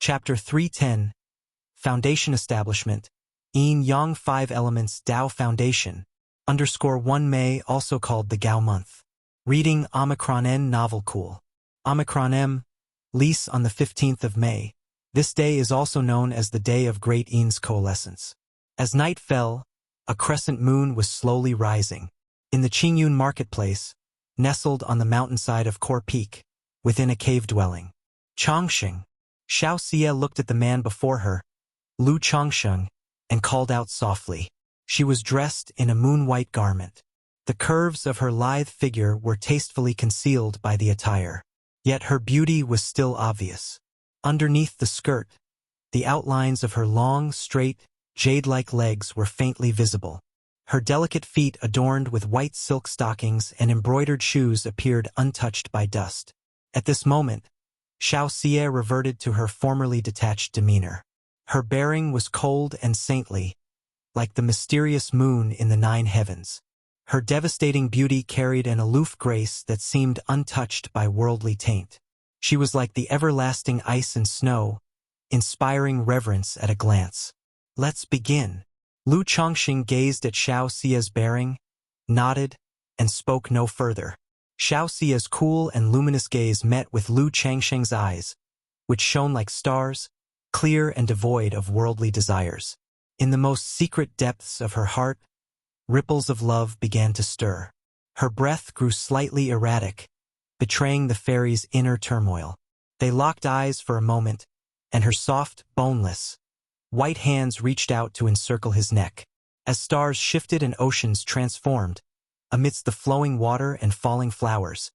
Chapter 310, Foundation Establishment, Yin Yang 5 Elements Tao Foundation, _1 May, also called the Gao Month. Reading Omicron N Novel Cool. Omicron M, Lease on the 15th of May. This day is also known as the Day of Great Yin's Coalescence. As night fell, a crescent moon was slowly rising. In the Qingyun marketplace, nestled on the mountainside of Kor Peak, within a cave dwelling. Chongsheng. Xiao Xie looked at the man before her, Lu Chongsheng, and called out softly. She was dressed in a moon-white garment. The curves of her lithe figure were tastefully concealed by the attire. Yet her beauty was still obvious. Underneath the skirt, the outlines of her long, straight, jade-like legs were faintly visible. Her delicate feet adorned with white silk stockings and embroidered shoes appeared untouched by dust. At this moment, Xiao Xie reverted to her formerly detached demeanor. Her bearing was cold and saintly, like the mysterious moon in the 9 heavens. Her devastating beauty carried an aloof grace that seemed untouched by worldly taint. She was like the everlasting ice and snow, inspiring reverence at a glance. Let's begin. Lu Chongxing gazed at Xiao Xie's bearing, nodded, and spoke no further. Xiao Xie's cool and luminous gaze met with Lu Chongxing's eyes, which shone like stars, clear and devoid of worldly desires. In the most secret depths of her heart, ripples of love began to stir. Her breath grew slightly erratic, betraying the fairy's inner turmoil. They locked eyes for a moment, and her soft, boneless, white hands reached out to encircle his neck. As stars shifted and oceans transformed, amidst the flowing water and falling flowers,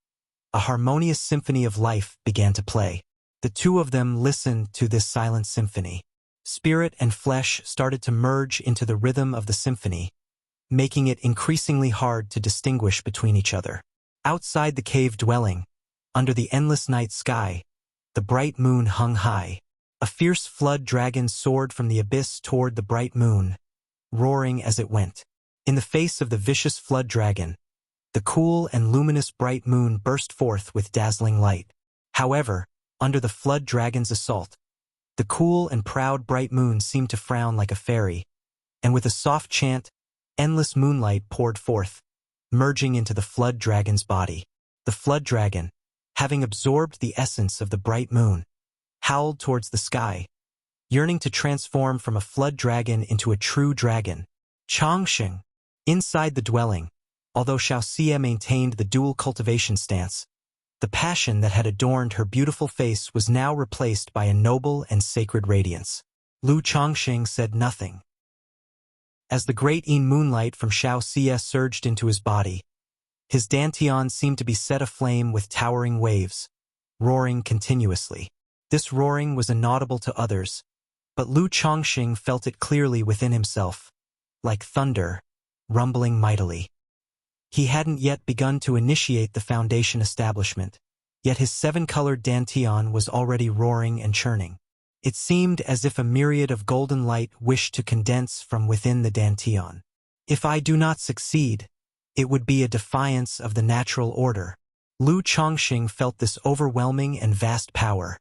a harmonious symphony of life began to play. The two of them listened to this silent symphony. Spirit and flesh started to merge into the rhythm of the symphony, making it increasingly hard to distinguish between each other. Outside the cave dwelling, under the endless night sky, the bright moon hung high. A fierce flood dragon soared from the abyss toward the bright moon, roaring as it went. In the face of the vicious flood dragon, the cool and luminous bright moon burst forth with dazzling light. However, under the flood dragon's assault, the cool and proud bright moon seemed to frown like a fairy, and with a soft chant, endless moonlight poured forth, merging into the flood dragon's body. The flood dragon, having absorbed the essence of the bright moon, howled towards the sky, yearning to transform from a flood dragon into a true dragon. Chongsheng. Inside the dwelling, although Xiao Xie maintained the dual cultivation stance, the passion that had adorned her beautiful face was now replaced by a noble and sacred radiance. Lu Chongsheng said nothing. As the great Yin moonlight from Xiao Xie surged into his body, his dantian seemed to be set aflame with towering waves, roaring continuously. This roaring was inaudible to others, but Lu Chongsheng felt it clearly within himself, like thunder, rumbling mightily. He hadn't yet begun to initiate the foundation establishment, yet his 7-colored dantian was already roaring and churning. It seemed as if a myriad of golden light wished to condense from within the dantian. If I do not succeed, it would be a defiance of the natural order. Lu Chongxing felt this overwhelming and vast power,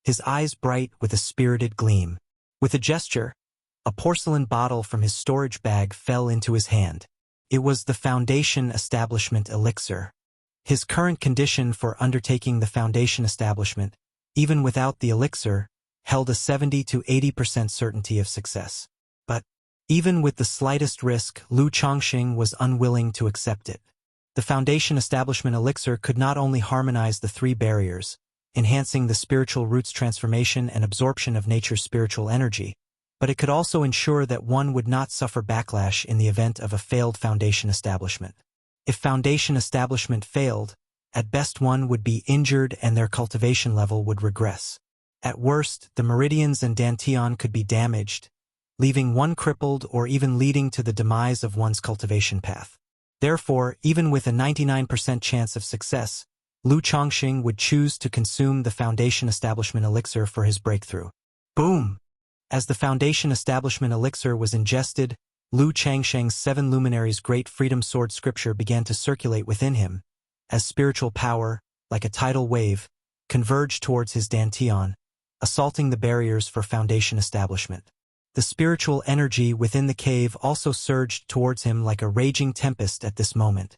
his eyes bright with a spirited gleam. With a gesture, a porcelain bottle from his storage bag fell into his hand. It was the Foundation Establishment Elixir. His current condition for undertaking the Foundation Establishment, even without the elixir, held a 70 to 80% certainty of success. But, even with the slightest risk, Lu Chongxing was unwilling to accept it. The Foundation Establishment Elixir could not only harmonize the 3 barriers, enhancing the spiritual roots transformation and absorption of nature's spiritual energy, but it could also ensure that one would not suffer backlash in the event of a failed foundation establishment. If foundation establishment failed, at best one would be injured and their cultivation level would regress. At worst, the meridians and dantian could be damaged, leaving one crippled or even leading to the demise of one's cultivation path. Therefore, even with a 99% chance of success, Lu Chongxing would choose to consume the Foundation Establishment Elixir for his breakthrough. Boom! As the Foundation Establishment Elixir was ingested, Lu Chongxing's 7 luminaries' great freedom sword scripture began to circulate within him, as spiritual power, like a tidal wave, converged towards his dantian. assaulting the barriers for foundation establishment. The spiritual energy within the cave also surged towards him like a raging tempest at this moment,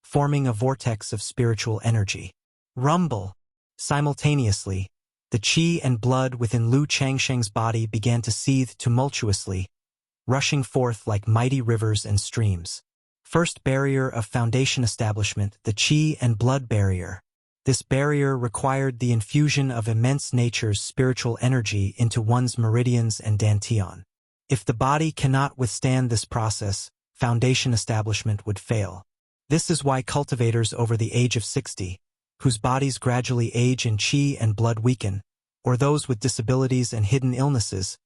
forming a vortex of spiritual energy. Rumble! Simultaneously, the qi and blood within Lu Changsheng's body began to seethe tumultuously, rushing forth like mighty rivers and streams. First barrier of foundation establishment, the qi and blood barrier. This barrier required the infusion of immense nature's spiritual energy into one's meridians and dantian. If the body cannot withstand this process, foundation establishment would fail. This is why cultivators over the age of 60, whose bodies gradually age and qi and blood weaken, or those with disabilities and hidden illnesses,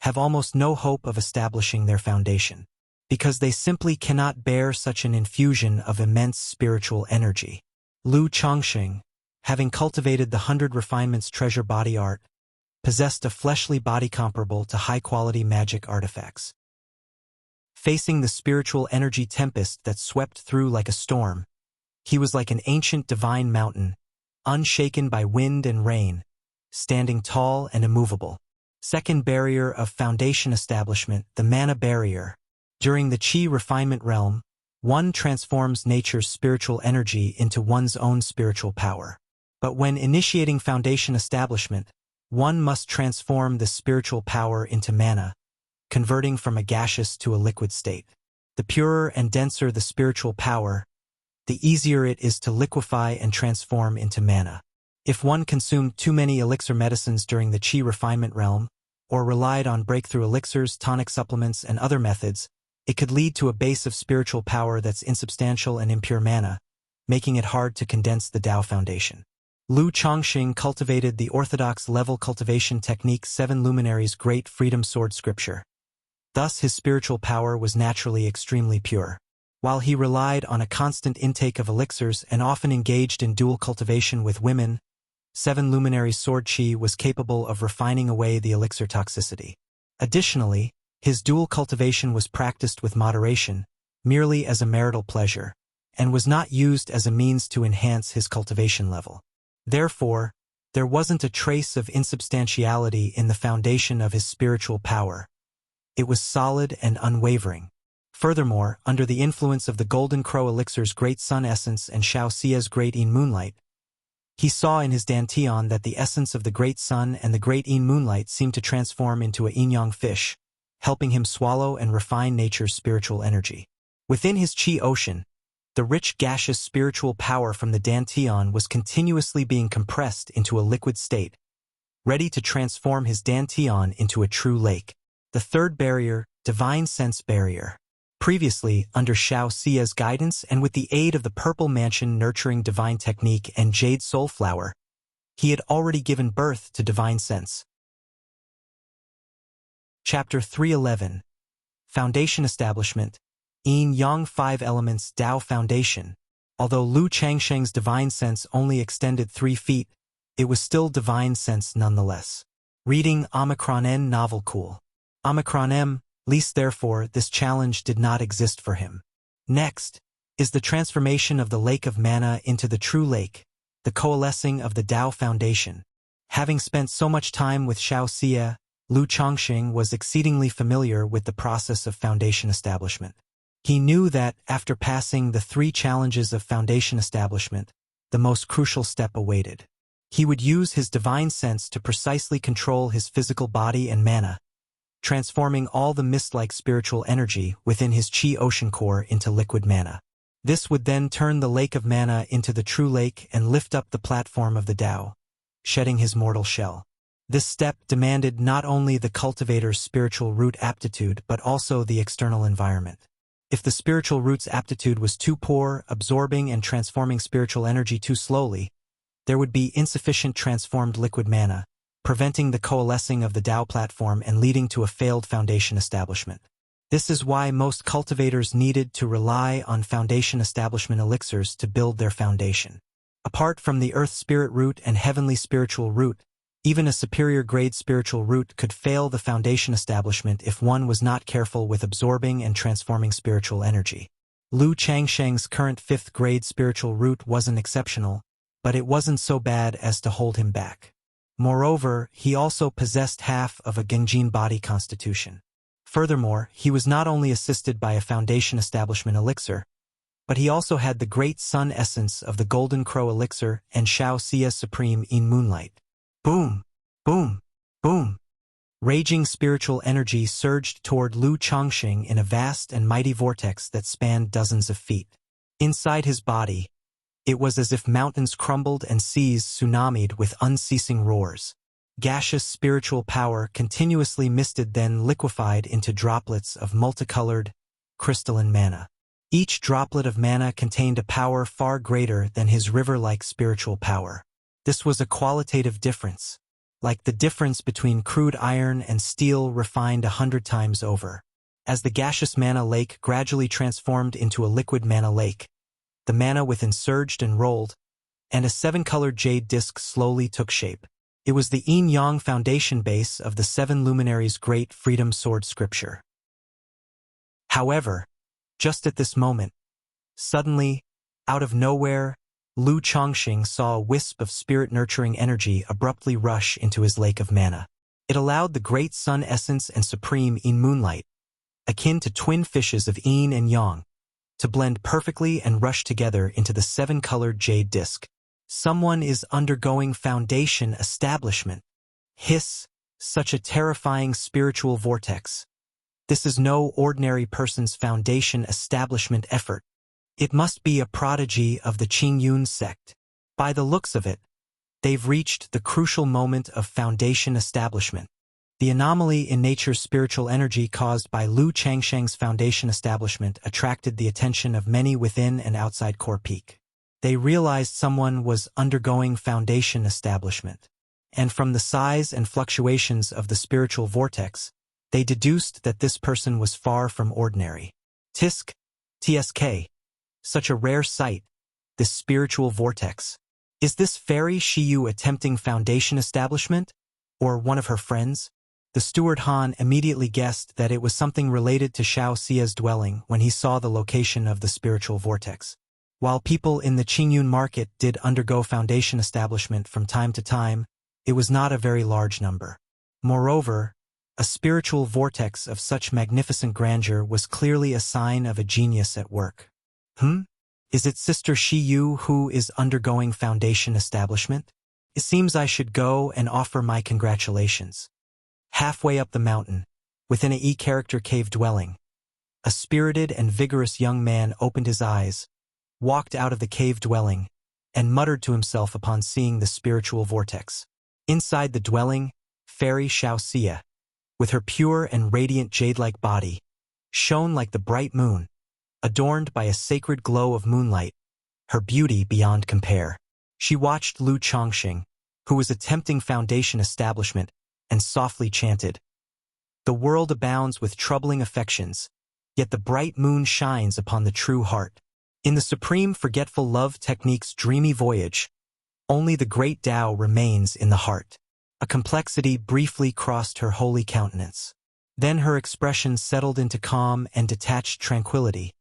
have almost no hope of establishing their foundation, because they simply cannot bear such an infusion of immense spiritual energy. Lu Changsheng, having cultivated the 100 Refinements treasure body art, possessed a fleshly body comparable to high-quality magic artifacts. Facing the spiritual energy tempest that swept through like a storm, he was like an ancient divine mountain, unshaken by wind and rain, standing tall and immovable. Second barrier of foundation establishment, the mana barrier. During the qi refinement realm, one transforms nature's spiritual energy into one's own spiritual power. But when initiating foundation establishment, one must transform the spiritual power into mana, converting from a gaseous to a liquid state. The purer and denser the spiritual power, the easier it is to liquefy and transform into mana. If one consumed too many elixir medicines during the qi refinement realm, or relied on breakthrough elixirs, tonic supplements, and other methods, it could lead to a base of spiritual power that's insubstantial and impure mana, making it hard to condense the Tao foundation. Lu Changsheng cultivated the orthodox level cultivation technique 7 Luminaries' Great Freedom Sword Scripture. Thus his spiritual power was naturally extremely pure. While he relied on a constant intake of elixirs and often engaged in dual cultivation with women, 7 Luminaries' sword qi was capable of refining away the elixir toxicity. Additionally, his dual cultivation was practiced with moderation, merely as a marital pleasure, and was not used as a means to enhance his cultivation level. Therefore, there wasn't a trace of insubstantiality in the foundation of his spiritual power. It was solid and unwavering. Furthermore, under the influence of the Golden Crow Elixir's Great Sun Essence and Shao Xia's Great Yin Moonlight, he saw in his dantian that the essence of the Great Sun and the Great Yin Moonlight seemed to transform into a yin-yang fish, helping him swallow and refine nature's spiritual energy. Within his qi ocean, the rich gaseous spiritual power from the dantian was continuously being compressed into a liquid state, ready to transform his dantian into a true lake. The third barrier, divine sense barrier. Previously, under Shao Xia's guidance and with the aid of the Purple Mansion Nurturing Divine Technique and Jade Soulflower, he had already given birth to divine sense. Chapter 311. Foundation Establishment. Yin-Yang 5 Elements Tao Foundation. Although Lu Changsheng's divine sense only extended 3 feet, it was still divine sense nonetheless. Reading Omicron N novel cool. Omicron M, least therefore this challenge did not exist for him. Next is the transformation of the lake of mana into the true lake, the coalescing of the Tao Foundation. Having spent so much time with Shao Xia, Lu Changsheng was exceedingly familiar with the process of foundation establishment. He knew that, after passing the 3 challenges of foundation establishment, the most crucial step awaited. He would use his divine sense to precisely control his physical body and mana, transforming all the mist-like spiritual energy within his qi ocean core into liquid mana. This would then turn the lake of mana into the true lake and lift up the platform of the Tao, shedding his mortal shell. This step demanded not only the cultivator's spiritual root aptitude but also the external environment. If the spiritual root's aptitude was too poor, absorbing and transforming spiritual energy too slowly, there would be insufficient transformed liquid mana, preventing the coalescing of the Tao platform and leading to a failed foundation establishment. This is why most cultivators needed to rely on foundation establishment elixirs to build their foundation. Apart from the earth spirit root and heavenly spiritual root, even a superior grade spiritual root could fail the foundation establishment if one was not careful with absorbing and transforming spiritual energy. Lu Changsheng's current 5th grade spiritual root wasn't exceptional, but it wasn't so bad as to hold him back. Moreover, he also possessed half of a Genjin body constitution. Furthermore, he was not only assisted by a foundation establishment elixir, but he also had the great sun essence of the Golden Crow elixir and Shao Xia Supreme in Moonlight. Boom! Boom! Boom! Raging spiritual energy surged toward Lu Chongqing in a vast and mighty vortex that spanned dozens of feet. Inside his body, it was as if mountains crumbled and seas tsunamied with unceasing roars. Gaseous spiritual power continuously misted then liquefied into droplets of multicolored, crystalline mana. Each droplet of mana contained a power far greater than his river-like spiritual power. This was a qualitative difference, like the difference between crude iron and steel refined 100 times over. As the gaseous mana lake gradually transformed into a liquid mana lake, the mana within surged and rolled, and a 7-colored jade disc slowly took shape. It was the yin-yang foundation base of the 7 luminaries' great freedom sword scripture. However, just at this moment, suddenly, out of nowhere, Lu Chongqing saw a wisp of spirit-nurturing energy abruptly rush into his lake of mana. It allowed the great sun essence and supreme in Moonlight, akin to twin fishes of yin and yang, to blend perfectly and rush together into the 7-colored jade disc. Someone is undergoing foundation establishment. Hiss, such a terrifying spiritual vortex. This is no ordinary person's foundation establishment effort. It must be a prodigy of the Qingyun sect. By the looks of it, they've reached the crucial moment of foundation establishment. The anomaly in nature's spiritual energy caused by Lu Changsheng's foundation establishment attracted the attention of many within and outside Core Peak. They realized someone was undergoing foundation establishment, and from the size and fluctuations of the spiritual vortex, they deduced that this person was far from ordinary. TSK. Such a rare sight, this spiritual vortex. Is this fairy Shiyu attempting foundation establishment? Or one of her friends? The steward Han immediately guessed that it was something related to Shao Xia's dwelling when he saw the location of the spiritual vortex. While people in the Qingyun market did undergo foundation establishment from time to time, it was not a very large number. Moreover, a spiritual vortex of such magnificent grandeur was clearly a sign of a genius at work. Is it Sister Shiyu who is undergoing foundation establishment? It seems I should go and offer my congratulations. Halfway up the mountain, within a E-character cave dwelling, a spirited and vigorous young man opened his eyes, walked out of the cave dwelling, and muttered to himself upon seeing the spiritual vortex. Inside the dwelling, fairy Shao Xia, with her pure and radiant jade-like body, shone like the bright moon, adorned by a sacred glow of moonlight, her beauty beyond compare. She watched Lu Chongqing, who was attempting foundation establishment, and softly chanted, "The world abounds with troubling affections, yet the bright moon shines upon the true heart. In the supreme forgetful love technique's dreamy voyage, only the great Tao remains in the heart." A complexity briefly crossed her holy countenance. Then her expression settled into calm and detached tranquility,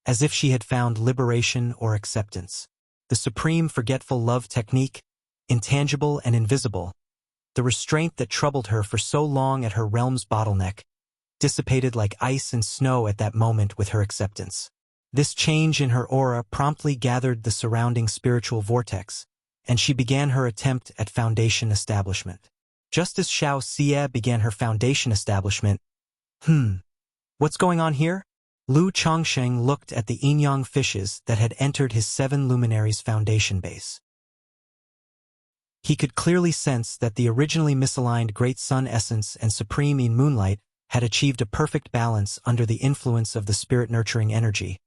as if she had found liberation or acceptance. The supreme forgetful love technique, intangible and invisible, the restraint that troubled her for so long at her realm's bottleneck, dissipated like ice and snow at that moment with her acceptance. This change in her aura promptly gathered the surrounding spiritual vortex, and she began her attempt at foundation establishment. Just as Shao Xia began her foundation establishment, what's going on here? Lu Chongqing looked at the yin-yang fishes that had entered his 7 luminaries foundation base. He could clearly sense that the originally misaligned Great Sun Essence and Supreme in Moonlight had achieved a perfect balance under the influence of the spirit-nurturing energy,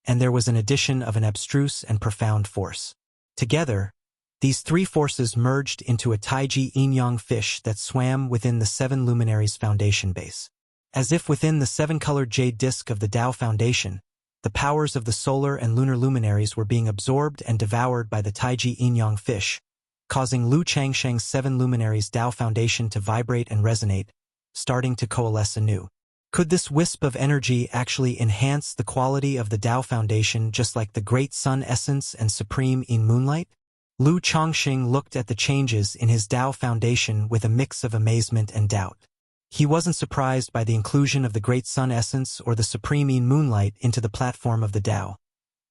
and there was an addition of an abstruse and profound force. Together, these 3 forces merged into a Taiji yin-yang fish that swam within the 7 luminaries foundation base. As if within the 7-colored jade disc of the Tao Foundation, the powers of the solar and lunar luminaries were being absorbed and devoured by the Taiji yin-yang fish, causing Lu Changsheng's 7 luminaries Tao Foundation to vibrate and resonate, starting to coalesce anew. Could this wisp of energy actually enhance the quality of the Tao Foundation just like the Great Sun Essence and Supreme in Moonlight? Lu Chongqing looked at the changes in his Tao foundation with a mix of amazement and doubt. He wasn't surprised by the inclusion of the Great Sun Essence or the Supreme Yin Moonlight into the platform of the Tao,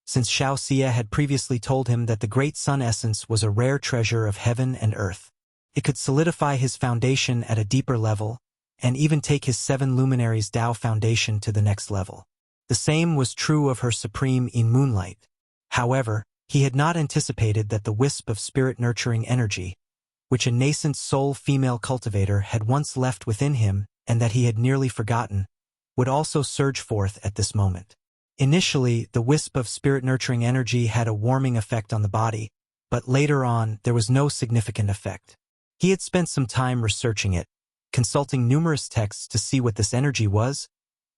since Wuxia had previously told him that the Great Sun Essence was a rare treasure of heaven and earth. It could solidify his foundation at a deeper level, and even take his 7 luminaries Tao foundation to the next level. The same was true of her Supreme Yin Moonlight. However, he had not anticipated that the wisp of spirit-nurturing energy, which a nascent soul female cultivator had once left within him and that he had nearly forgotten, would also surge forth at this moment. Initially, the wisp of spirit-nurturing energy had a warming effect on the body, but later on there was no significant effect. He had spent some time researching it, consulting numerous texts to see what this energy was,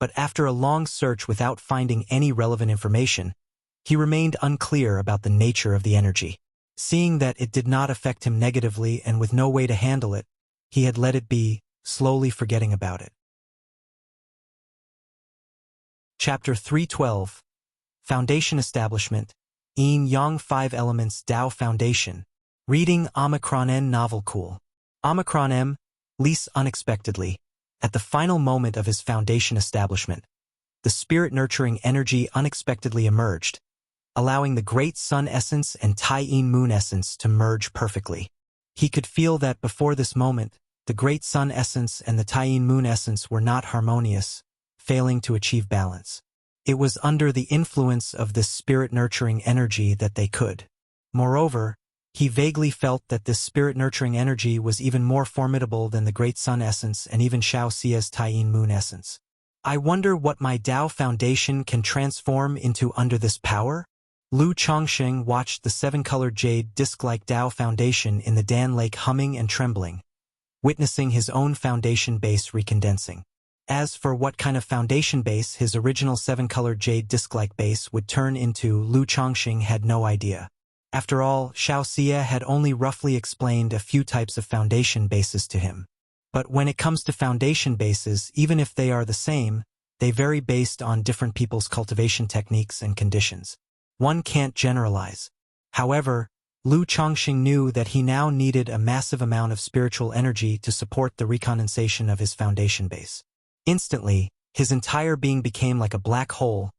but after a long search without finding any relevant information, he remained unclear about the nature of the energy. Seeing that it did not affect him negatively and with no way to handle it, he had let it be, slowly forgetting about it. Chapter 312 Foundation Establishment, Yin Yang 5 Elements Tao Foundation. Reading Omicron Novel Cool. Omicron M. Lease unexpectedly. At the final moment of his foundation establishment, the spirit-nurturing energy unexpectedly emerged, allowing the Great Sun Essence and Tai Yin Moon Essence to merge perfectly. He could feel that before this moment, the Great Sun Essence and the Tai Yin Moon Essence were not harmonious, failing to achieve balance. It was under the influence of this spirit-nurturing energy that they could. Moreover, he vaguely felt that this spirit-nurturing energy was even more formidable than the Great Sun Essence and even Wuxia's Tai Yin Moon Essence. I wonder what my Tao foundation can transform into under this power? Lu Chongqing watched the 7-colored jade disc-like Tao foundation in the Dan Lake humming and trembling, witnessing his own foundation base recondensing. As for what kind of foundation base his original 7-colored jade disc-like base would turn into, Lu Chongqing had no idea. After all, Wuxia had only roughly explained a few types of foundation bases to him. But when it comes to foundation bases, even if they are the same, they vary based on different people's cultivation techniques and conditions. One can't generalize. However, Lu Chongqing knew that he now needed a massive amount of spiritual energy to support the recondensation of his foundation base. Instantly, his entire being became like a black hole,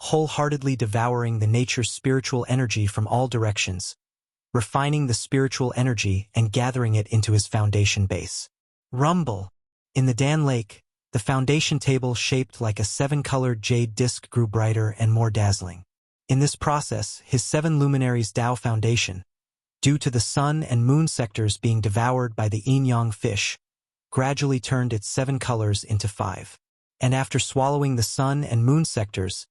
wholeheartedly devouring the nature's spiritual energy from all directions, refining the spiritual energy and gathering it into his foundation base. Rumble! In the Dan Lake, the foundation table shaped like a 7-colored jade disc grew brighter and more dazzling. In this process, his 7 luminaries Tao foundation, due to the sun and moon sectors being devoured by the yin-yang fish, gradually turned its 7 colors into 5. And after swallowing the sun and moon sectors,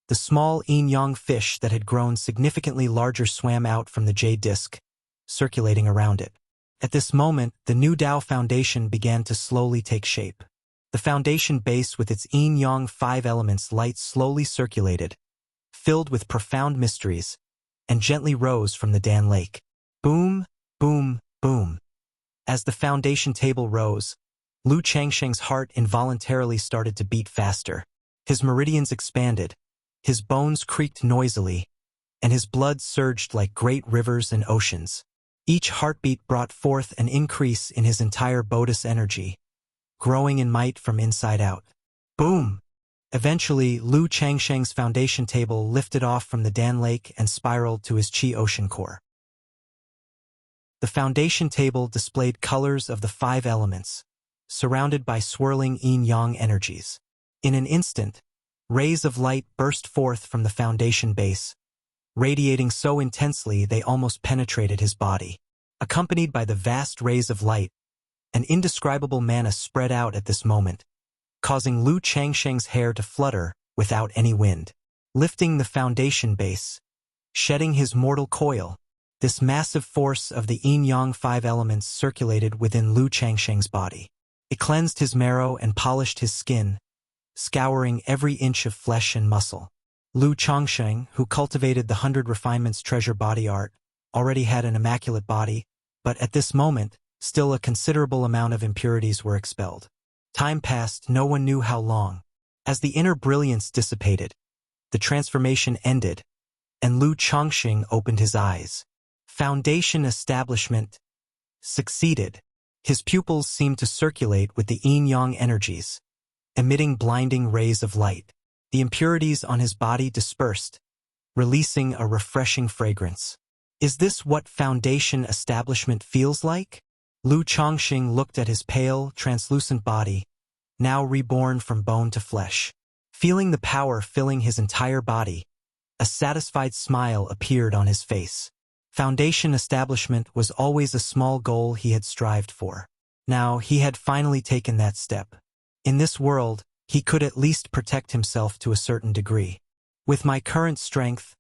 the small yin-yang fish that had grown significantly larger swam out from the jade disc, circulating around it. At this moment, the new Tao foundation began to slowly take shape. The foundation base with its yin-yang 5 elements light slowly circulated, filled with profound mysteries, and gently rose from the Dan Lake. Boom, boom, boom. As the foundation table rose, Lu Chongqing's heart involuntarily started to beat faster. His meridians expanded, his bones creaked noisily, and his blood surged like great rivers and oceans. Each heartbeat brought forth an increase in his entire Bodhis energy, growing in might from inside out. Boom! Eventually, Lu Chongqing's foundation table lifted off from the Dan Lake and spiraled to his Qi Ocean core. The foundation table displayed colors of the 5 elements, surrounded by swirling yin-yang energies. In an instant, rays of light burst forth from the foundation base, radiating so intensely they almost penetrated his body. Accompanied by the vast rays of light, an indescribable mana spread out at this moment, causing Lu Chongqing's hair to flutter without any wind. Lifting the foundation base, shedding his mortal coil, this massive force of the yin-yang 5 elements circulated within Lu Chongqing's body. It cleansed his marrow and polished his skin, scouring every inch of flesh and muscle. Lu Chongqing, who cultivated the 100 Refinements treasure body art, already had an immaculate body, but at this moment, still a considerable amount of impurities were expelled. Time passed, no one knew how long. As the inner brilliance dissipated, the transformation ended, and Lu Chongqing opened his eyes. Foundation establishment succeeded. His pupils seemed to circulate with the yin-yang energies, emitting blinding rays of light. The impurities on his body dispersed, releasing a refreshing fragrance. Is this what foundation establishment feels like? Lu Chongqing looked at his pale, translucent body, now reborn from bone to flesh. Feeling the power filling his entire body, a satisfied smile appeared on his face. Foundation establishment was always a small goal he had strived for. Now he had finally taken that step. In this world, he could at least protect himself to a certain degree. With my current strength,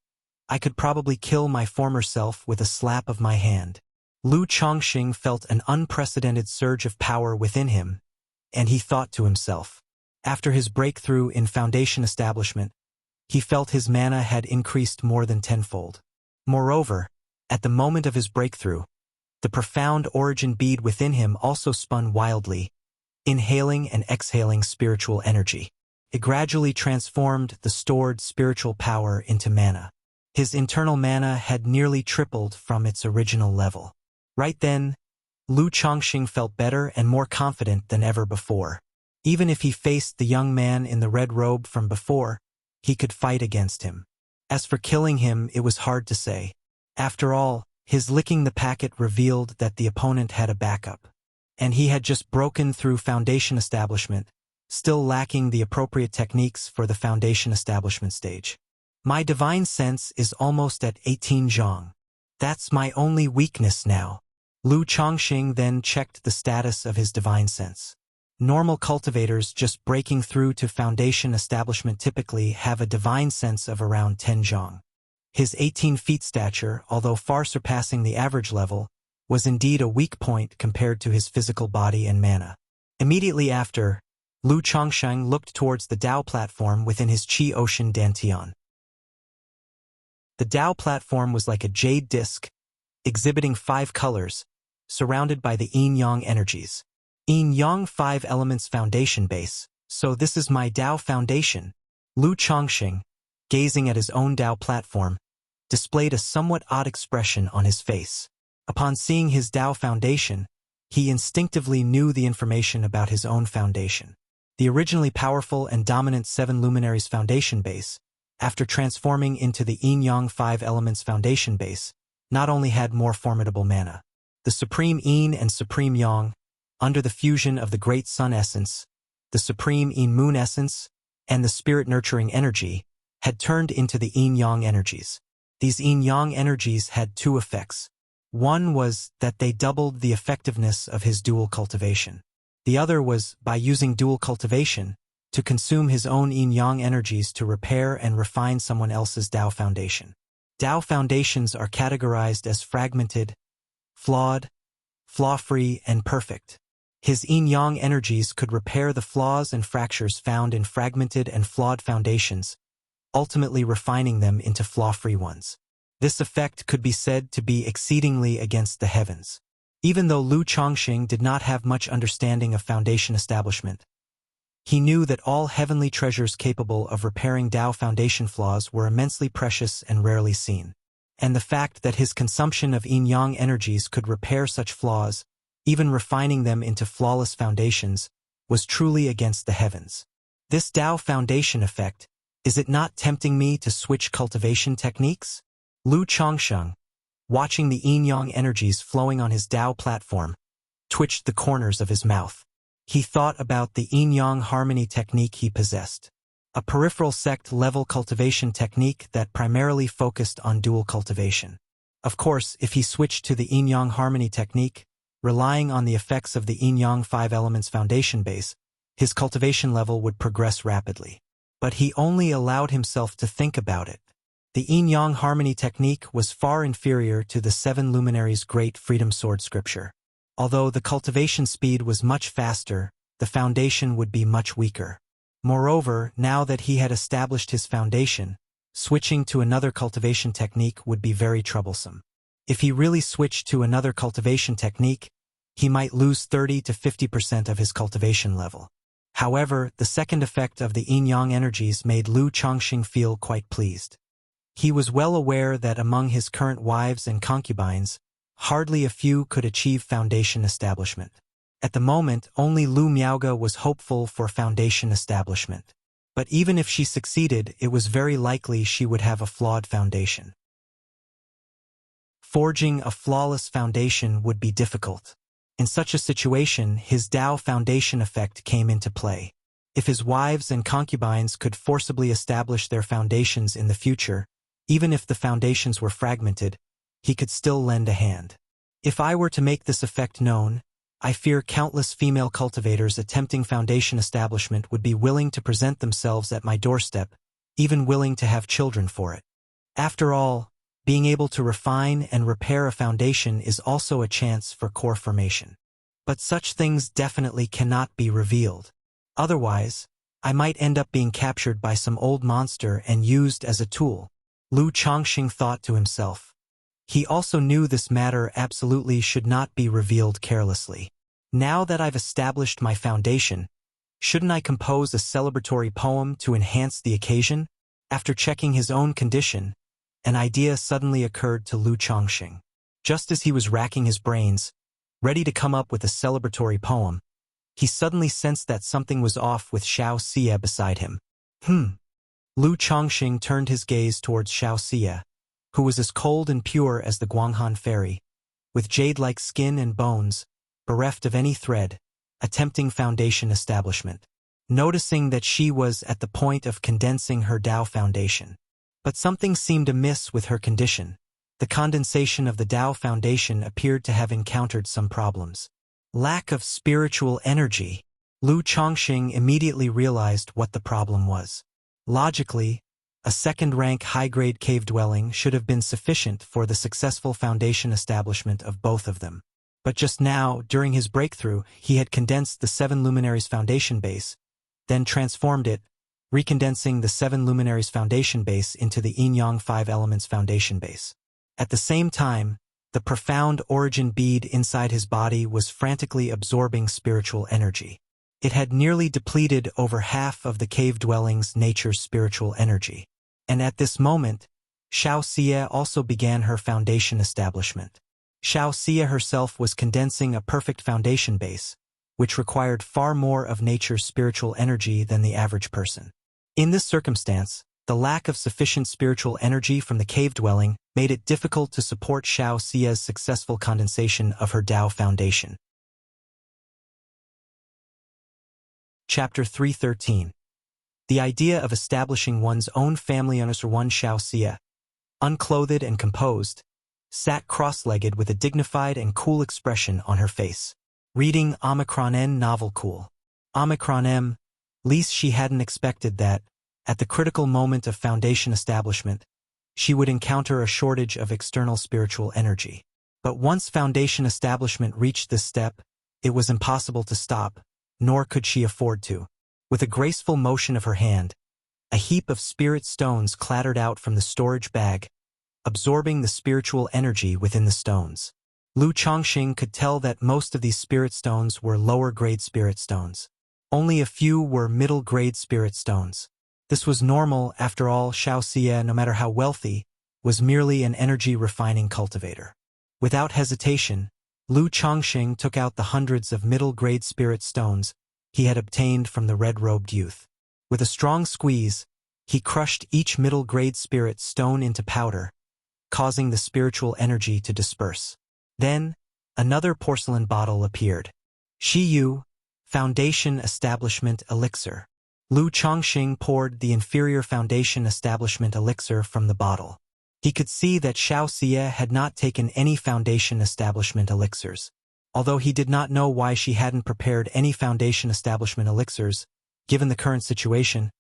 I could probably kill my former self with a slap of my hand. Lu Chongqing felt an unprecedented surge of power within him, and he thought to himself. After his breakthrough in foundation establishment, he felt his mana had increased more than tenfold. Moreover, at the moment of his breakthrough, the profound origin bead within him also spun wildly, inhaling and exhaling spiritual energy. It gradually transformed the stored spiritual power into mana. His internal mana had nearly tripled from its original level. Right then, Lu Chongqing felt better and more confident than ever before. Even if he faced the young man in the red robe from before, he could fight against him. As for killing him, it was hard to say. After all, his licking the packet revealed that the opponent had a backup. And he had just broken through foundation establishment, still lacking the appropriate techniques for the foundation establishment stage. My divine sense is almost at 18 zhang. That's my only weakness now. Lu Chongqing then checked the status of his divine sense. Normal cultivators just breaking through to foundation establishment typically have a divine sense of around 10 zhang. His 18 feet stature, although far surpassing the average level, was indeed a weak point compared to his physical body and mana. Immediately after, Lu Chongqing looked towards the Dao platform within his Qi Ocean Dantian. The Dao platform was like a jade disc, exhibiting 5 colors, surrounded by the yin-yang energies. Yin-yang 5 elements foundation base, so this is my Dao foundation. Lu Chongqing, gazing at his own Dao platform, displayed a somewhat odd expression on his face. Upon seeing his Dao foundation, he instinctively knew the information about his own foundation. The originally powerful and dominant 7 luminaries foundation base, after transforming into the yin-yang 5 elements foundation base, not only had more formidable mana. The supreme yin and supreme yang, under the fusion of the great sun essence, the supreme yin moon essence, and the spirit nurturing energy, had turned into the yin-yang energies. These yin-yang energies had 2 effects. One was that they doubled the effectiveness of his dual cultivation. The other was, by using dual cultivation, to consume his own yin-yang energies to repair and refine someone else's Dao foundation. Dao foundations are categorized as fragmented, flawed, flaw-free, and perfect. His yin-yang energies could repair the flaws and fractures found in fragmented and flawed foundations, ultimately refining them into flaw-free ones. This effect could be said to be exceedingly against the heavens. Even though Lu Chongqing did not have much understanding of foundation establishment, he knew that all heavenly treasures capable of repairing Dao foundation flaws were immensely precious and rarely seen. And the fact that his consumption of yin-yang energies could repair such flaws, even refining them into flawless foundations, was truly against the heavens. This Dao foundation effect, is it not tempting me to switch cultivation techniques? Lu Chongqing, watching the yin-yang energies flowing on his Dao platform, twitched the corners of his mouth. He thought about the yin-yang harmony technique he possessed, a peripheral sect-level cultivation technique that primarily focused on dual cultivation. Of course, if he switched to the yin-yang harmony technique, relying on the effects of the yin-yang 5 elements foundation base, his cultivation level would progress rapidly. But he only allowed himself to think about it. The yin-yang harmony technique was far inferior to the 7 luminaries' great freedom sword scripture. Although the cultivation speed was much faster, the foundation would be much weaker. Moreover, now that he had established his foundation, switching to another cultivation technique would be very troublesome. If he really switched to another cultivation technique, he might lose 30 to 50% of his cultivation level. However, the second effect of the yin-yang energies made Lu Chongqing feel quite pleased. He was well aware that among his current wives and concubines, hardly a few could achieve foundation establishment. At the moment, only Lu Miaoge was hopeful for foundation establishment. But even if she succeeded, it was very likely she would have a flawed foundation. Forging a flawless foundation would be difficult. In such a situation, his Dao foundation effect came into play. If his wives and concubines could forcibly establish their foundations in the future, even if the foundations were fragmented, he could still lend a hand. If I were to make this effect known, I fear countless female cultivators attempting foundation establishment would be willing to present themselves at my doorstep, even willing to have children for it. After all, being able to refine and repair a foundation is also a chance for core formation. But such things definitely cannot be revealed. Otherwise, I might end up being captured by some old monster and used as a tool, Lu Chongqing thought to himself. He also knew this matter absolutely should not be revealed carelessly. Now that I've established my foundation, shouldn't I compose a celebratory poem to enhance the occasion? After checking his own condition, an idea suddenly occurred to Lu Chongqing. Just as he was racking his brains, ready to come up with a celebratory poem, he suddenly sensed that something was off with Xiao Xie beside him. Lu Chongqing turned his gaze towards Xiao Xie, who was as cold and pure as the Guanghan fairy, with jade-like skin and bones, bereft of any thread, attempting foundation establishment. Noticing that she was at the point of condensing her Dao foundation. But something seemed amiss with her condition. The condensation of the Dao foundation appeared to have encountered some problems. Lack of spiritual energy. Lu Chongqing immediately realized what the problem was. Logically, a second-rank high-grade cave dwelling should have been sufficient for the successful foundation establishment of both of them. But just now, during his breakthrough, he had condensed the 7 luminaries foundation base, then transformed it, recondensing the 7 luminaries foundation base into the Yin-Yang 5 elements foundation base. At the same time, the profound origin bead inside his body was frantically absorbing spiritual energy. It had nearly depleted over half of the cave dwelling's nature's spiritual energy. And at this moment, Xiao Xie also began her foundation establishment. Xiao Xie herself was condensing a perfect foundation base, which required far more of nature's spiritual energy than the average person. In this circumstance, the lack of sufficient spiritual energy from the cave dwelling made it difficult to support Xiao Xie's successful condensation of her Dao foundation. Chapter 313. The idea of establishing one's own family under one. Xiao Xie, unclothed and composed, sat cross-legged with a dignified and cool expression on her face, reading N novel cool. M. Least she hadn't expected that, at the critical moment of foundation establishment, she would encounter a shortage of external spiritual energy. But once foundation establishment reached this step, it was impossible to stop, nor could she afford to. With a graceful motion of her hand, a heap of spirit stones clattered out from the storage bag, absorbing the spiritual energy within the stones. Lu Chongqing could tell that most of these spirit stones were lower-grade spirit stones. Only a few were middle-grade spirit stones. This was normal, after all. Xiao Xie, no matter how wealthy, was merely an energy-refining cultivator. Without hesitation, Lu Chongqing took out the hundreds of middle-grade spirit stones he had obtained from the red-robed youth. With a strong squeeze, he crushed each middle-grade spirit stone into powder, causing the spiritual energy to disperse. Then, another porcelain bottle appeared. Shi Yu, Foundation Establishment Elixir. Lu Chongqing poured the inferior Foundation Establishment Elixir from the bottle. He could see that Xiao Xie had not taken any Foundation Establishment Elixirs. Although he did not know why she hadn't prepared any Foundation Establishment Elixirs, given the current situation,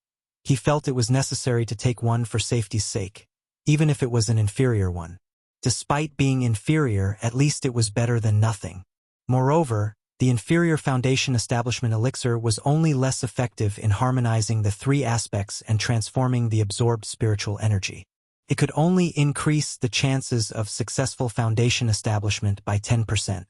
he felt it was necessary to take one for safety's sake, even if it was an inferior one. Despite being inferior, at least it was better than nothing. Moreover, the inferior Foundation Establishment Elixir was only less effective in harmonizing the 3 aspects and transforming the absorbed spiritual energy. It could only increase the chances of successful foundation establishment by 10%.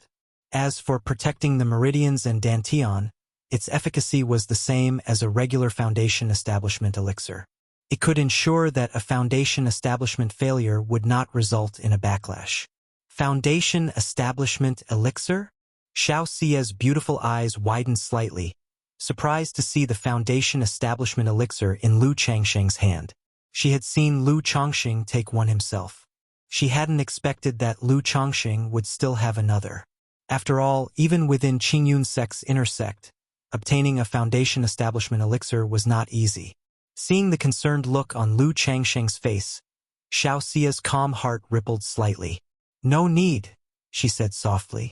As for protecting the meridians and dantian, its efficacy was the same as a regular foundation establishment elixir. It could ensure that a foundation establishment failure would not result in a backlash. Foundation establishment elixir? Xiao Xia's beautiful eyes widened slightly, surprised to see the foundation establishment elixir in Lu Changsheng's hand. She had seen Lu Changsheng take one himself. She hadn't expected that Lu Changsheng would still have another. After all, even within Qingyun sect's inner sect, obtaining a foundation establishment elixir was not easy. Seeing the concerned look on Lu Changsheng's face, Xiao Xia's calm heart rippled slightly. "No need," she said softly.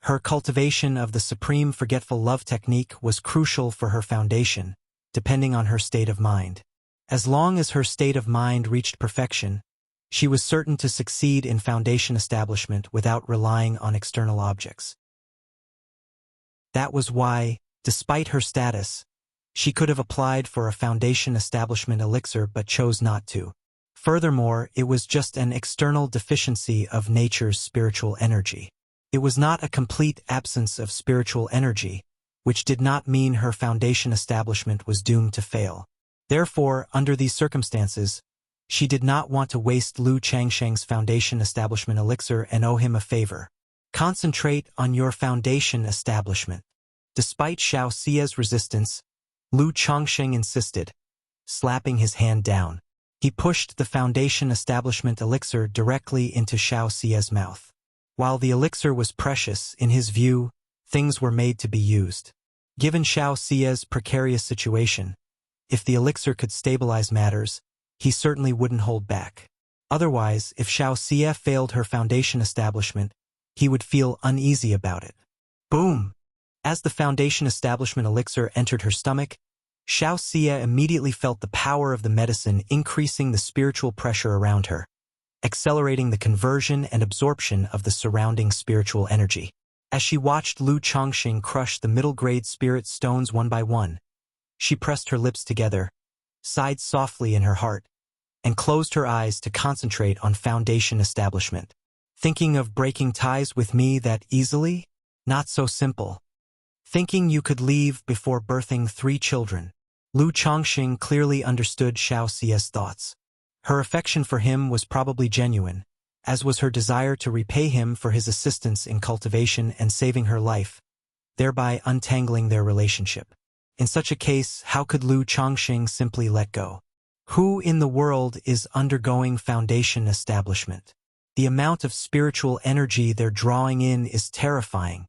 Her cultivation of the supreme forgetful love technique was crucial for her foundation, depending on her state of mind. As long as her state of mind reached perfection, she was certain to succeed in foundation establishment without relying on external objects. That was why, despite her status, she could have applied for a foundation establishment elixir but chose not to. Furthermore, it was just an external deficiency of nature's spiritual energy. It was not a complete absence of spiritual energy, which did not mean her foundation establishment was doomed to fail. Therefore, under these circumstances, she did not want to waste Lu Changsheng's foundation establishment elixir and owe him a favor. Concentrate on your foundation establishment. Despite Xiao Xia's resistance, Lu Changsheng insisted, slapping his hand down. He pushed the foundation establishment elixir directly into Xiao Xia's mouth. While the elixir was precious, in his view, things were made to be used. Given Xiao Xia's precarious situation, if the elixir could stabilize matters, he certainly wouldn't hold back. Otherwise, if Xiao Xia failed her foundation establishment, he would feel uneasy about it. Boom! As the foundation establishment elixir entered her stomach, Xiao Xia immediately felt the power of the medicine increasing the spiritual pressure around her, accelerating the conversion and absorption of the surrounding spiritual energy. As she watched Lu Changsheng crush the middle-grade spirit stones one by one, she pressed her lips together, sighed softly in her heart, and closed her eyes to concentrate on foundation establishment. Thinking of breaking ties with me that easily? Not so simple. Thinking you could leave before birthing 3 children. Lu Changsheng clearly understood Xiao Xia's thoughts. Her affection for him was probably genuine, as was her desire to repay him for his assistance in cultivation and saving her life, thereby untangling their relationship. In such a case, how could Lu Changsheng simply let go? Who in the world is undergoing foundation establishment? The amount of spiritual energy they're drawing in is terrifying.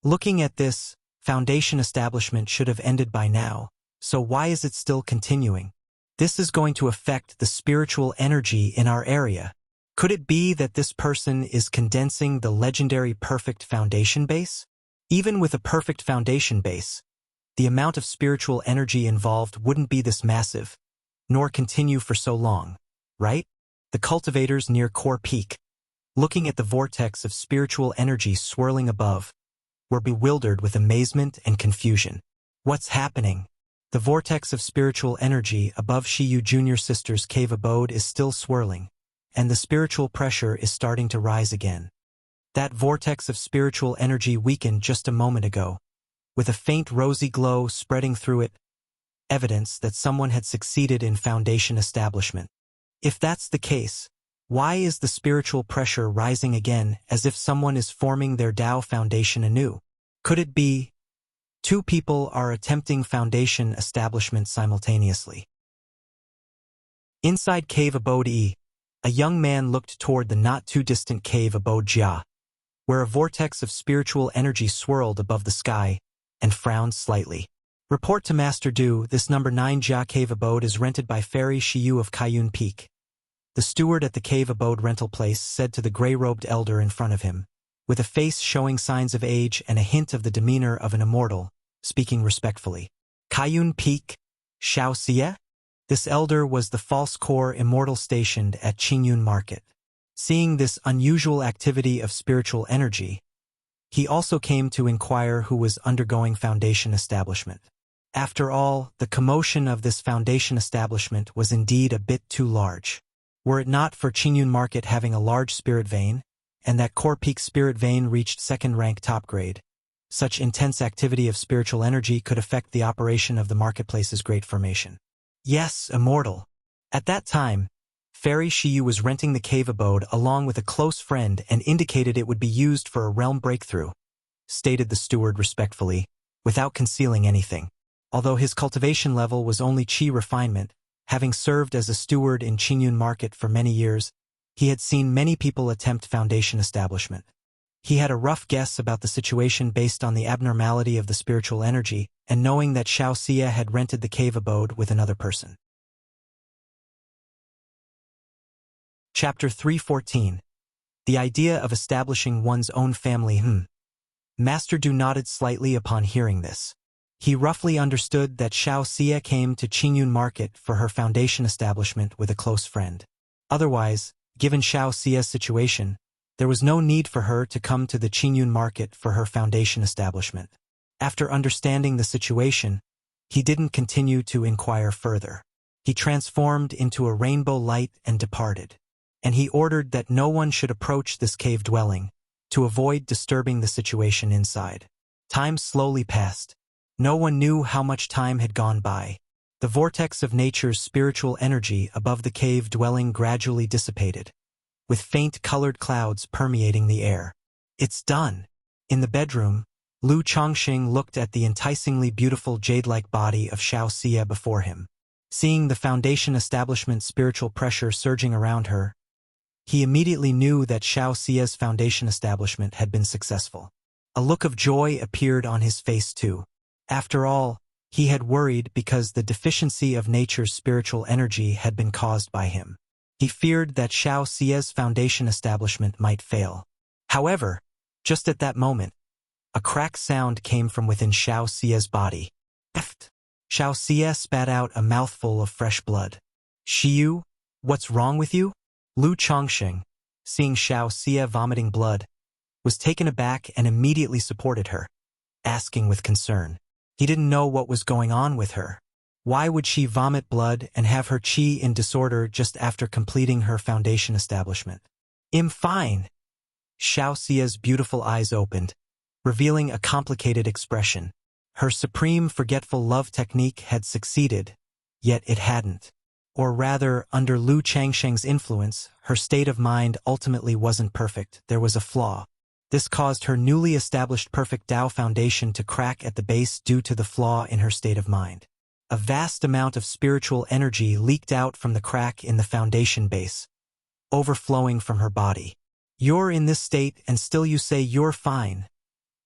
Looking at this, foundation establishment should have ended by now, so why is it still continuing? This is going to affect the spiritual energy in our area. Could it be that this person is condensing the legendary perfect foundation base? Even with a perfect foundation base, the amount of spiritual energy involved wouldn't be this massive, nor continue for so long, right? The cultivators near Core Peak, looking at the vortex of spiritual energy swirling above, were bewildered with amazement and confusion. What's happening? The vortex of spiritual energy above Shiyu Junior Sister's cave abode is still swirling, and the spiritual pressure is starting to rise again. That vortex of spiritual energy weakened just a moment ago, with a faint rosy glow spreading through it, evidence that someone had succeeded in foundation establishment. If that's the case, why is the spiritual pressure rising again as if someone is forming their Dao foundation anew? Could it be 2 people are attempting foundation establishment simultaneously? Inside Cave Abode E, a young man looked toward the not-too-distant Cave Abode Jia, where a vortex of spiritual energy swirled above the sky, and frowned slightly. Report to Master Du, this number 9 Jia Cave Abode is rented by Fairy Shiyu of Kaiyun Peak. The steward at the Cave Abode rental place said to the gray-robed elder in front of him, with a face showing signs of age and a hint of the demeanor of an immortal, speaking respectfully. Kaiyun Peak, Xiao Xia? This elder was the false core immortal stationed at Qingyun Market. Seeing this unusual activity of spiritual energy, he also came to inquire who was undergoing foundation establishment. After all, the commotion of this foundation establishment was indeed a bit too large. Were it not for Qingyun Market having a large spirit vein, and that Core Peak spirit vein reached 2nd rank top grade, such intense activity of spiritual energy could affect the operation of the marketplace's great formation. Yes, Immortal. At that time, Fairy Shiyu was renting the cave abode along with a close friend and indicated it would be used for a realm breakthrough, stated the steward respectfully, without concealing anything. Although his cultivation level was only Qi refinement, having served as a steward in Qingyun Market for many years, he had seen many people attempt foundation establishment. He had a rough guess about the situation based on the abnormality of the spiritual energy and knowing that Xiao Xie had rented the cave abode with another person. Chapter 314. The idea of establishing one's own family. Master Du nodded slightly upon hearing this. He roughly understood that Xiao Xie came to Qingyun Market for her foundation establishment with a close friend. Otherwise, given Xiao Xie's situation, there was no need for her to come to the Qingyun Market for her foundation establishment. After understanding the situation, he didn't continue to inquire further. He transformed into a rainbow light and departed. And he ordered that no one should approach this cave dwelling, to avoid disturbing the situation inside. Time slowly passed. No one knew how much time had gone by. The vortex of nature's spiritual energy above the cave dwelling gradually dissipated, with faint colored clouds permeating the air. It's done. In the bedroom, Lu Chongqing looked at the enticingly beautiful jade-like body of Xiao Xie before him. Seeing the foundation establishment's spiritual pressure surging around her, he immediately knew that Xiao Xie's foundation establishment had been successful. A look of joy appeared on his face too. After all, he had worried because the deficiency of nature's spiritual energy had been caused by him. He feared that Xiao Xie's foundation establishment might fail. However, just at that moment, a crack sound came from within Xiao Xie's body. Eft! Xiao Xie spat out a mouthful of fresh blood. Shiyu, what's wrong with you? Lu Chongqing, seeing Xiao Xie vomiting blood, was taken aback and immediately supported her, asking with concern. He didn't know what was going on with her. Why would she vomit blood and have her qi in disorder just after completing her foundation establishment? I'm fine. Xiao Xie's beautiful eyes opened, revealing a complicated expression. Her supreme forgetful love technique had succeeded, yet it hadn't. Or rather, under Lu Changsheng's influence, her state of mind ultimately wasn't perfect. There was a flaw. This caused her newly established perfect Tao foundation to crack at the base due to the flaw in her state of mind. A vast amount of spiritual energy leaked out from the crack in the foundation base, overflowing from her body. You're in this state and still you say you're fine,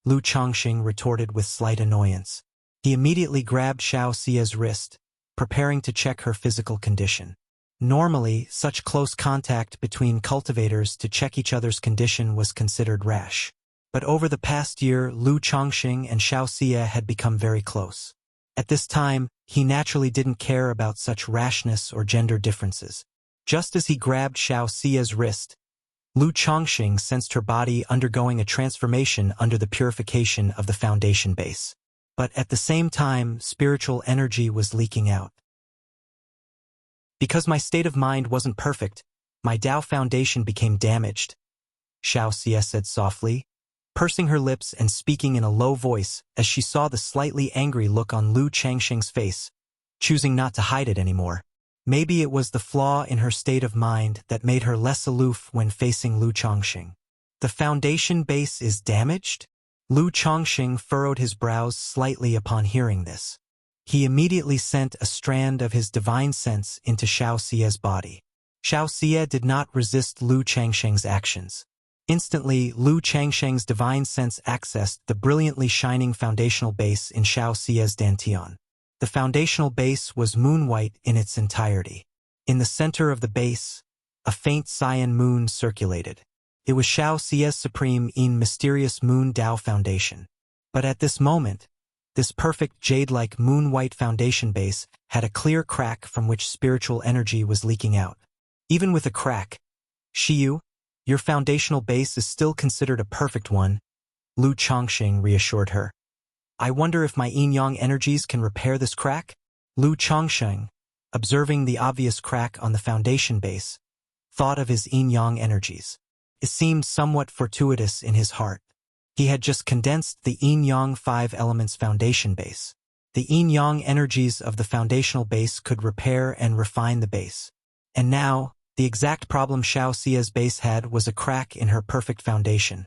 Lu Chongqing retorted with slight annoyance. He immediately grabbed Xiao Xie's wrist, preparing to check her physical condition. Normally, such close contact between cultivators to check each other's condition was considered rash. But over the past year, Lu Chongqing and Xiao Xie had become very close. At this time, he naturally didn't care about such rashness or gender differences. Just as he grabbed Xiao Xie's wrist, Lu Chongqing sensed her body undergoing a transformation under the purification of the foundation base. But at the same time, spiritual energy was leaking out. Because my state of mind wasn't perfect, my Tao foundation became damaged, Xiao Xie said softly, pursing her lips and speaking in a low voice as she saw the slightly angry look on Lu Changsheng's face, choosing not to hide it anymore. Maybe it was the flaw in her state of mind that made her less aloof when facing Lu Chongqing. The foundation base is damaged? Lu Chongqing furrowed his brows slightly upon hearing this. He immediately sent a strand of his divine sense into Xiao Xie's body. Xiao Xie did not resist Lu Changsheng's actions. Instantly, Lu Changsheng's divine sense accessed the brilliantly shining foundational base in Xiao Xie's dantian. The foundational base was moon-white in its entirety. In the center of the base, a faint cyan moon circulated. It was Xiao Xie's supreme mysterious moon Tao foundation. But at this moment, this perfect jade-like moon-white foundation base had a clear crack from which spiritual energy was leaking out. Even with a crack, Shiyu, your foundational base is still considered a perfect one, Lu Chongqing reassured her. I wonder if my yin-yang energies can repair this crack? Lu Chongqing, observing the obvious crack on the foundation base, thought of his yin-yang energies. It seemed somewhat fortuitous in his heart. He had just condensed the yin-yang 5 elements foundation base. The yin-yang energies of the foundational base could repair and refine the base. And now, the exact problem Xiao Xia's base had was a crack in her perfect foundation,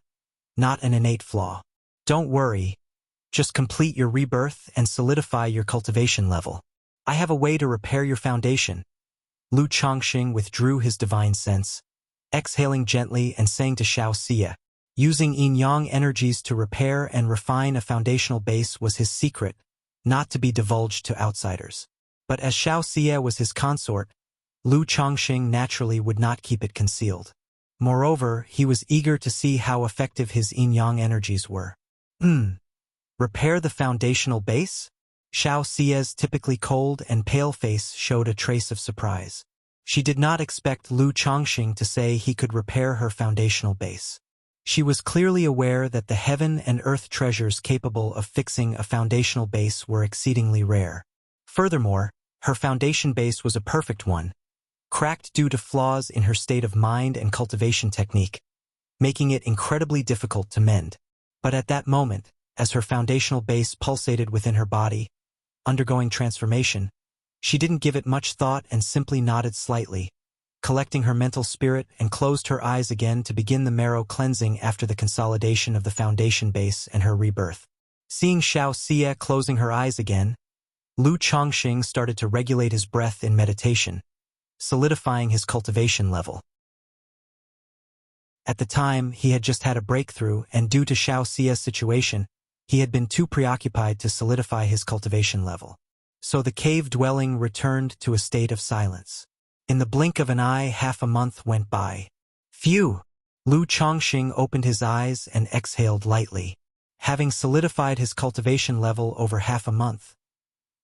not an innate flaw. Don't worry. Just complete your rebirth and solidify your cultivation level. I have a way to repair your foundation. Lu Chongqing withdrew his divine sense, exhaling gently and saying to Xiao Xia, using yin-yang energies to repair and refine a foundational base was his secret, not to be divulged to outsiders. But as Xiao Xia was his consort, Lu Chongqing naturally would not keep it concealed. Moreover, he was eager to see how effective his yin-yang energies were. Repair the foundational base? Xiao Xia's typically cold and pale face showed a trace of surprise. She did not expect Lu Chongqing to say he could repair her foundational base. She was clearly aware that the heaven and earth treasures capable of fixing a foundational base were exceedingly rare. Furthermore, her foundation base was a perfect one, cracked due to flaws in her state of mind and cultivation technique, making it incredibly difficult to mend. But at that moment, as her foundational base pulsated within her body, undergoing transformation, she didn't give it much thought and simply nodded slightly, collecting her mental spirit and closed her eyes again to begin the marrow cleansing after the consolidation of the foundation base and her rebirth. Seeing Xiao Xia closing her eyes again, Lu Chongqing started to regulate his breath in meditation, solidifying his cultivation level. At the time, he had just had a breakthrough, and due to Xiao Xia's situation, he had been too preoccupied to solidify his cultivation level. So the cave dwelling returned to a state of silence. In the blink of an eye, half a month went by. Phew! Lu Chongqing opened his eyes and exhaled lightly. Having solidified his cultivation level over half a month,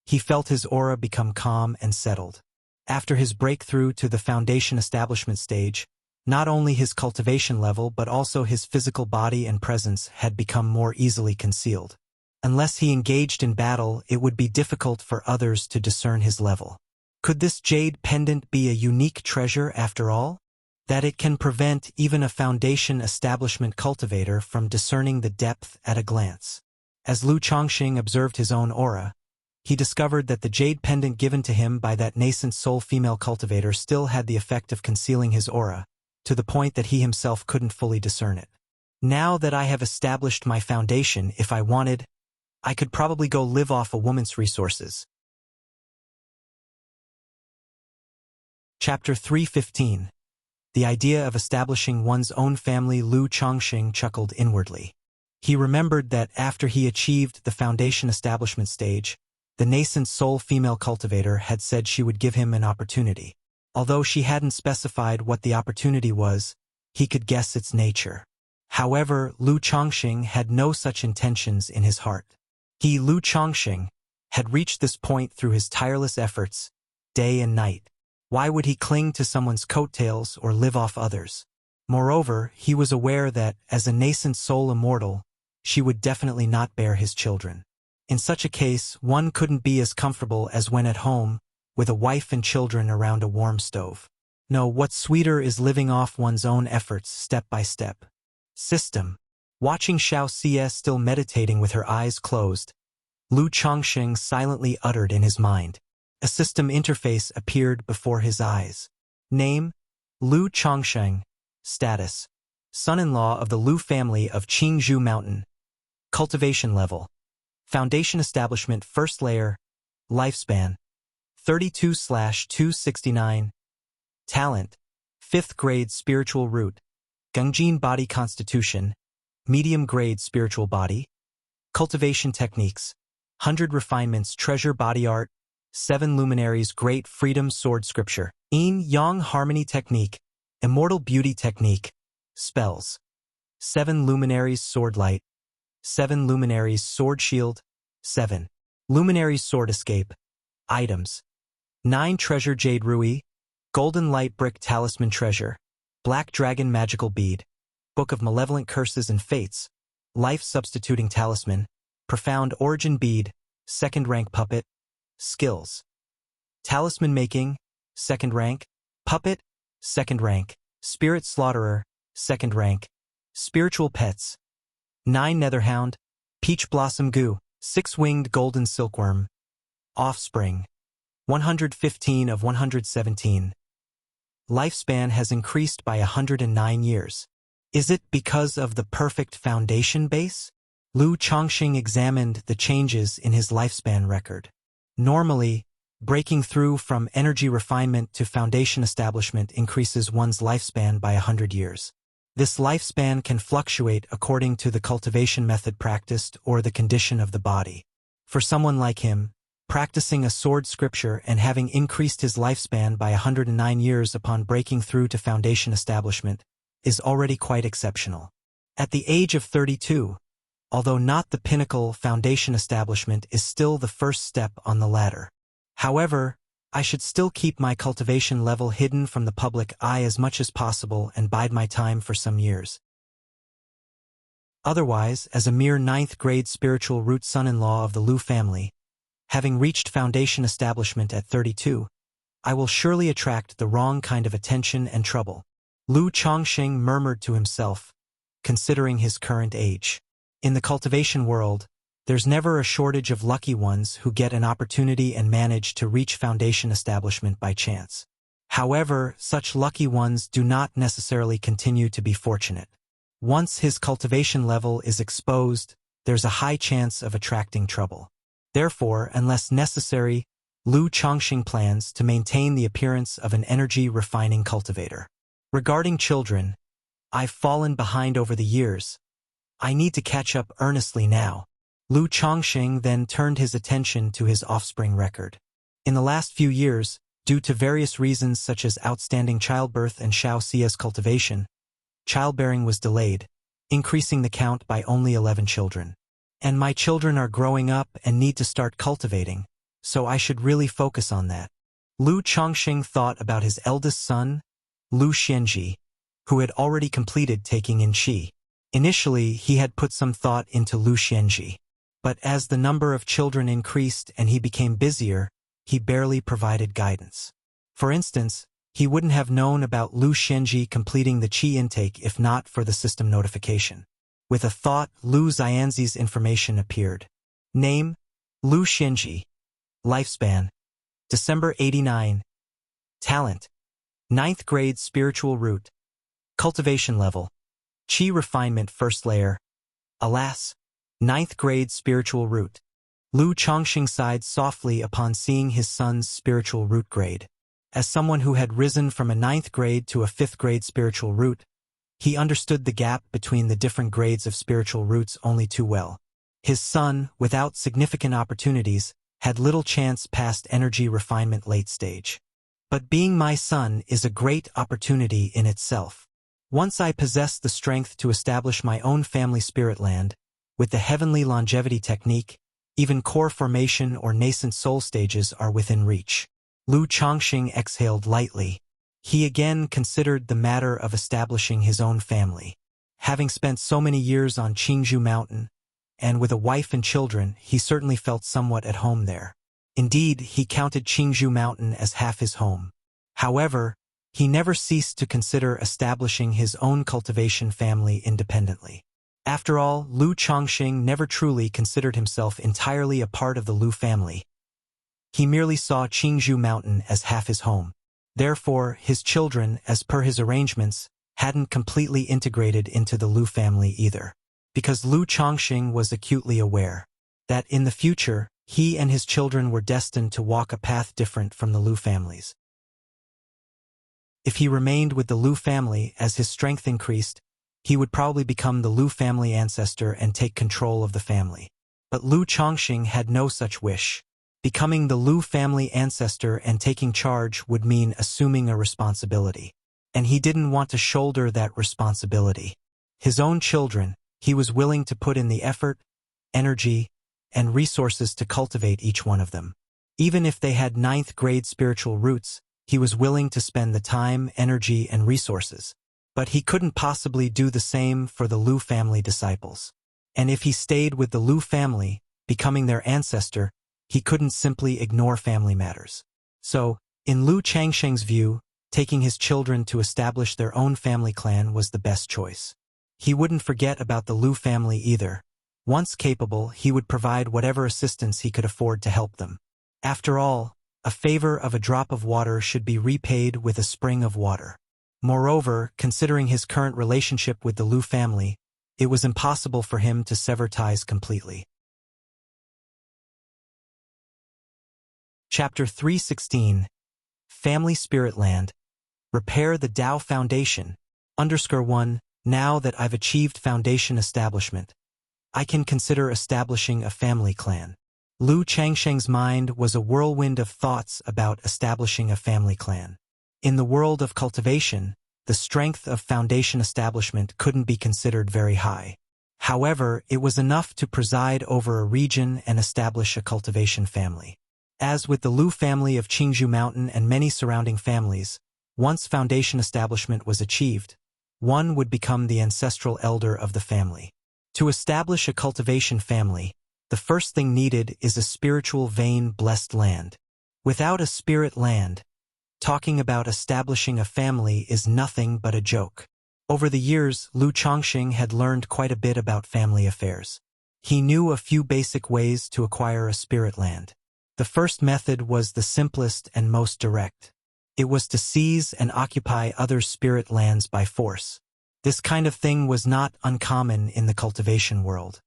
he felt his aura become calm and settled. After his breakthrough to the foundation establishment stage, not only his cultivation level but also his physical body and presence had become more easily concealed. Unless he engaged in battle, it would be difficult for others to discern his level. Could this jade pendant be a unique treasure after all? That it can prevent even a foundation establishment cultivator from discerning the depth at a glance. As Lu Chongqing observed his own aura, he discovered that the jade pendant given to him by that nascent soul female cultivator still had the effect of concealing his aura, to the point that he himself couldn't fully discern it. Now that I have established my foundation, if I wanted, I could probably go live off a woman's resources. Chapter 315. The idea of establishing one's own family. Lu Chongqing chuckled inwardly. He remembered that after he achieved the foundation establishment stage, the nascent soul female cultivator had said she would give him an opportunity. Although she hadn't specified what the opportunity was, he could guess its nature. However, Lu Chongqing had no such intentions in his heart. He, Lu Chongqing, had reached this point through his tireless efforts, day and night. Why would he cling to someone's coattails or live off others? Moreover, he was aware that, as a nascent soul immortal, she would definitely not bear his children. In such a case, one couldn't be as comfortable as when at home, with a wife and children around a warm stove. No, what's sweeter is living off one's own efforts step by step. System. Watching Xiao Xia still meditating with her eyes closed, Lu Chongqing silently uttered in his mind. A system interface appeared before his eyes. Name: Lu Chongqing. Status: son-in-law of the Lu family of Qingzhou Mountain. Cultivation level: foundation establishment first layer. Lifespan: 32/269. Talent: 5th grade spiritual root. Gungjin body constitution: medium grade spiritual body. Cultivation techniques: 100 refinements treasure body art. 7 luminaries great freedom sword scripture. Yin-yang harmony technique. Immortal beauty technique. Spells: 7 luminaries sword light. 7 luminaries sword shield. 7 luminaries sword escape. Items: 9 treasure jade rui. Golden light brick talisman treasure. Black dragon magical bead. Book of malevolent curses and fates. Life substituting talisman. Profound origin bead. 2nd rank puppet. Skills: talisman making, 2nd rank. Puppet, 2nd rank. Spirit slaughterer, 2nd rank. Spiritual pets: 9 netherhound. Peach blossom goo. 6-winged golden silkworm. Offspring: 115 of 117. lifespan has increased by 109 years. Is it because of the perfect foundation base? Lu Chongqing examined the changes in his lifespan record. Normally, breaking through from energy refinement to foundation establishment increases one's lifespan by 100 years. This lifespan can fluctuate according to the cultivation method practiced or the condition of the body. For someone like him, practicing a sword scripture and having increased his lifespan by 109 years upon breaking through to foundation establishment is already quite exceptional. At the age of 32, although not the pinnacle, foundation establishment is still the first step on the ladder. However, I should still keep my cultivation level hidden from the public eye as much as possible and bide my time for some years. Otherwise, as a mere 9th grade spiritual root son-in-law of the Lu family, having reached foundation establishment at 32, I will surely attract the wrong kind of attention and trouble. Lu Chongqing murmured to himself, considering his current age. In the cultivation world, there's never a shortage of lucky ones who get an opportunity and manage to reach foundation establishment by chance. However, such lucky ones do not necessarily continue to be fortunate. Once his cultivation level is exposed, there's a high chance of attracting trouble. Therefore, unless necessary, Lu Chongqing plans to maintain the appearance of an energy-refining cultivator. Regarding children, I've fallen behind over the years. I need to catch up earnestly now. Lu Chongqing then turned his attention to his offspring record. In the last few years, due to various reasons such as outstanding childbirth and Shao Xia's cultivation, childbearing was delayed, increasing the count by only 11 children. And my children are growing up and need to start cultivating, so I should really focus on that. Lu Chongqing thought about his eldest son, Lu Xianji, who had already completed taking in qi. Initially, he had put some thought into Lu Xianji. But as the number of children increased and he became busier, he barely provided guidance. For instance, he wouldn't have known about Lu Xianji completing the qi intake if not for the system notification. With a thought, Lu Xianzi's information appeared. Name, Lu Xianji. Lifespan, December 89. Talent, 9th grade spiritual root. Cultivation level, qi refinement first layer. Alas, 9th grade spiritual root. Lu Chongqing sighed softly upon seeing his son's spiritual root grade. As someone who had risen from a 9th grade to a 5th grade spiritual root, he understood the gap between the different grades of spiritual roots only too well. His son, without significant opportunities, had little chance past energy refinement late stage. But being my son is a great opportunity in itself. Once I possess the strength to establish my own family spirit land, with the heavenly longevity technique, even core formation or nascent soul stages are within reach. Lu Chongqing exhaled lightly. He again considered the matter of establishing his own family. Having spent so many years on Qingzhou Mountain, and with a wife and children, he certainly felt somewhat at home there. Indeed, he counted Qingzhou Mountain as half his home. However, he never ceased to consider establishing his own cultivation family independently. After all, Lu Chongqing never truly considered himself entirely a part of the Lu family. He merely saw Qingzhou Mountain as half his home. Therefore, his children, as per his arrangements, hadn't completely integrated into the Lu family either. Because Lu Chongqing was acutely aware that in the future, he and his children were destined to walk a path different from the Lu families. If he remained with the Lu family as his strength increased, he would probably become the Lu family ancestor and take control of the family. But Lu Chongqing had no such wish. Becoming the Lu family ancestor and taking charge would mean assuming a responsibility. And he didn't want to shoulder that responsibility. His own children, he was willing to put in the effort, energy, and resources to cultivate each one of them. Even if they had 9th grade spiritual roots, he was willing to spend the time, energy, and resources. But he couldn't possibly do the same for the Lu family disciples. And if he stayed with the Lu family, becoming their ancestor, he couldn't simply ignore family matters. So, in Lu Chongqing's view, taking his children to establish their own family clan was the best choice. He wouldn't forget about the Lu family either. Once capable, he would provide whatever assistance he could afford to help them. After all, A favor of a drop of water should be repaid with a spring of water. Moreover, considering his current relationship with the Lu family, it was impossible for him to sever ties completely. Chapter 316. Family Spirit Land. Repair the Tao Foundation. _1. Now that I've achieved foundation establishment, I can consider establishing a family clan. Lu Changsheng's mind was a whirlwind of thoughts about establishing a family clan. In the world of cultivation, the strength of foundation establishment couldn't be considered very high. However, it was enough to preside over a region and establish a cultivation family. As with the Lu family of Qingzhou Mountain and many surrounding families, once foundation establishment was achieved, one would become the ancestral elder of the family. To establish a cultivation family, the first thing needed is a spiritual vein blessed land. Without a spirit land, talking about establishing a family is nothing but a joke. Over the years, Lu Chongqing had learned quite a bit about family affairs. He knew a few basic ways to acquire a spirit land. The first method was the simplest and most direct. It was to seize and occupy other spirit lands by force. This kind of thing was not uncommon in the cultivation world.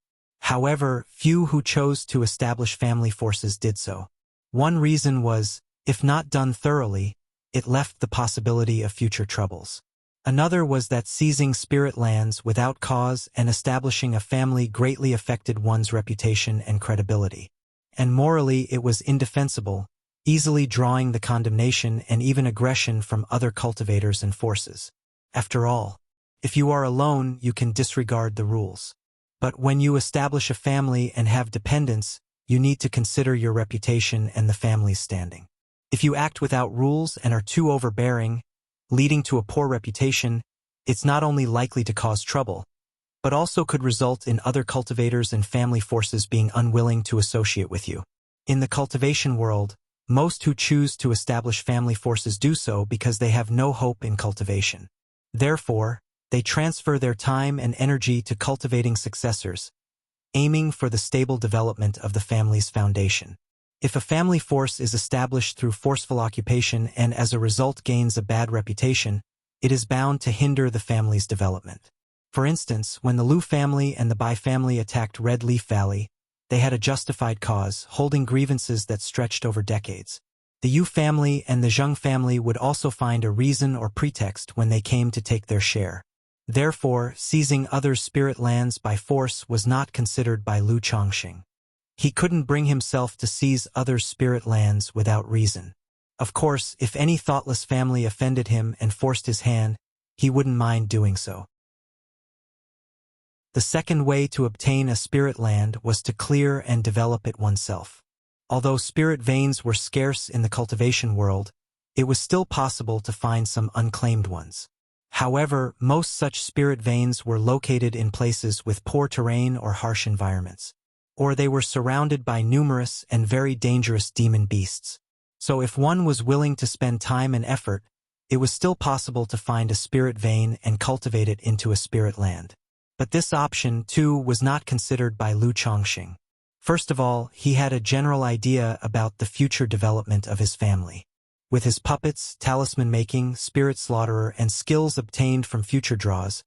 However, few who chose to establish family forces did so. One reason was, if not done thoroughly, it left the possibility of future troubles. Another was that seizing spirit lands without cause and establishing a family greatly affected one's reputation and credibility. And morally it was indefensible, easily drawing the condemnation and even aggression from other cultivators and forces. After all, if you are alone, you can disregard the rules. But when you establish a family and have dependents, you need to consider your reputation and the family's standing. If you act without rules and are too overbearing, leading to a poor reputation, it's not only likely to cause trouble, but also could result in other cultivators and family forces being unwilling to associate with you. In the cultivation world, most who choose to establish family forces do so because they have no hope in cultivation. Therefore, they transfer their time and energy to cultivating successors, aiming for the stable development of the family's foundation. If a family force is established through forceful occupation and as a result gains a bad reputation, it is bound to hinder the family's development. For instance, when the Lu family and the Bai family attacked Red Leaf Valley, they had a justified cause, holding grievances that stretched over decades. The Yu family and the Zheng family would also find a reason or pretext when they came to take their share. Therefore, seizing other spirit lands by force was not considered by Lu Chongqing. He couldn't bring himself to seize other spirit lands without reason. Of course, if any thoughtless family offended him and forced his hand, he wouldn't mind doing so. The second way to obtain a spirit land was to clear and develop it oneself. Although spirit veins were scarce in the cultivation world, it was still possible to find some unclaimed ones. However, most such spirit veins were located in places with poor terrain or harsh environments, or they were surrounded by numerous and very dangerous demon beasts. So if one was willing to spend time and effort, it was still possible to find a spirit vein and cultivate it into a spirit land. But this option, too, was not considered by Lu Chongqing. First of all, he had a general idea about the future development of his family. With his puppets, talisman making, spirit slaughterer, and skills obtained from future draws,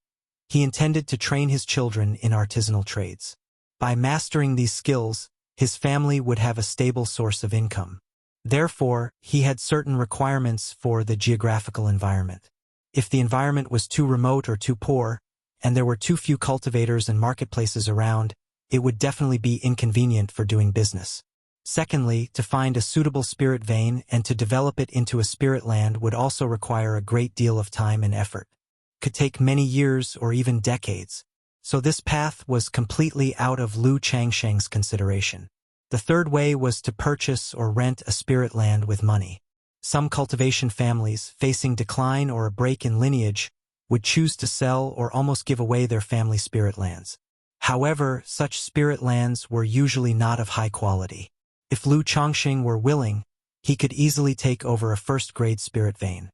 he intended to train his children in artisanal trades. By mastering these skills, his family would have a stable source of income. Therefore, he had certain requirements for the geographical environment. If the environment was too remote or too poor, and there were too few cultivators and marketplaces around, it would definitely be inconvenient for doing business. Secondly, to find a suitable spirit vein and to develop it into a spirit land would also require a great deal of time and effort. It could take many years or even decades. So this path was completely out of Lu Changsheng's consideration. The third way was to purchase or rent a spirit land with money. Some cultivation families, facing decline or a break in lineage, would choose to sell or almost give away their family spirit lands. However, such spirit lands were usually not of high quality. If Lu Chongqing were willing, he could easily take over a first-grade spirit vein.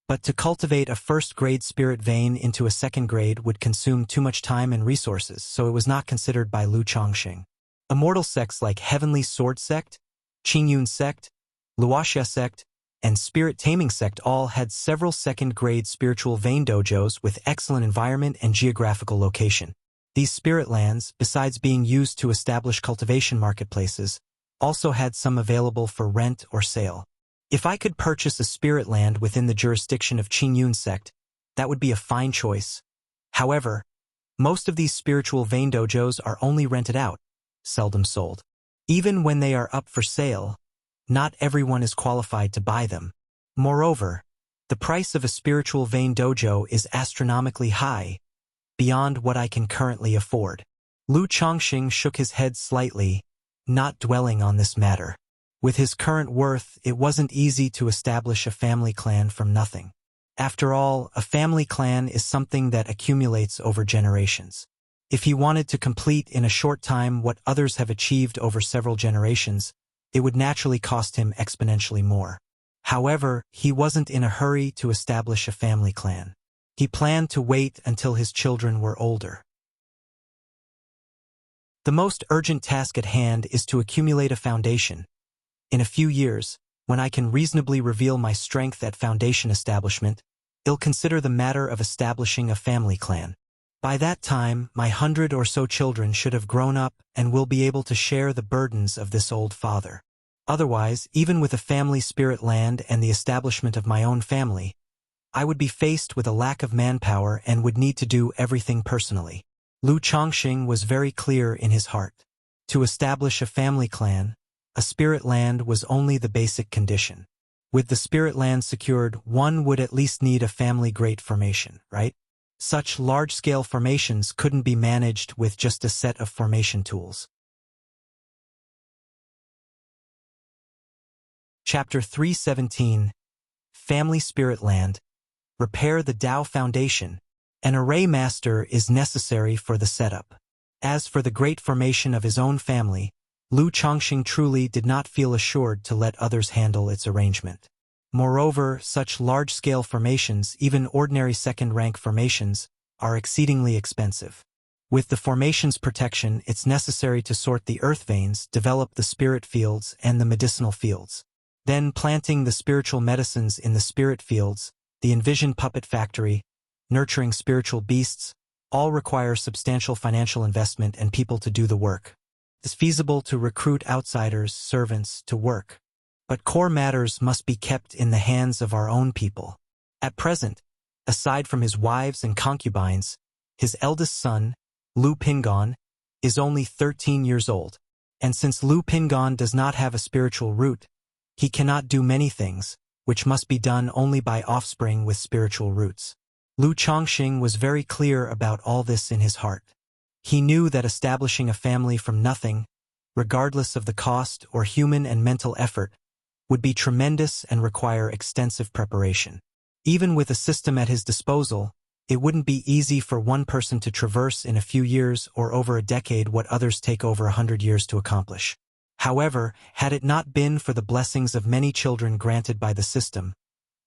But to cultivate a first-grade spirit vein into a second-grade would consume too much time and resources, so it was not considered by Lu Chongqing. Immortal sects like Heavenly Sword Sect, Qingyun Sect, Wuxia sect, and Spirit Taming sect all had several second-grade spiritual vein dojos with excellent environment and geographical location. These spirit lands, besides being used to establish cultivation marketplaces, also had some available for rent or sale. If I could purchase a spirit land within the jurisdiction of Qingyun sect, that would be a fine choice. However, most of these spiritual vein dojos are only rented out, seldom sold. Even when they are up for sale, not everyone is qualified to buy them. Moreover, the price of a spiritual vein dojo is astronomically high, beyond what I can currently afford. Lu Chongqing shook his head slightly, not dwelling on this matter. With his current worth, it wasn't easy to establish a family clan from nothing. After all, a family clan is something that accumulates over generations. If he wanted to complete in a short time what others have achieved over several generations, it would naturally cost him exponentially more. However, he wasn't in a hurry to establish a family clan. He planned to wait until his children were older. The most urgent task at hand is to accumulate a foundation. In a few years, when I can reasonably reveal my strength at foundation establishment, I'll consider the matter of establishing a family clan. By that time, my 100 or so children should have grown up and will be able to share the burdens of this old father. Otherwise, even with a family spirit land and the establishment of my own family, I would be faced with a lack of manpower and would need to do everything personally. Lu Chongqing was very clear in his heart. To establish a family clan, a spirit land was only the basic condition. With the spirit land secured, one would at least need a family great formation, right? Such large-scale formations couldn't be managed with just a set of formation tools. Chapter 317, Family Spirit Land. Repair the Tao Foundation. An array master is necessary for the setup. As for the great formation of his own family, Lu Chongqing truly did not feel assured to let others handle its arrangement. Moreover, such large-scale formations, even ordinary second-rank formations, are exceedingly expensive. With the formation's protection, it's necessary to sort the earth veins, develop the spirit fields and the medicinal fields. Then planting the spiritual medicines in the spirit fields, the envisioned puppet factory, nurturing spiritual beasts, all require substantial financial investment and people to do the work. It's feasible to recruit outsiders, servants, to work. But core matters must be kept in the hands of our own people. At present, aside from his wives and concubines, his eldest son, Lu Pingon, is only 13 years old. And since Lu Pingon does not have a spiritual root, he cannot do many things, which must be done only by offspring with spiritual roots. Lu Chongqing was very clear about all this in his heart. He knew that establishing a family from nothing, regardless of the cost or human and mental effort, would be tremendous and require extensive preparation. Even with a system at his disposal, it wouldn't be easy for one person to traverse in a few years or over a decade what others take over 100 years to accomplish. However, had it not been for the blessings of many children granted by the system,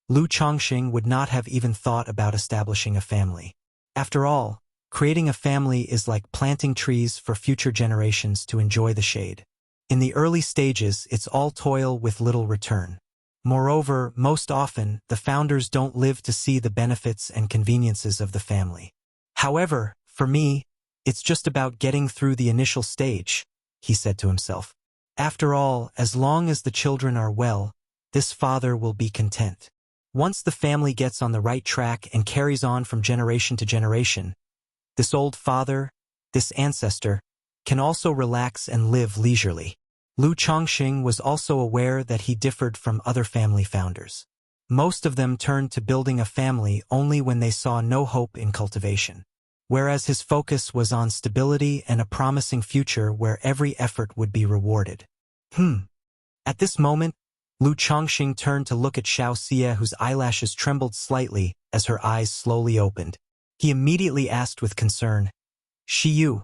Lu Chongqing would not have even thought about establishing a family. After all, creating a family is like planting trees for future generations to enjoy the shade. In the early stages, it's all toil with little return. Moreover, most often, the founders don't live to see the benefits and conveniences of the family. However, for me, it's just about getting through the initial stage, he said to himself. After all, as long as the children are well, this father will be content. Once the family gets on the right track and carries on from generation to generation, this old father, this ancestor, can also relax and live leisurely. Lu Chongqing was also aware that he differed from other family founders. Most of them turned to building a family only when they saw no hope in cultivation, whereas his focus was on stability and a promising future where every effort would be rewarded. At this moment, Lu Chongqing turned to look at Wuxia, whose eyelashes trembled slightly as her eyes slowly opened. He immediately asked with concern, "Shiyu,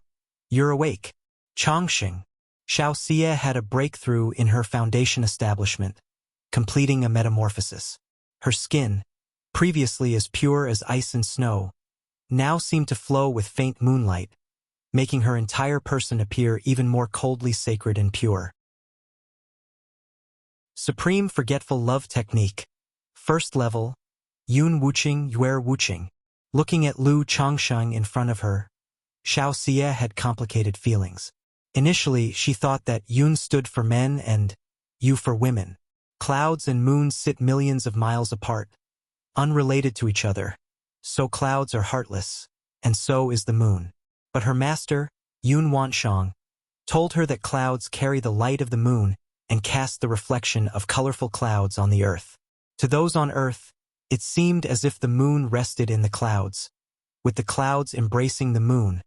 you're awake." Chongqing. Wuxia had a breakthrough in her foundation establishment, completing a metamorphosis. Her skin, previously as pure as ice and snow, now seemed to flow with faint moonlight, making her entire person appear even more coldly sacred and pure. Supreme Forgetful Love Technique. First level, Yun Wuqing Yuer Wuqing. Looking at Lu Changsheng in front of her, Xiao Xie had complicated feelings. Initially, she thought that Yun stood for men and Yu for women. Clouds and moons sit millions of miles apart, unrelated to each other. So clouds are heartless, and so is the moon. But her master, Yun Wanshang, told her that clouds carry the light of the moon and cast the reflection of colorful clouds on the earth. To those on earth, it seemed as if the moon rested in the clouds, with the clouds embracing the moon,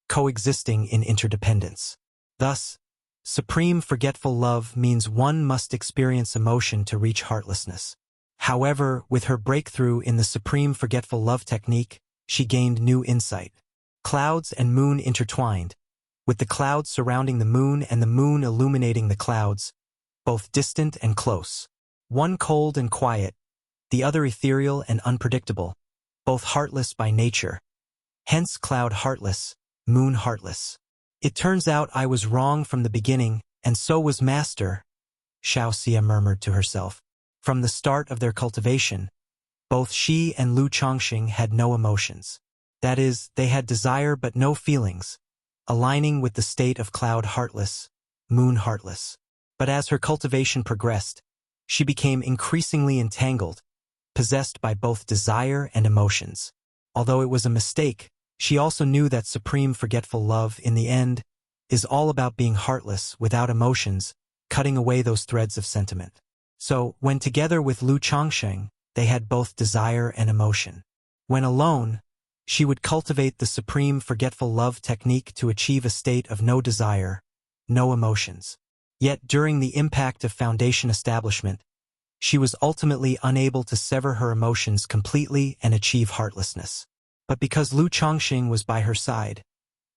coexisting in interdependence. Thus, supreme forgetful love means one must experience emotion to reach heartlessness. However, with her breakthrough in the supreme forgetful love technique, she gained new insight. Clouds and moon intertwined, with the clouds surrounding the moon and the moon illuminating the clouds, both distant and close. One cold and quiet, the other ethereal and unpredictable, both heartless by nature. Hence cloud heartless, moon heartless. It turns out I was wrong from the beginning, and so was Master, Xiao Xie murmured to herself. From the start of their cultivation, both she and Lu Changxing had no emotions. That is, they had desire but no feelings, aligning with the state of cloud heartless, moon heartless. But as her cultivation progressed, she became increasingly entangled, possessed by both desire and emotions. Although it was a mistake, she also knew that supreme forgetful love, in the end, is all about being heartless, without emotions, cutting away those threads of sentiment. So, when together with Lu Changsheng, they had both desire and emotion. When alone, she would cultivate the supreme forgetful love technique to achieve a state of no desire, no emotions. Yet during the impact of foundation establishment, she was ultimately unable to sever her emotions completely and achieve heartlessness. But because Lu Changxing was by her side,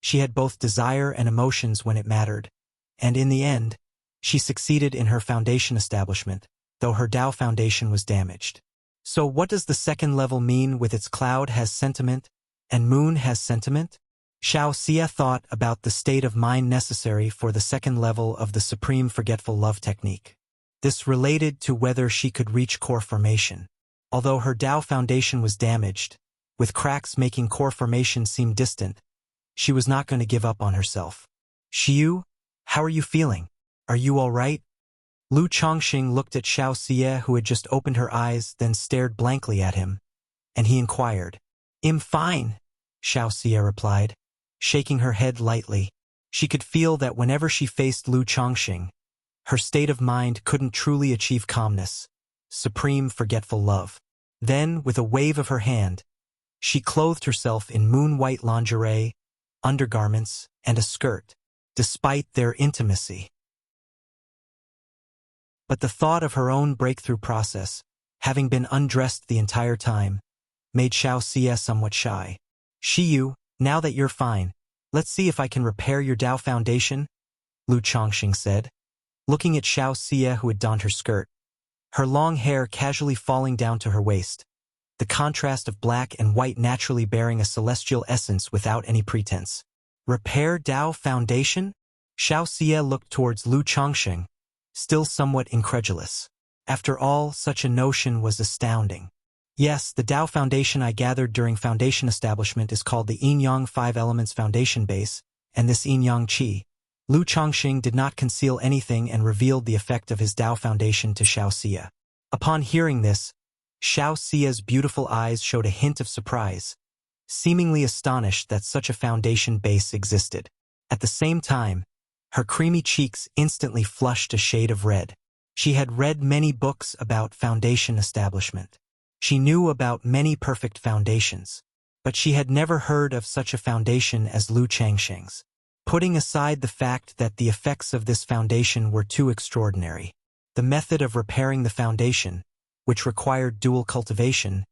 she had both desire and emotions when it mattered, and in the end, she succeeded in her foundation establishment, though her Tao foundation was damaged. So what does the second level mean with its cloud has sentiment and moon has sentiment? Xiao Xie thought about the state of mind necessary for the second level of the supreme forgetful love technique. This related to whether she could reach core formation. Although her Tao foundation was damaged, with cracks making core formation seem distant, she was not going to give up on herself. Xiu, how are you feeling? Are you all right? Lu Changxing looked at Xiao Xie, who had just opened her eyes, then stared blankly at him, and he inquired. I'm fine, Xiao Xie replied, shaking her head lightly. She could feel that whenever she faced Lu Changxing, her state of mind couldn't truly achieve calmness, supreme forgetful love. Then, with a wave of her hand, she clothed herself in moon-white lingerie, undergarments, and a skirt, despite their intimacy. But the thought of her own breakthrough process, having been undressed the entire time, made Xiao Xie somewhat shy. Xiyu, now that you're fine, let's see if I can repair your Tao foundation, Lu Changxing said, looking at Xiao Xie, who had donned her skirt, her long hair casually falling down to her waist, the contrast of black and white naturally bearing a celestial essence without any pretense. Repair Tao foundation? Xiao Xie looked towards Lu Changxing, still somewhat incredulous. After all, such a notion was astounding. Yes, the Tao foundation I gathered during foundation establishment is called the Yin-Yang 5 Elements Foundation Base, and this Yin-Yang Qi. Lu Changxing did not conceal anything and revealed the effect of his Tao foundation to Xiao Xie. Upon hearing this, Xiao Xie's beautiful eyes showed a hint of surprise, seemingly astonished that such a foundation base existed. At the same time, her creamy cheeks instantly flushed a shade of red. She had read many books about foundation establishment. She knew about many perfect foundations, but she had never heard of such a foundation as Lu Changxing's. Putting aside the fact that the effects of this foundation were too extraordinary, the method of repairing the foundation, which required dual cultivation,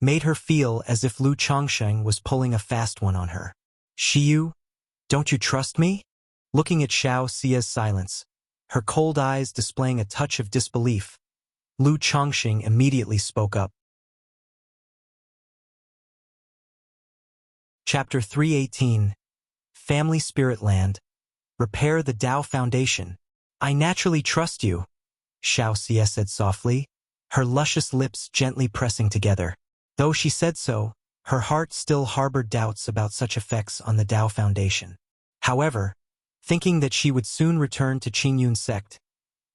made her feel as if Lu Changxing was pulling a fast one on her. Xiyu, don't you trust me? Looking at Xiao Xie's silence, her cold eyes displaying a touch of disbelief, Lu Changxing immediately spoke up. Chapter 318, Family Spirit Land. Repair the Tao Foundation. I naturally trust you, Xiao Xie said softly, her luscious lips gently pressing together. Though she said so, her heart still harbored doubts about such effects on the Tao Foundation. However, thinking that she would soon return to Qingyun's sect,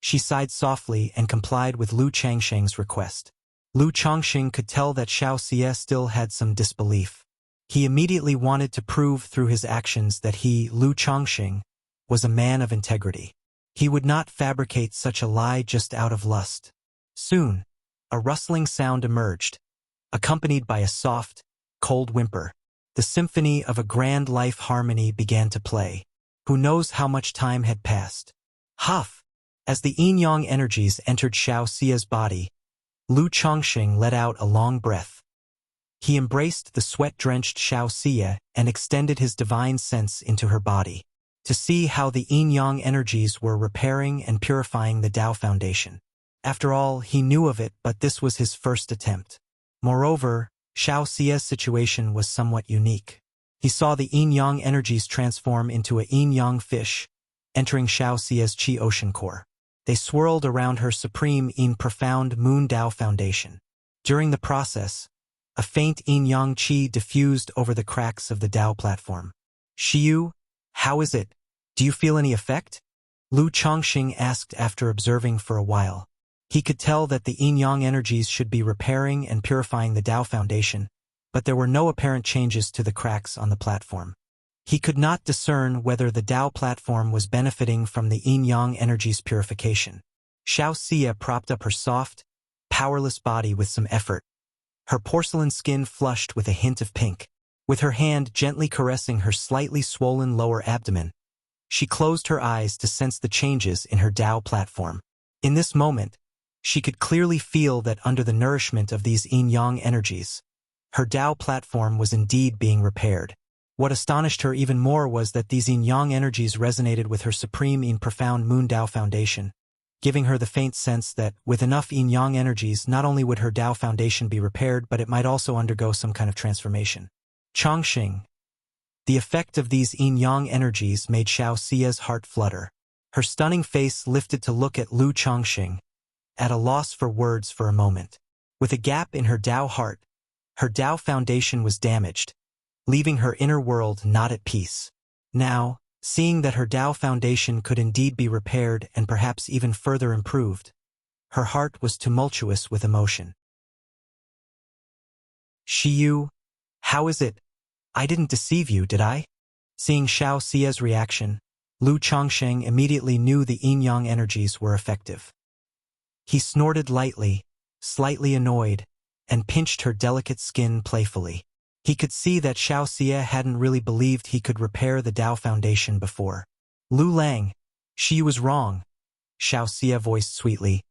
she sighed softly and complied with Lu Changsheng's request. Lu Changsheng could tell that Xiao Xie still had some disbelief. He immediately wanted to prove through his actions that he, Lu Changsheng, was a man of integrity. He would not fabricate such a lie just out of lust. Soon, a rustling sound emerged, accompanied by a soft, cold whimper. The symphony of a grand life harmony began to play. Who knows how much time had passed? Huff! As the yin-yang energies entered Xiao Xie's body, Lu Changsheng let out a long breath. He embraced the sweat-drenched Xiao Xie and extended his divine sense into her body, to see how the yin-yang energies were repairing and purifying the Tao Foundation. After all, he knew of it, but this was his first attempt. Moreover, Xiao Xie's situation was somewhat unique. He saw the yin-yang energies transform into a yin-yang fish, entering Xiao Xie's Qi ocean core. They swirled around her supreme profound Moon Tao Foundation. During the process, a faint yin-yang qi diffused over the cracks of the Tao platform. Xiyu, how is it? Do you feel any effect? Lu Changsheng asked after observing for a while. He could tell that the yin-yang energies should be repairing and purifying the Tao Foundation, but there were no apparent changes to the cracks on the platform. He could not discern whether the Tao platform was benefiting from the yin-yang energies purification. Xiao Xie propped up her soft, powerless body with some effort, her porcelain skin flushed with a hint of pink. With her hand gently caressing her slightly swollen lower abdomen, she closed her eyes to sense the changes in her Tao platform. In this moment, she could clearly feel that under the nourishment of these yin-yang energies, her Tao platform was indeed being repaired. What astonished her even more was that these yin-yang energies resonated with her supreme profound Moon Tao Foundation, giving her the faint sense that, with enough yin-yang energies, not only would her Tao Foundation be repaired, but it might also undergo some kind of transformation. Changsheng. The effect of these yin-yang energies made Xiao Xie's heart flutter. Her stunning face lifted to look at Lu Changsheng, at a loss for words for a moment. With a gap in her Tao heart, her Tao Foundation was damaged, leaving her inner world not at peace. Now, seeing that her Tao Foundation could indeed be repaired and perhaps even further improved, her heart was tumultuous with emotion. Xiyu, how is it? I didn't deceive you, did I? Seeing Xiao Xie's reaction, Lu Changsheng immediately knew the yin-yang energies were effective. He snorted lightly, slightly annoyed, and pinched her delicate skin playfully. He could see that Xiao Xie hadn't really believed he could repair the Tao Foundation before. Lu Lang, she was wrong, Xiao Xie voiced sweetly,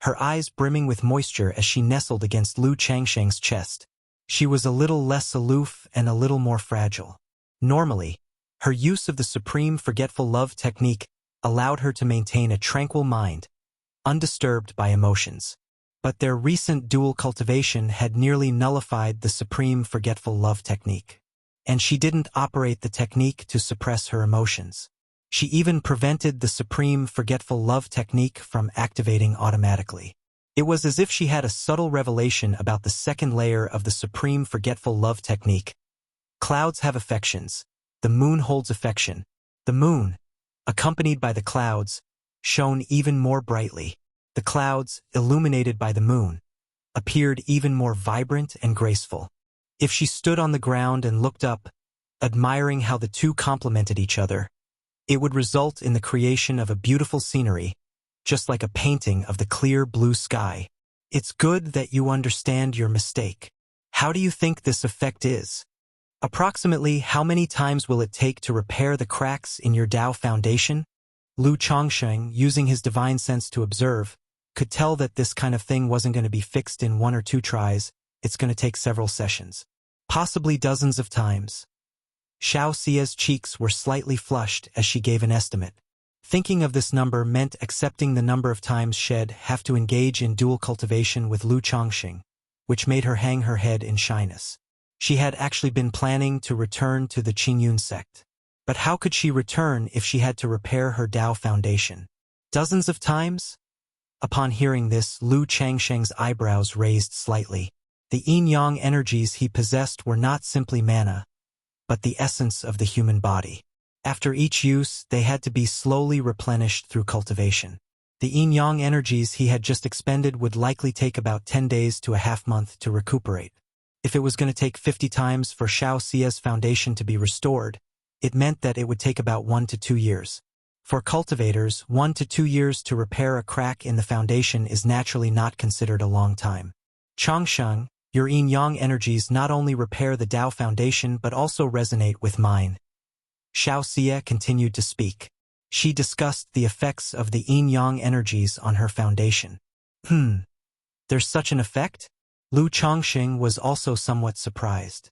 her eyes brimming with moisture as she nestled against Lu Changsheng's chest. She was a little less aloof and a little more fragile. Normally, her use of the supreme forgetful love technique allowed her to maintain a tranquil mind, undisturbed by emotions. But their recent dual cultivation had nearly nullified the supreme forgetful love technique. And she didn't operate the technique to suppress her emotions. She even prevented the supreme forgetful love technique from activating automatically. It was as if she had a subtle revelation about the second layer of the supreme forgetful love technique. Clouds have affections. The moon holds affection. The moon, accompanied by the clouds, shone even more brightly. The clouds, illuminated by the moon, appeared even more vibrant and graceful. If she stood on the ground and looked up, admiring how the two complemented each other, it would result in the creation of a beautiful scenery, just like a painting of the clear blue sky. It's good that you understand your mistake. How do you think this effect is? Approximately how many times will it take to repair the cracks in your Tao Foundation? Lu Changsheng, using his divine sense to observe, could tell that this kind of thing wasn't going to be fixed in 1 or 2 tries. It's going to take several sessions. Possibly dozens of times. Xiao Xie's cheeks were slightly flushed as she gave an estimate. Thinking of this number meant accepting the number of times she'd have to engage in dual cultivation with Lu Changsheng, which made her hang her head in shyness. She had actually been planning to return to the Qingyun sect. But how could she return if she had to repair her Tao Foundation? Dozens of times? Upon hearing this, Lu Changsheng's eyebrows raised slightly. The yin-yang energies he possessed were not simply mana, but the essence of the human body. After each use, they had to be slowly replenished through cultivation. The yin-yang energies he had just expended would likely take about 10 days to a half-month to recuperate. If it was going to take 50 times for Xiao Xia's foundation to be restored, it meant that it would take about 1 to 2 years. For cultivators, 1 to 2 years to repair a crack in the foundation is naturally not considered a long time. Changsheng, your yin-yang energies not only repair the Dao foundation but also resonate with mine. Xiao Xia continued to speak. She discussed the effects of the yin-yang energies on her foundation. There's such an effect? Lu Changsheng was also somewhat surprised.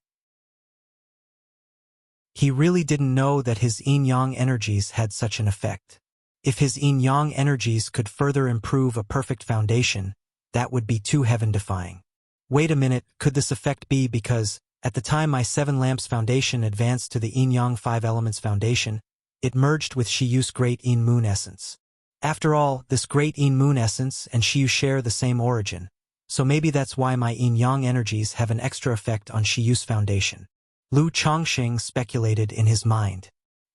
He really didn't know that his yin-yang energies had such an effect. If his yin-yang energies could further improve a perfect foundation, that would be too heaven-defying. Wait a minute, could this effect be because, at the time my 7 lamps foundation advanced to the yin-yang 5 elements foundation, it merged with Shiyu's great yin moon essence. After all, this great yin moon essence and Shiyu share the same origin, so maybe that's why my yin-yang energies have an extra effect on Shiyu's foundation. Lu Changsheng speculated in his mind.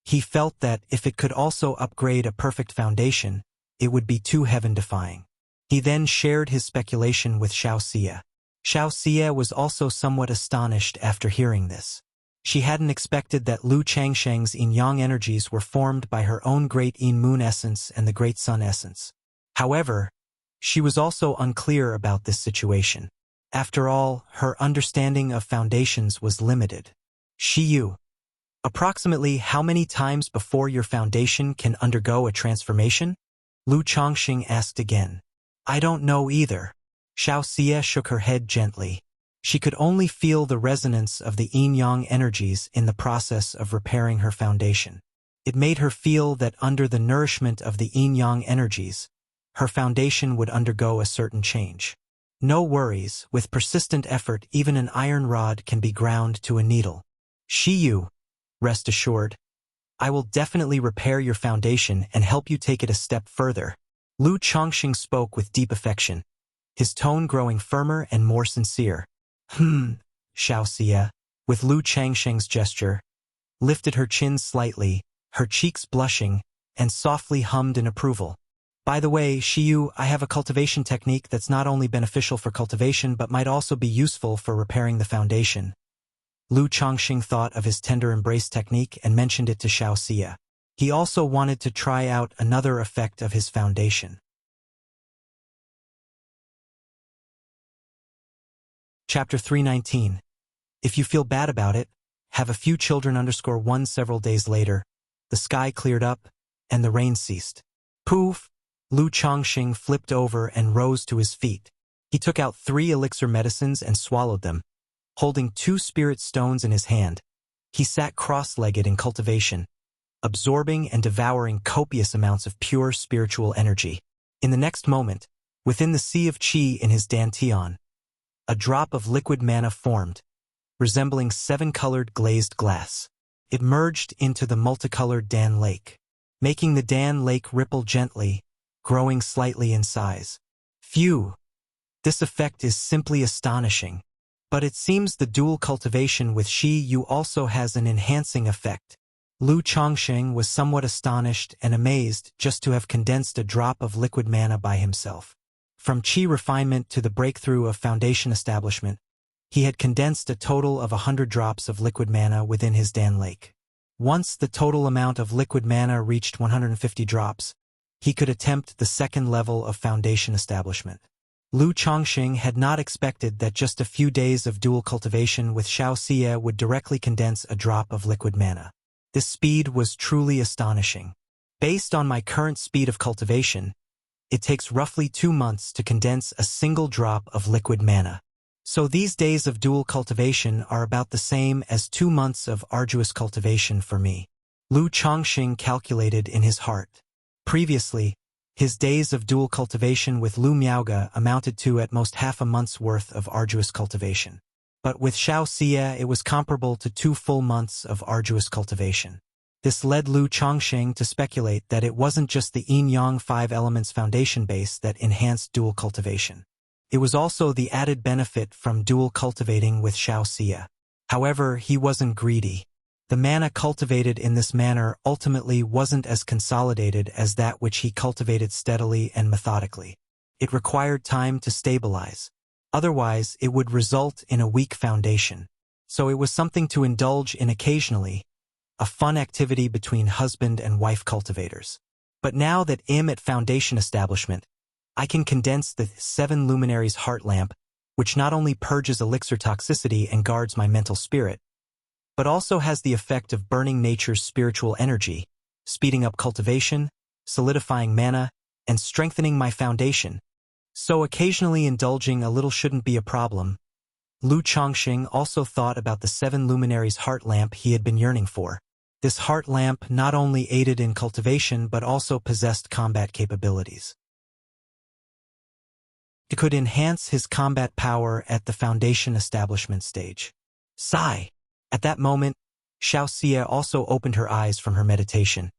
He felt that if it could also upgrade a perfect foundation, it would be too heaven-defying. He then shared his speculation with Xiao Xia. Xiao Xia was also somewhat astonished after hearing this. She hadn't expected that Lu Changsheng's yin-yang energies were formed by her own great yin moon essence and the great sun essence. However, she was also unclear about this situation. After all, her understanding of foundations was limited. Shiyu, approximately how many times before your foundation can undergo a transformation? Lu Changsheng asked again. I don't know either. Xiao Xia shook her head gently. She could only feel the resonance of the yin-yang energies in the process of repairing her foundation. It made her feel that under the nourishment of the yin-yang energies, her foundation would undergo a certain change. No worries, with persistent effort even an iron rod can be ground to a needle. Shiyu, rest assured, I will definitely repair your foundation and help you take it a step further. Lu Changsheng spoke with deep affection, his tone growing firmer and more sincere. Xiao Xia, with Lu Changsheng's gesture, lifted her chin slightly, her cheeks blushing, and softly hummed in approval. By the way, Shiyu, I have a cultivation technique that's not only beneficial for cultivation but might also be useful for repairing the foundation. Lu Changsheng thought of his tender embrace technique and mentioned it to Xiao Xia. He also wanted to try out another effect of his foundation. Chapter 319. If you feel bad about it, have a few children _1 several days later. The sky cleared up, and the rain ceased. Poof! Lu Changsheng flipped over and rose to his feet. He took out 3 elixir medicines and swallowed them. Holding 2 spirit stones in his hand, he sat cross-legged in cultivation, absorbing and devouring copious amounts of pure spiritual energy. In the next moment, within the sea of qi in his dantian, a drop of liquid mana formed, resembling 7-colored glazed glass. It merged into the multicolored Dan Lake, making the Dan Lake ripple gently, growing slightly in size. Phew! This effect is simply astonishing. But it seems the dual cultivation with Shiyu also has an enhancing effect. Lu Changsheng was somewhat astonished and amazed just to have condensed a drop of liquid mana by himself. From qi refinement to the breakthrough of foundation establishment, he had condensed a total of 100 drops of liquid mana within his Dan Lake. Once the total amount of liquid mana reached 150 drops, he could attempt the 2nd level of foundation establishment. Lu Changsheng had not expected that just a few days of dual cultivation with Xiao Xia would directly condense a drop of liquid mana. This speed was truly astonishing. Based on my current speed of cultivation, it takes roughly 2 months to condense a single drop of liquid mana. So these days of dual cultivation are about the same as 2 months of arduous cultivation for me. Lu Changsheng calculated in his heart. Previously, his days of dual cultivation with Lu Miaoge amounted to at most half a month's worth of arduous cultivation. But with Xiao Xia it was comparable to 2 full months of arduous cultivation. This led Lu Chongqing to speculate that it wasn't just the yin-yang 5 elements foundation base that enhanced dual cultivation. It was also the added benefit from dual cultivating with Wuxia. However, he wasn't greedy. The mana cultivated in this manner ultimately wasn't as consolidated as that which he cultivated steadily and methodically. It required time to stabilize. Otherwise, it would result in a weak foundation. So it was something to indulge in occasionally, a fun activity between husband and wife cultivators. But now that I'm at foundation establishment, I can condense the 7 luminaries heart lamp, which not only purges elixir toxicity and guards my mental spirit, but also has the effect of burning nature's spiritual energy, speeding up cultivation, solidifying mana, and strengthening my foundation. So occasionally indulging a little shouldn't be a problem. Lu Chongqing also thought about the 7 luminaries heart lamp he had been yearning for. This heart lamp not only aided in cultivation but also possessed combat capabilities. It could enhance his combat power at the foundation establishment stage. Sigh. At that moment, Wuxia also opened her eyes from her meditation,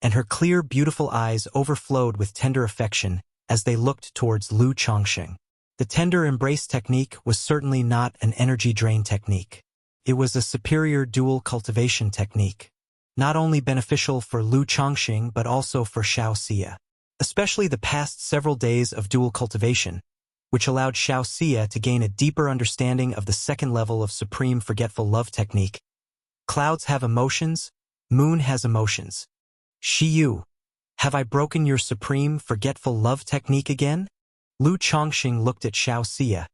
and her clear, beautiful eyes overflowed with tender affection as they looked towards Lu Chongqing. The tender embrace technique was certainly not an energy drain technique. It was a superior dual cultivation technique, not only beneficial for Lu Chongqing but also for Wuxia. Especially the past several days of dual cultivation, which allowed Wuxia to gain a deeper understanding of the second level of supreme forgetful love technique. Clouds have emotions, moon has emotions. Shiyu, have I broken your supreme forgetful love technique again? Lu Chongqing looked at Wuxia,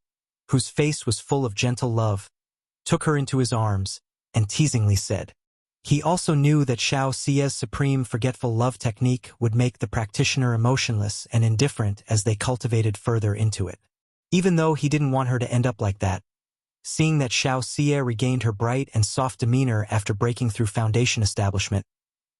whose face was full of gentle love, took her into his arms, and teasingly said. He also knew that Wuxia's supreme forgetful love technique would make the practitioner emotionless and indifferent as they cultivated further into it. Even though he didn't want her to end up like that, seeing that Wuxia regained her bright and soft demeanor after breaking through foundation establishment,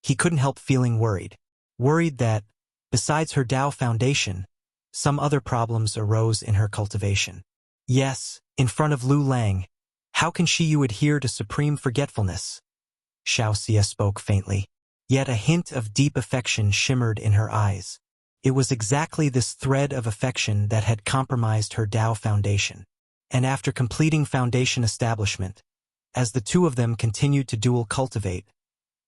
he couldn't help feeling worried. Worried that, besides her Dao foundation, some other problems arose in her cultivation. Yes, in front of Lu Lang, how can Shiyu adhere to supreme forgetfulness? Wuxia spoke faintly, yet a hint of deep affection shimmered in her eyes. It was exactly this thread of affection that had compromised her Dao foundation. And after completing foundation establishment, as the two of them continued to dual cultivate,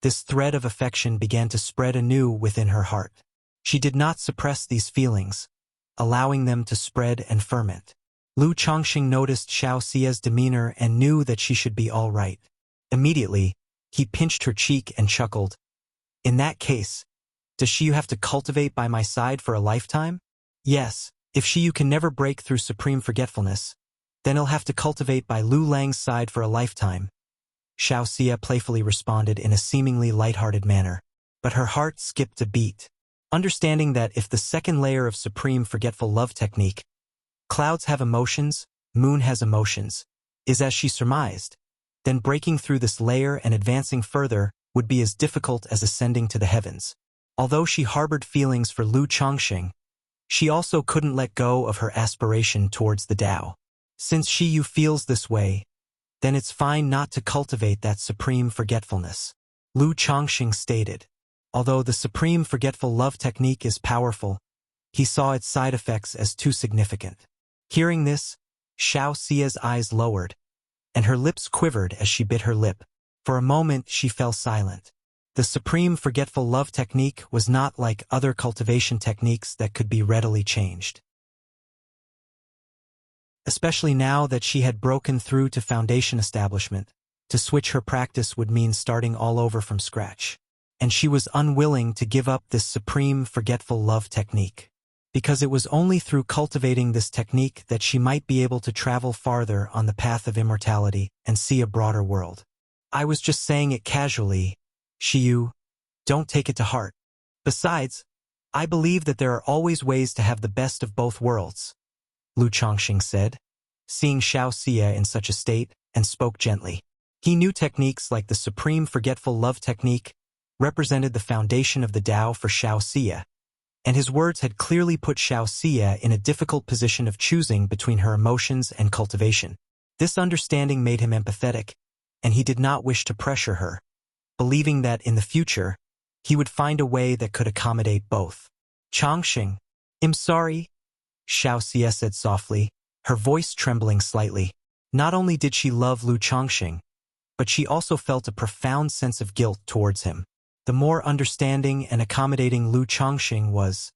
this thread of affection began to spread anew within her heart. She did not suppress these feelings, allowing them to spread and ferment. Lu Chongqing noticed Wuxia's demeanor and knew that she should be all right. Immediately, he pinched her cheek and chuckled. In that case, does Shiyu have to cultivate by my side for a lifetime? Yes, if Shiyu can never break through supreme forgetfulness, then he'll have to cultivate by Lu Lang's side for a lifetime. Wuxia playfully responded in a seemingly light-hearted manner, but her heart skipped a beat. Understanding that if the second layer of supreme forgetful love technique, clouds have emotions, moon has emotions, is as she surmised, then breaking through this layer and advancing further would be as difficult as ascending to the heavens. Although she harbored feelings for Lu Chongqing, she also couldn't let go of her aspiration towards the Tao. Since Shiyu feels this way, then it's fine not to cultivate that supreme forgetfulness. Lu Chongqing stated. Although the supreme forgetful love technique is powerful, he saw its side effects as too significant. Hearing this, Wuxia's eyes lowered, and her lips quivered as she bit her lip. For a moment she fell silent. The supreme forgetful love technique was not like other cultivation techniques that could be readily changed. Especially now that she had broken through to foundation establishment, to switch her practice would mean starting all over from scratch. And she was unwilling to give up this supreme forgetful love technique, because it was only through cultivating this technique that she might be able to travel farther on the path of immortality and see a broader world. I was just saying it casually, Shiyu. Don't take it to heart. Besides, I believe that there are always ways to have the best of both worlds, Lu Chongqing said, seeing Wuxia in such a state, and spoke gently. He knew techniques like the supreme forgetful love technique represented the foundation of the Tao for Wuxia, and his words had clearly put Wuxia in a difficult position of choosing between her emotions and cultivation. This understanding made him empathetic, and he did not wish to pressure her. believing that in the future, he would find a way that could accommodate both. Changxing, I'm sorry, Xiao Xie said softly, her voice trembling slightly. Not only did she love Lu Changxing, but she also felt a profound sense of guilt towards him. The more understanding and accommodating Lu Changxing was,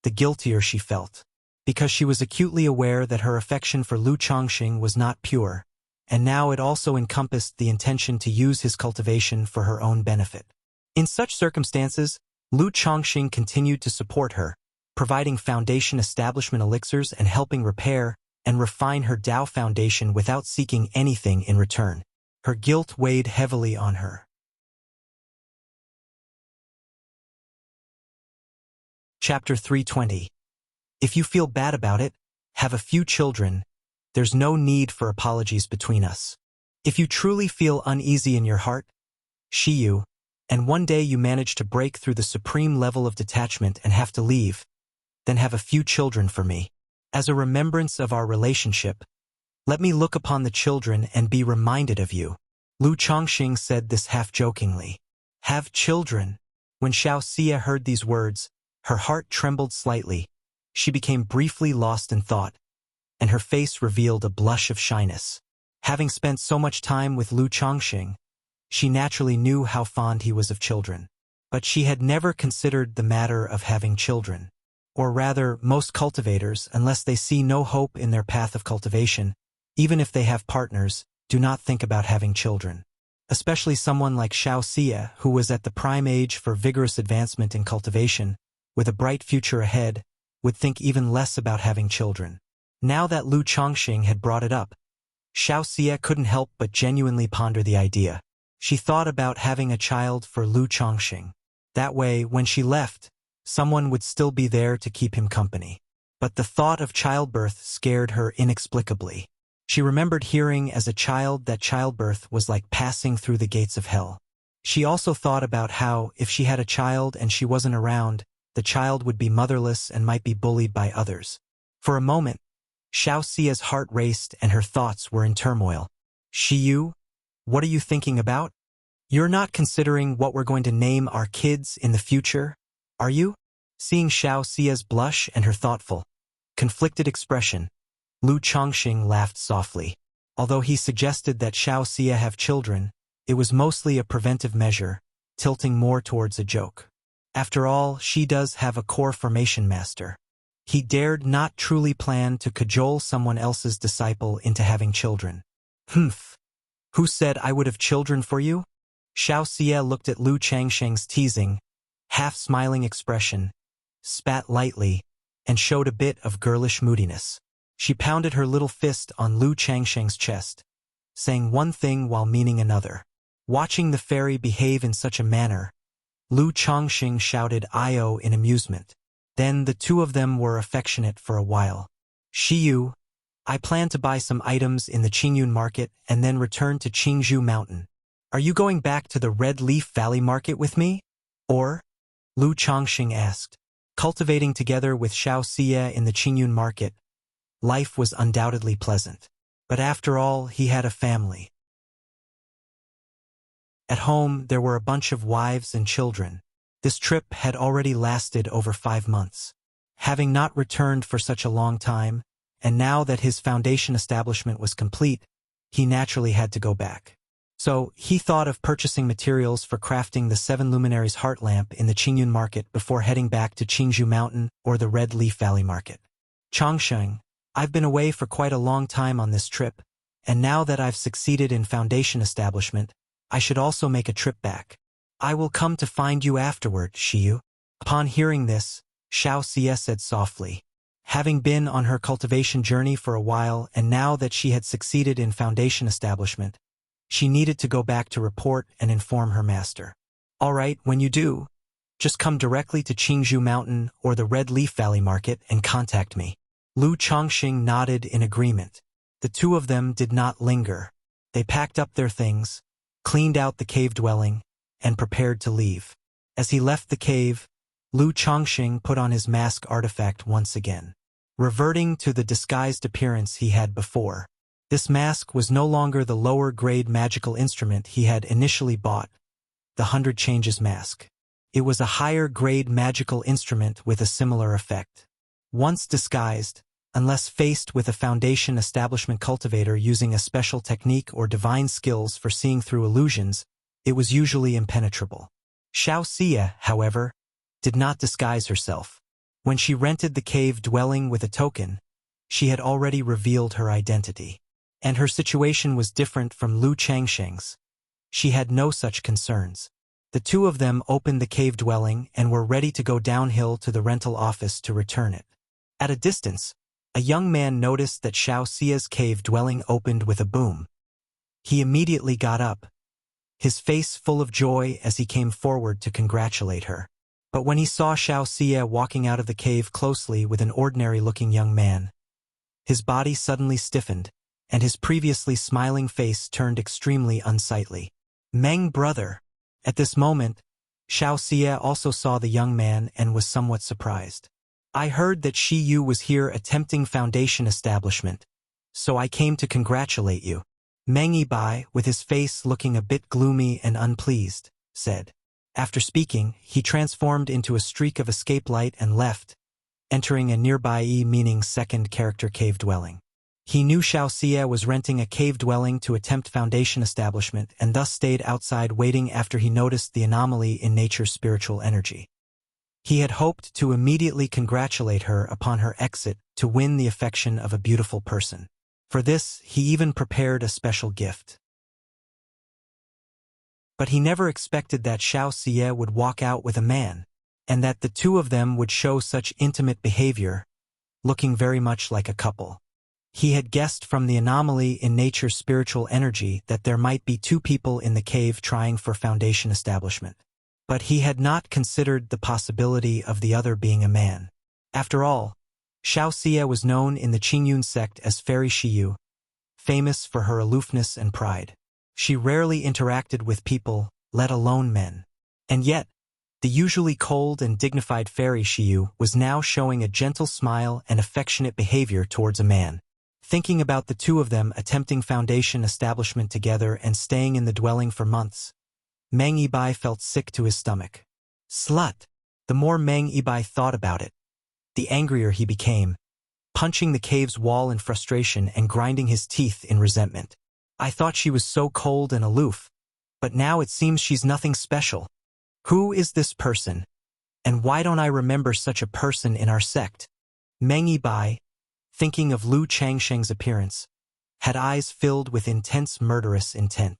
the guiltier she felt, because she was acutely aware that her affection for Lu Changxing was not pure, and now it also encompassed the intention to use his cultivation for her own benefit. In such circumstances, Lu Changxing continued to support her, providing foundation establishment elixirs and helping repair and refine her Tao foundation without seeking anything in return. Her guilt weighed heavily on her. Chapter 320. If you feel bad about it, have a few children, there's no need for apologies between us. If you truly feel uneasy in your heart, Shiyu, and one day you manage to break through the supreme level of detachment and have to leave, then have a few children for me. As a remembrance of our relationship, let me look upon the children and be reminded of you. Lu Changxing said this half-jokingly. Have children. When Xiao Xie heard these words, her heart trembled slightly. She became briefly lost in thought, and her face revealed a blush of shyness. Having spent so much time with Lu Changxing, she naturally knew how fond he was of children. But she had never considered the matter of having children. Or rather, most cultivators, unless they see no hope in their path of cultivation, even if they have partners, do not think about having children. Especially someone like Xiao Xie, who was at the prime age for vigorous advancement in cultivation, with a bright future ahead, would think even less about having children. Now that Lu Changxing had brought it up, Xiao Xie couldn't help but genuinely ponder the idea. She thought about having a child for Lu Changxing. That way, when she left, someone would still be there to keep him company. But the thought of childbirth scared her inexplicably. She remembered hearing as a child that childbirth was like passing through the gates of hell. She also thought about how, if she had a child and she wasn't around, the child would be motherless and might be bullied by others. For a moment, Xiao Xie's heart raced and her thoughts were in turmoil. Shiyu, what are you thinking about? You're not considering what we're going to name our kids in the future, are you? Seeing Xiao Xie's blush and her thoughtful, conflicted expression, Lu Changxing laughed softly. Although he suggested that Xiao Xie have children, it was mostly a preventive measure, tilting more towards a joke. After all, she does have a core formation master. He dared not truly plan to cajole someone else's disciple into having children. Humph. Who said I would have children for you? Xiao Xie looked at Lu Changxing's teasing, half-smiling expression, spat lightly, and showed a bit of girlish moodiness. She pounded her little fist on Lu Changxing's chest, saying one thing while meaning another. Watching the fairy behave in such a manner, Lu Changxing shouted "Io" in amusement. Then the two of them were affectionate for a while. Shiyu, I plan to buy some items in the Qingyun market and then return to Qingzhou Mountain. Are you going back to the Red Leaf Valley market with me? Or? Lu Changxing asked. Cultivating together with Xiao Xie in the Qingyun market, life was undoubtedly pleasant. But after all, he had a family. At home, there were a bunch of wives and children. This trip had already lasted over 5 months. Having not returned for such a long time, and now that his foundation establishment was complete, he naturally had to go back. So, he thought of purchasing materials for crafting the 7 Luminaries heart lamp in the Qingyun market before heading back to Qingzhou Mountain or the Red Leaf Valley market. Changxing, I've been away for quite a long time on this trip, and now that I've succeeded in foundation establishment, I should also make a trip back. I will come to find you afterward, Shiyu. Upon hearing this, Xiao Xie said softly. Having been on her cultivation journey for a while and now that she had succeeded in foundation establishment, she needed to go back to report and inform her master. All right, when you do, just come directly to Qingzhou Mountain or the Red Leaf Valley Market and contact me. Lu Changxing nodded in agreement. The two of them did not linger. They packed up their things, cleaned out the cave dwelling, and prepared to leave. As he left the cave, Lu Changxing put on his mask artifact once again, reverting to the disguised appearance he had before. This mask was no longer the lower-grade magical instrument he had initially bought, the 100 Changes mask. It was a higher-grade magical instrument with a similar effect. Once disguised, unless faced with a Foundation establishment cultivator using a special technique or divine skills for seeing through illusions, it was usually impenetrable. Wuxia, however, did not disguise herself. When she rented the cave dwelling with a token, she had already revealed her identity. And her situation was different from Lu Changsheng's. She had no such concerns. The two of them opened the cave dwelling and were ready to go downhill to the rental office to return it. At a distance, a young man noticed that Wuxia's cave dwelling opened with a boom. He immediately got up, his face full of joy as he came forward to congratulate her. But when he saw Wuxia walking out of the cave closely with an ordinary-looking young man, his body suddenly stiffened, and his previously smiling face turned extremely unsightly. "Meng brother." At this moment, Wuxia also saw the young man and was somewhat surprised. "I heard that Yu was here attempting Foundation establishment, so I came to congratulate you." Meng Yibai, with his face looking a bit gloomy and unpleased, said. After speaking, he transformed into a streak of escape light and left, entering a nearby meaning second character cave dwelling. He knew Wuxia was renting a cave dwelling to attempt Foundation establishment and thus stayed outside waiting after he noticed the anomaly in nature's spiritual energy. He had hoped to immediately congratulate her upon her exit to win the affection of a beautiful person. For this, he even prepared a special gift. But he never expected that Wuxia would walk out with a man, and that the two of them would show such intimate behavior, looking very much like a couple. He had guessed from the anomaly in nature's spiritual energy that there might be two people in the cave trying for Foundation establishment. But he had not considered the possibility of the other being a man. After all, Wuxia was known in the Qingyun sect as Fairy Shiyu, famous for her aloofness and pride. She rarely interacted with people, let alone men. And yet, the usually cold and dignified Fairy Shiyu was now showing a gentle smile and affectionate behavior towards a man. Thinking about the two of them attempting Foundation establishment together and staying in the dwelling for months, Meng Yibai felt sick to his stomach. Slut! The more Meng Yibai thought about it, the angrier he became, punching the cave's wall in frustration and grinding his teeth in resentment. I thought she was so cold and aloof, but now it seems she's nothing special. Who is this person? And why don't I remember such a person in our sect? Meng Yibai, thinking of Lu Changsheng's appearance, had eyes filled with intense murderous intent.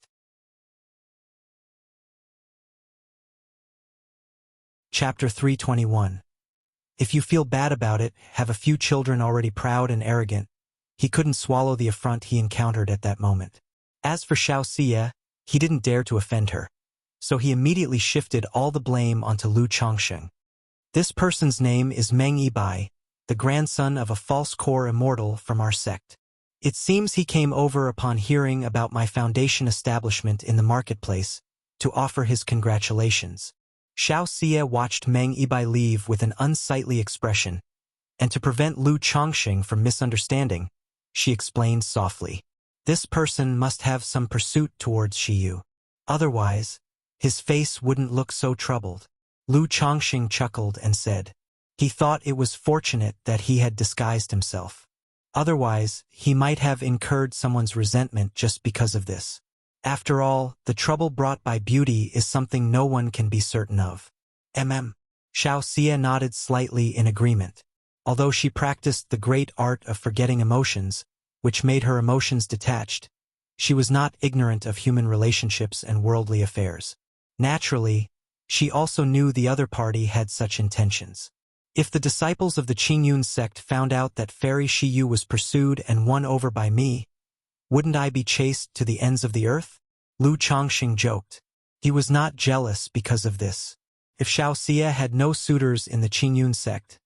Chapter 321. If you feel bad about it, have a few children already proud and arrogant. He couldn't swallow the affront he encountered at that moment. As for Wuxia, he didn't dare to offend her, so he immediately shifted all the blame onto Lu Changsheng. This person's name is Meng Yibai, the grandson of a false core immortal from our sect. It seems he came over upon hearing about my Foundation establishment in the marketplace to offer his congratulations. Wuxia watched Meng Yibai leave with an unsightly expression, and to prevent Lu Changsheng from misunderstanding, she explained softly. This person must have some pursuit towards Shiyu. Otherwise, his face wouldn't look so troubled. Lu Changsheng chuckled and said, he thought it was fortunate that he had disguised himself. Otherwise, he might have incurred someone's resentment just because of this. After all, the trouble brought by beauty is something no one can be certain of. Wuxia nodded slightly in agreement. Although she practiced the great art of forgetting emotions, which made her emotions detached, she was not ignorant of human relationships and worldly affairs. Naturally, she also knew the other party had such intentions. If the disciples of the Qingyun sect found out that Fairy Shiyu was pursued and won over by me, wouldn't I be chased to the ends of the earth? Lu Changsheng joked. He was not jealous because of this. If Wuxia had no suitors in the Qingyun sect,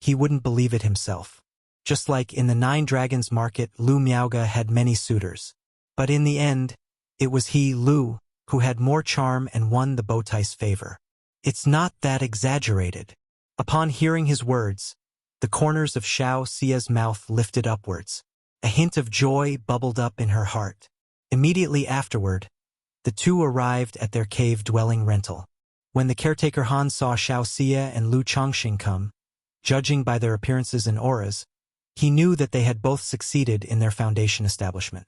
he wouldn't believe it himself. Just like in the Nine Dragons market, Lu Miaoga had many suitors. But in the end, it was he, Lu, who had more charm and won the Bowtie's favor. It's not that exaggerated. Upon hearing his words, the corners of Wuxia's mouth lifted upwards. A hint of joy bubbled up in her heart. Immediately afterward, the two arrived at their cave-dwelling rental. When the caretaker Han saw Xiao Xie and Lu Chongqing come, judging by their appearances and auras, he knew that they had both succeeded in their foundation establishment.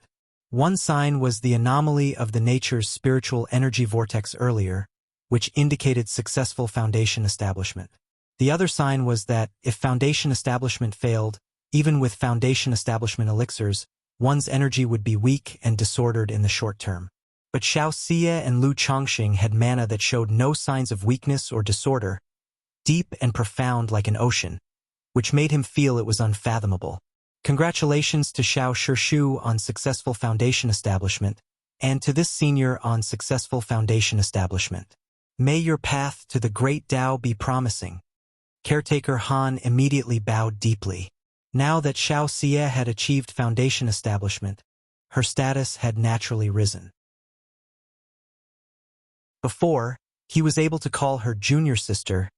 One sign was the anomaly of the nature's spiritual energy vortex earlier, which indicated successful foundation establishment. The other sign was that, if foundation establishment failed, even with foundation establishment elixirs, one's energy would be weak and disordered in the short term. But Xiao Xie and Lu Chongqing had mana that showed no signs of weakness or disorder, deep and profound like an ocean, which made him feel it was unfathomable. Congratulations to Xiao Shishu on successful foundation establishment, and to this senior on successful foundation establishment. May your path to the great Tao be promising. Caretaker Han immediately bowed deeply. Now that Xiao Xie had achieved foundation establishment, her status had naturally risen. Before, he was able to call her junior sister,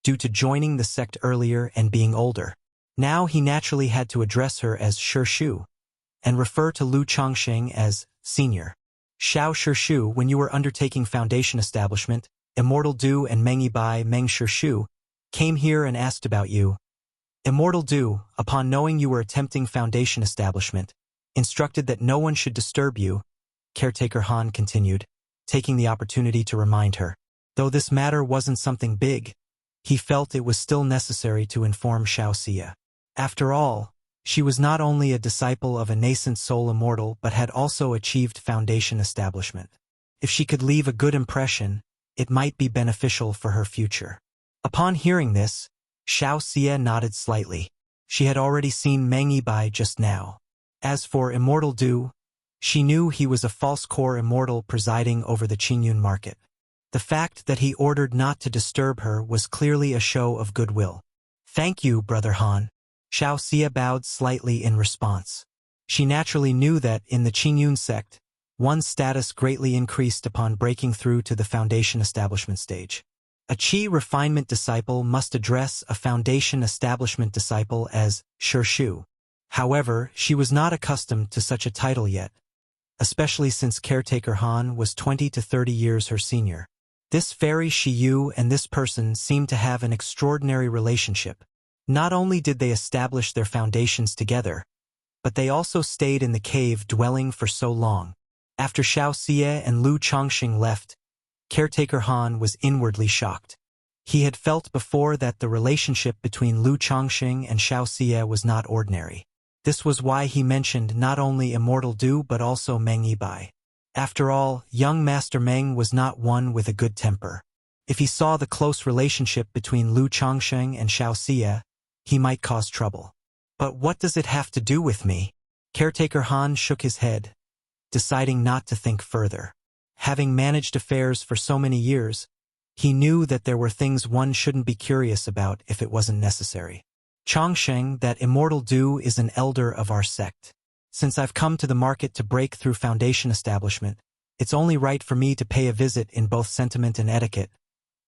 due to joining the sect earlier and being older. Now he naturally had to address her as Shishu, and refer to Lu Chongqing as senior. Xiao Shishu, when you were undertaking foundation establishment, Immortal Du and Meng Yibai Meng Shishu came here and asked about you. Immortal Du, upon knowing you were attempting foundation establishment, instructed that no one should disturb you. Caretaker Han continued, taking the opportunity to remind her. Though this matter wasn't something big, he felt it was still necessary to inform Xiao Xie. After all, she was not only a disciple of a nascent soul immortal but had also achieved foundation establishment. If she could leave a good impression, it might be beneficial for her future. Upon hearing this, Xiao Xie nodded slightly. She had already seen Meng Yibai just now. As for Immortal Du, she knew he was a false core immortal presiding over the Qingyun market. The fact that he ordered not to disturb her was clearly a show of goodwill. Thank you, Brother Han. Xiao Xie bowed slightly in response. She naturally knew that, in the Qingyun sect, one's status greatly increased upon breaking through to the foundation establishment stage. A Qi refinement disciple must address a foundation establishment disciple as Shishu. However, she was not accustomed to such a title yet, especially since Caretaker Han was 20 to 30 years her senior. This fairy Shiyu and this person seemed to have an extraordinary relationship. Not only did they establish their foundations together, but they also stayed in the cave dwelling for so long. After Xiao Xie and Lu Chongqing left, Caretaker Han was inwardly shocked. He had felt before that the relationship between Lu Chongqing and Xiao Xie was not ordinary. This was why he mentioned not only Immortal Du but also Meng Yibai. After all, young Master Meng was not one with a good temper. If he saw the close relationship between Lu Chongqing and Xiao Xie, he might cause trouble. But what does it have to do with me? Caretaker Han shook his head, deciding not to think further. Having managed affairs for so many years, he knew that there were things one shouldn't be curious about if it wasn't necessary. Chongqing, that Immortal Du is an elder of our sect. Since I've come to the market to break through foundation establishment, it's only right for me to pay a visit in both sentiment and etiquette,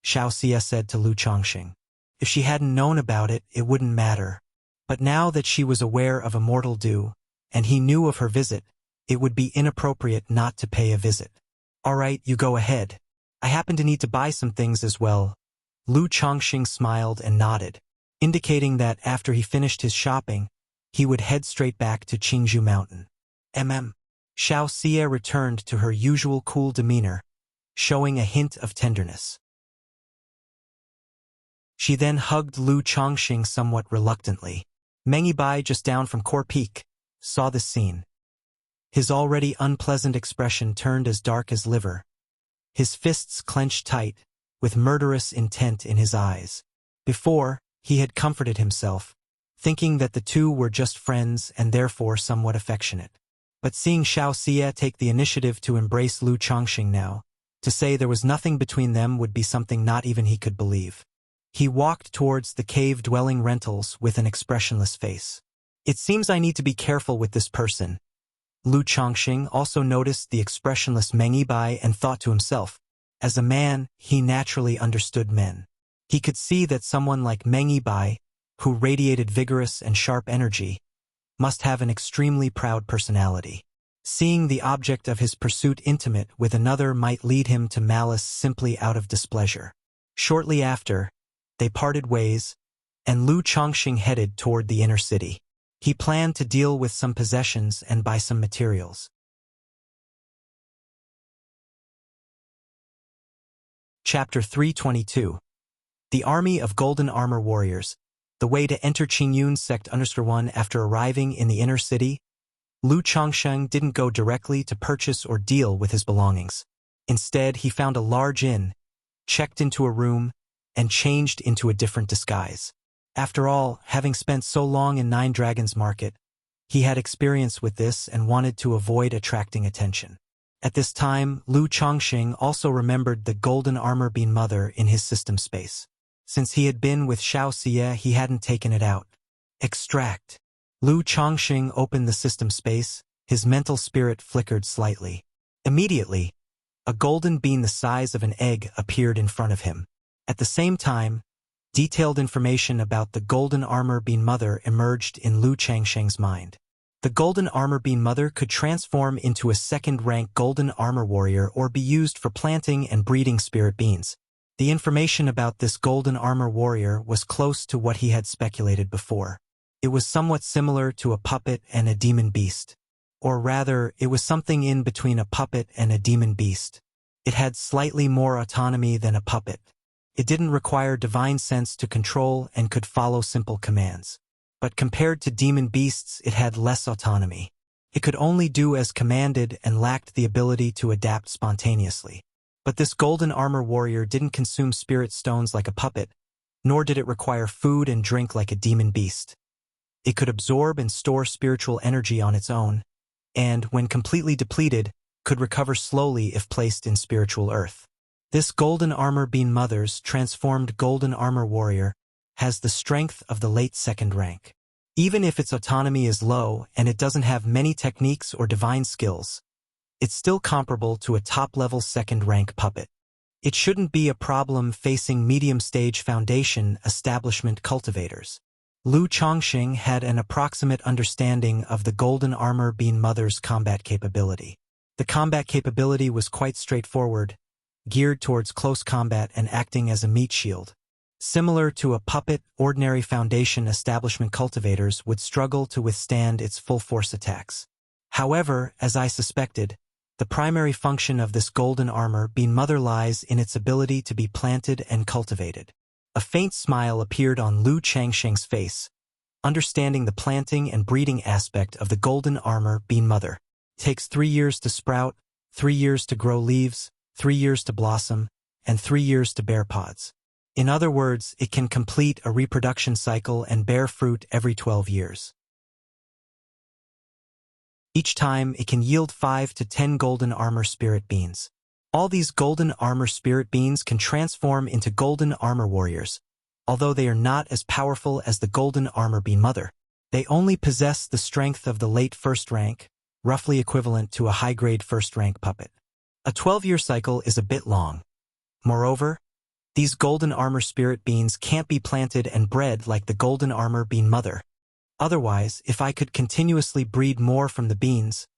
Xiao Xie said to Lu Chongqing. If she hadn't known about it, it wouldn't matter. But now that she was aware of Immortal Du, and he knew of her visit, it would be inappropriate not to pay a visit. All right, you go ahead. I happen to need to buy some things as well. Lu Chongqing smiled and nodded, indicating that after he finished his shopping, he would head straight back to Qingzhou Mountain. Xiao Xie returned to her usual cool demeanor, showing a hint of tenderness. She then hugged Lu Chongqing somewhat reluctantly. Meng Yibai, just down from Core Peak, saw this scene. His already unpleasant expression turned as dark as liver. His fists clenched tight, with murderous intent in his eyes. Before, he had comforted himself, thinking that the two were just friends and therefore somewhat affectionate. But seeing Xiao Xie take the initiative to embrace Lu Chongqing now, to say there was nothing between them would be something not even he could believe. He walked towards the cave-dwelling rentals with an expressionless face. It seems I need to be careful with this person. Lu Chongqing also noticed the expressionless Meng Yibai and thought to himself, as a man, he naturally understood men. He could see that someone like Meng Yibai, who radiated vigorous and sharp energy, must have an extremely proud personality. Seeing the object of his pursuit intimate with another might lead him to malice simply out of displeasure. Shortly after, they parted ways, and Lu Chongqing headed toward the inner city. He planned to deal with some possessions and buy some materials. Chapter 322. The Army of Golden Armor Warriors. The way to enter Qingyun Sect _1. After arriving in the inner city, Lu Chongqing didn't go directly to purchase or deal with his belongings. Instead, he found a large inn, checked into a room, and changed into a different disguise. After all, having spent so long in Nine Dragons Market, he had experience with this and wanted to avoid attracting attention. At this time, Lu Chongqing also remembered the golden armor bean mother in his system space. Since he had been with Xiao Xie, he hadn't taken it out. Extract. Lu Chongqing opened the system space, his mental spirit flickered slightly. Immediately, a golden bean the size of an egg appeared in front of him. At the same time, detailed information about the golden armor bean mother emerged in Lu Chongqing's mind. The golden armor bean mother could transform into a second-rank golden armor warrior or be used for planting and breeding spirit beans. The information about this golden armor warrior was close to what he had speculated before. It was somewhat similar to a puppet and a demon beast. Or rather, it was something in between a puppet and a demon beast. It had slightly more autonomy than a puppet. It didn't require divine sense to control and could follow simple commands. But compared to demon beasts, it had less autonomy. It could only do as commanded and lacked the ability to adapt spontaneously. But this golden armor warrior didn't consume spirit stones like a puppet, nor did it require food and drink like a demon beast. It could absorb and store spiritual energy on its own, and, when completely depleted, could recover slowly if placed in spiritual earth. This golden armor bean mother's transformed golden armor warrior has the strength of the late second rank. Even if its autonomy is low and it doesn't have many techniques or divine skills, it's still comparable to a top-level second-rank puppet. It shouldn't be a problem facing medium-stage foundation establishment cultivators. Lu Chongqing had an approximate understanding of the golden armor bean mother's combat capability. The combat capability was quite straightforward, geared towards close combat and acting as a meat shield. Similar to a puppet, ordinary foundation establishment cultivators would struggle to withstand its full-force attacks. However, as I suspected, the primary function of this golden armor bean mother lies in its ability to be planted and cultivated. A faint smile appeared on Lu Chongqing's face, understanding the planting and breeding aspect of the golden armor bean mother. It takes 3 years to sprout, 3 years to grow leaves, 3 years to blossom, and 3 years to bear pods. In other words, it can complete a reproduction cycle and bear fruit every 12 years. Each time, it can yield 5 to 10 golden armor spirit beans. All these golden armor spirit beans can transform into golden armor warriors. Although they are not as powerful as the golden armor bean mother, they only possess the strength of the late first rank, roughly equivalent to a high-grade first-rank puppet. A 12-year cycle is a bit long. Moreover, these golden armor spirit beans can't be planted and bred like the golden armor bean mother. Otherwise, if I could continuously breed more from the beans,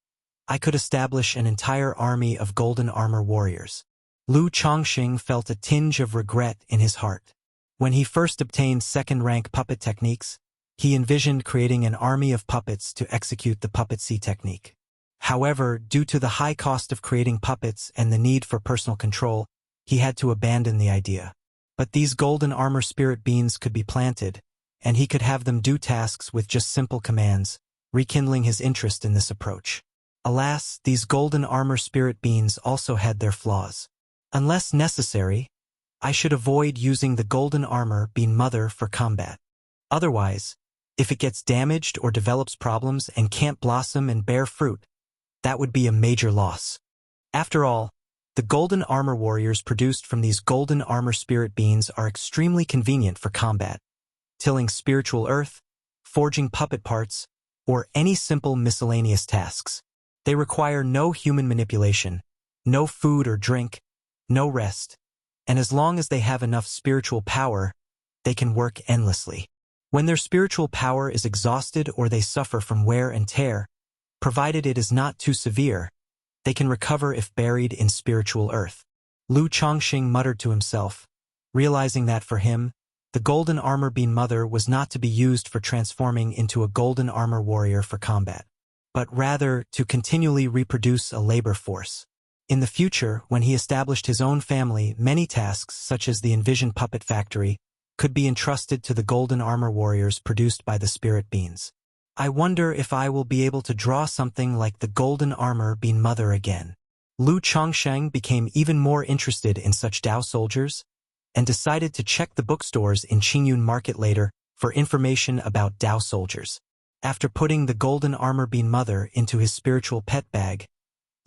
I could establish an entire army of golden armor warriors. Lu Chongqing felt a tinge of regret in his heart. When he first obtained second-rank puppet techniques, he envisioned creating an army of puppets to execute the puppet C technique. However, due to the high cost of creating puppets and the need for personal control, he had to abandon the idea. But these golden armor spirit beans could be planted, and he could have them do tasks with just simple commands, rekindling his interest in this approach. Alas, these golden armor spirit beans also had their flaws. Unless necessary, I should avoid using the golden armor bean mother for combat. Otherwise, if it gets damaged or develops problems and can't blossom and bear fruit, that would be a major loss. After all, the golden armor warriors produced from these golden armor spirit beans are extremely convenient for combat, tilling spiritual earth, forging puppet parts, or any simple miscellaneous tasks. They require no human manipulation, no food or drink, no rest, and as long as they have enough spiritual power, they can work endlessly. When their spiritual power is exhausted or they suffer from wear and tear, Provided it is not too severe, they can recover if buried in spiritual earth. Lu Chongqing muttered to himself, realizing that for him, the golden armor bean mother was not to be used for transforming into a golden armor warrior for combat, but rather to continually reproduce a labor force. In the future, when he established his own family, many tasks such as the envisioned puppet factory could be entrusted to the golden armor warriors produced by the spirit beans. I wonder if I will be able to draw something like the golden armor bean mother again. Lu Chongsheng became even more interested in such Dao soldiers and decided to check the bookstores in Qingyun Market later for information about Dao soldiers. After putting the golden armor bean mother into his spiritual pet bag,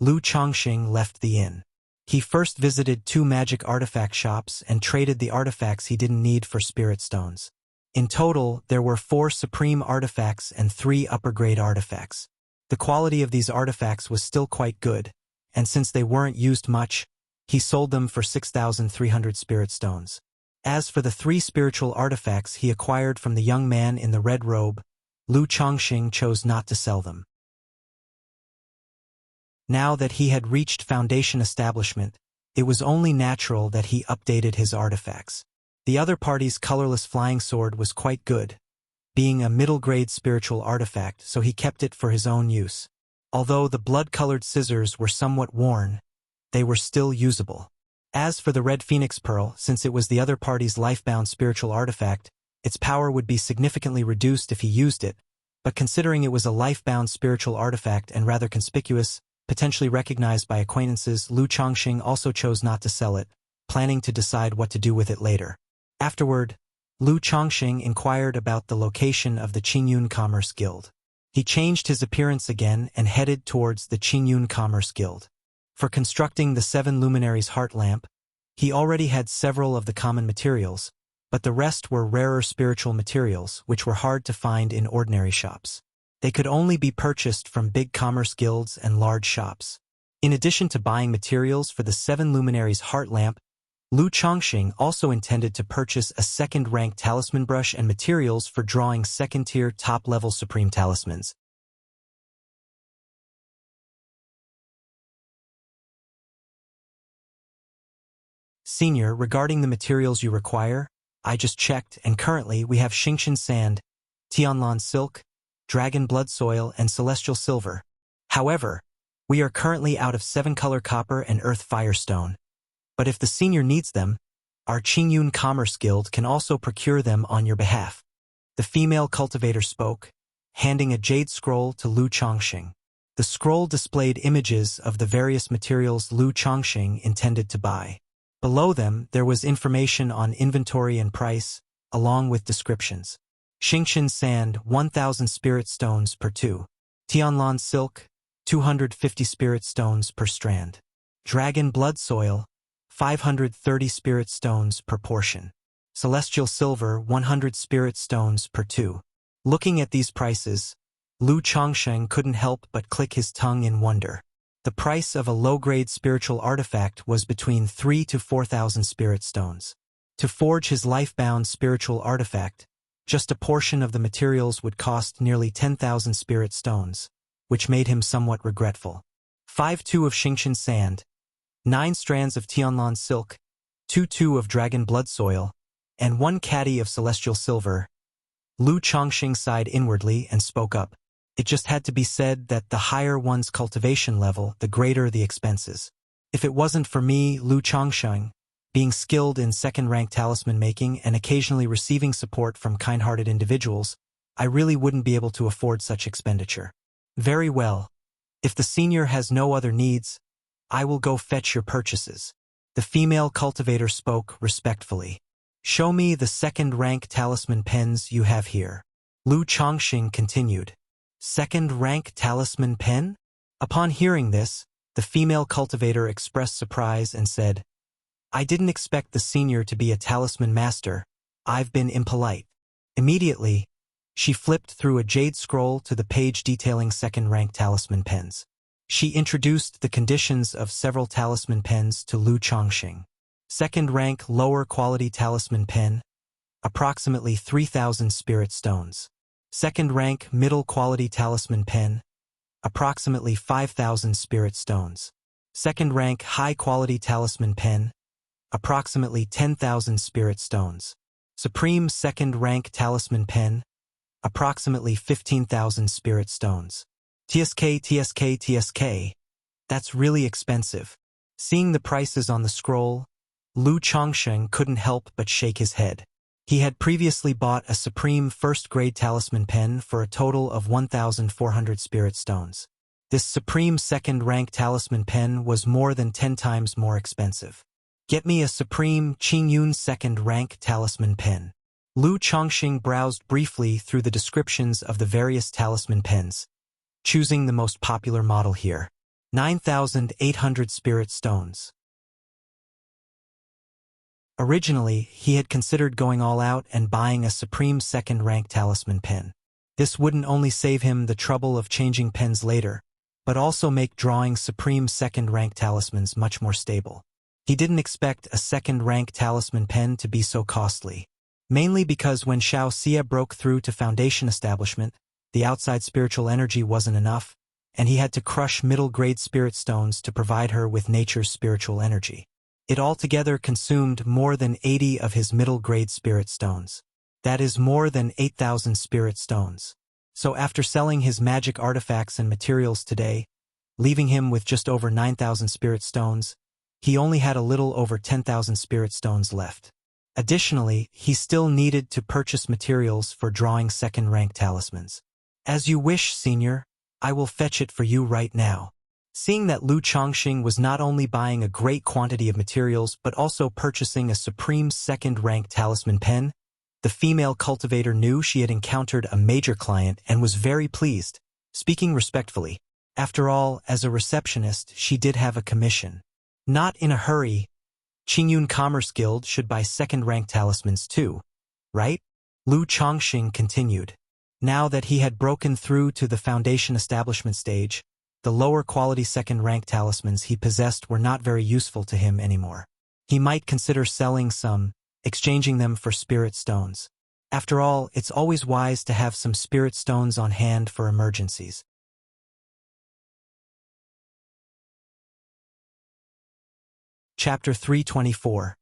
Lu Chongqing left the inn. He first visited 2 magic artifact shops and traded the artifacts he didn't need for spirit stones. In total, there were 4 supreme artifacts and 3 upper-grade artifacts. The quality of these artifacts was still quite good, and since they weren't used much, he sold them for 6,300 spirit stones. As for the 3 spiritual artifacts he acquired from the young man in the red robe, Lu Chongqing chose not to sell them. Now that he had reached foundation establishment, it was only natural that he updated his artifacts. The other party's colorless flying sword was quite good, being a middle-grade spiritual artifact, so he kept it for his own use. Although the blood-colored scissors were somewhat worn, they were still usable. As for the red phoenix pearl, since it was the other party's life-bound spiritual artifact, its power would be significantly reduced if he used it, but considering it was a life-bound spiritual artifact and rather conspicuous, potentially recognized by acquaintances, Lu Chongqing also chose not to sell it, planning to decide what to do with it later. Afterward, Lu Chongqing inquired about the location of the Qingyun Commerce Guild. He changed his appearance again and headed towards the Qingyun Commerce Guild. For constructing the 7 luminaries heart lamp, he already had several of the common materials, but the rest were rarer spiritual materials which were hard to find in ordinary shops. They could only be purchased from big commerce guilds and large shops. In addition to buying materials for the 7 luminaries heart lamp, Lu Chongqing also intended to purchase a second-rank talisman brush and materials for drawing second-tier top-level supreme talismans. Senior, regarding the materials you require, I just checked, and currently we have Xingqian sand, Tianlan silk, dragon blood soil, and celestial silver. However, we are currently out of 7-color copper and earth firestone. But if the senior needs them, our Qingyun Commerce Guild can also procure them on your behalf. The female cultivator spoke, handing a jade scroll to Lu Chongqing. The scroll displayed images of the various materials Lu Chongqing intended to buy. Below them, there was information on inventory and price, along with descriptions. Xingqian sand, 1,000 spirit stones per 2. Tianlan silk, 250 spirit stones per strand. Dragon blood soil, 530 spirit stones per portion. Celestial silver, 100 spirit stones per 2. Looking at these prices, Lu Chongqing couldn't help but click his tongue in wonder. The price of a low-grade spiritual artifact was between 3,000 to 4,000 spirit stones. To forge his life-bound spiritual artifact, just a portion of the materials would cost nearly 10,000 spirit stones, which made him somewhat regretful. 5-2 of Xingqian sand, 9 strands of Tianlan silk, 2 of dragon blood soil, and 1 caddy of celestial silver. Lu Chongqing sighed inwardly and spoke up. It just had to be said that the higher one's cultivation level, the greater the expenses. If it wasn't for me, Lu Chongqing, being skilled in second-rank talisman making and occasionally receiving support from kind-hearted individuals, I really wouldn't be able to afford such expenditure. Very well. If the senior has no other needs, I will go fetch your purchases. The female cultivator spoke respectfully. Show me the second-rank talisman pens you have here. Lu Chongqing continued. Second-rank talisman pen? Upon hearing this, the female cultivator expressed surprise and said, I didn't expect the senior to be a talisman master. I've been impolite. Immediately, she flipped through a jade scroll to the page detailing second-rank talisman pens. She introduced the conditions of several talisman pens to Lu Chongqing. Second-rank lower-quality talisman pen, approximately 3,000 spirit stones. Second-rank middle-quality talisman pen, approximately 5,000 spirit stones. Second rank high-quality talisman pen, approximately 10,000 spirit stones. Supreme second rank talisman pen, approximately 15,000 spirit stones. TSK, that's really expensive. Seeing the prices on the scroll, Lu Chongsheng couldn't help but shake his head. He had previously bought a supreme first-grade talisman pen for a total of 1,400 spirit stones. This supreme second-rank talisman pen was more than 10 times more expensive. Get me a supreme Qingyun second-rank talisman pen. Lu Chongxing browsed briefly through the descriptions of the various talisman pens, choosing the most popular model here. 9,800 spirit stones. Originally, he had considered going all out and buying a supreme second-rank talisman pen. This wouldn't only save him the trouble of changing pens later, but also make drawing supreme second-rank talismans much more stable. He didn't expect a second-rank talisman pen to be so costly, mainly because when Xiao Xia broke through to Foundation Establishment, the outside spiritual energy wasn't enough, and he had to crush middle-grade spirit stones to provide her with nature's spiritual energy. It altogether consumed more than 80 of his middle-grade spirit stones. That is more than 8,000 spirit stones. So after selling his magic artifacts and materials today, leaving him with just over 9,000 spirit stones, he only had a little over 10,000 spirit stones left. Additionally, he still needed to purchase materials for drawing second-rank talismans. As you wish, Senior, I will fetch it for you right now. Seeing that Lu Chongxing was not only buying a great quantity of materials but also purchasing a supreme second-rank talisman pen, the female cultivator knew she had encountered a major client and was very pleased, speaking respectfully. After all, as a receptionist, she did have a commission. Not in a hurry. Qingyun Commerce Guild should buy second-rank talismans too, right? Lu Chongxing continued. Now that he had broken through to the Foundation Establishment stage, the lower-quality second-rank talismans he possessed were not very useful to him anymore. He might consider selling some, exchanging them for spirit stones. After all, it's always wise to have some spirit stones on hand for emergencies. Chapter 324.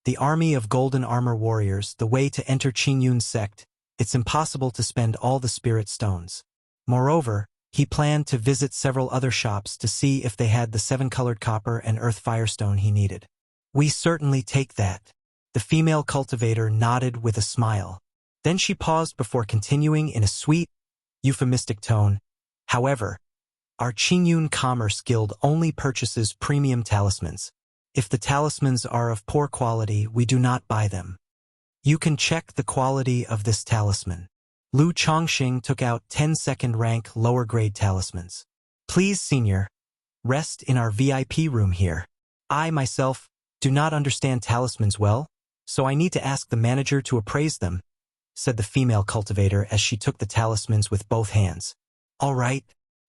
The Army of Golden Armor Warriors, the way to enter Qingyun's sect. It's impossible to spend all the spirit stones. Moreover, he planned to visit several other shops to see if they had the 7-colored copper and earth firestone he needed. We certainly take that. The female cultivator nodded with a smile. Then she paused before continuing in a sweet, euphemistic tone. However, our Qingyun Commerce Guild only purchases premium talismans. If the talismans are of poor quality, we do not buy them. You can check the quality of this talisman. Lu Chongxing took out 10 second-rank lower-grade talismans. Please, Senior, rest in our VIP room here. I, myself, do not understand talismans well, so I need to ask the manager to appraise them, said the female cultivator as she took the talismans with both hands. All right,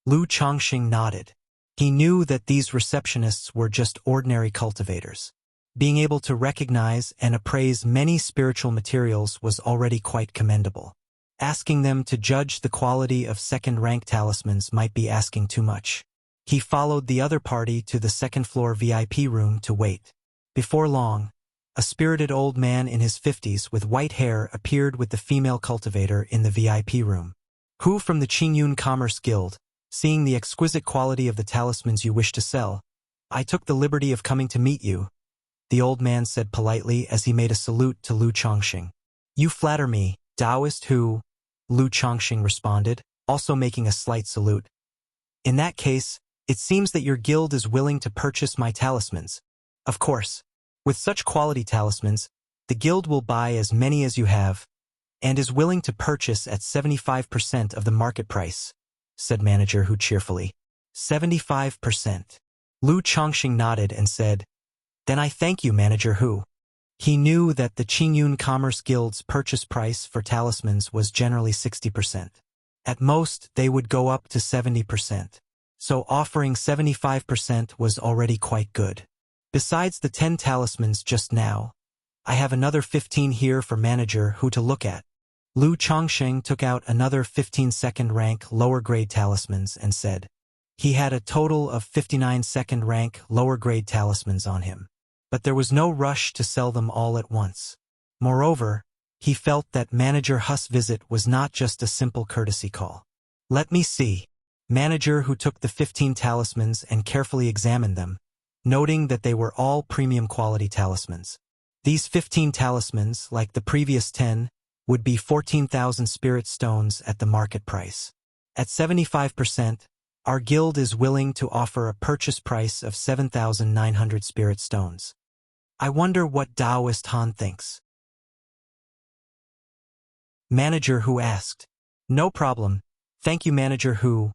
Lu Chongxing nodded. He knew that these receptionists were just ordinary cultivators. Being able to recognize and appraise many spiritual materials was already quite commendable. Asking them to judge the quality of second-rank talismans might be asking too much. He followed the other party to the second-floor VIP room to wait. Before long, a spirited old man in his 50s with white hair appeared with the female cultivator in the VIP room. Who from the Qingyun Commerce Guild, seeing the exquisite quality of the talismans you wish to sell, I took the liberty of coming to meet you, the old man said politely as he made a salute to Lu Chongxing. You flatter me, Taoist who? Lu Chongxing responded, also making a slight salute. In that case, it seems that your guild is willing to purchase my talismans. Of course, with such quality talismans, the guild will buy as many as you have, and is willing to purchase at 75% of the market price, said Manager Hu cheerfully. 75%. Lu Chongxing nodded and said, Then I thank you, Manager Hu. He knew that the Qingyun Commerce Guild's purchase price for talismans was generally 60%. At most, they would go up to 70%. So offering 75% was already quite good. Besides the 10 talismans just now, I have another 15 here for Manager Hu to look at. Lu Chongsheng took out another 15 second rank lower grade talismans and said, he had a total of 59 second rank lower grade talismans on him. But there was no rush to sell them all at once. Moreover, he felt that Manager Hu's visit was not just a simple courtesy call. Let me see. Manager Hu took the 15 talismans and carefully examined them, noting that they were all premium quality talismans. These 15 talismans, like the previous 10, would be 14,000 spirit stones at the market price. At 75%, our guild is willing to offer a purchase price of 7,900 spirit stones. I wonder what Taoist Han thinks. Manager Hu asked. No problem. Thank you, Manager Hu.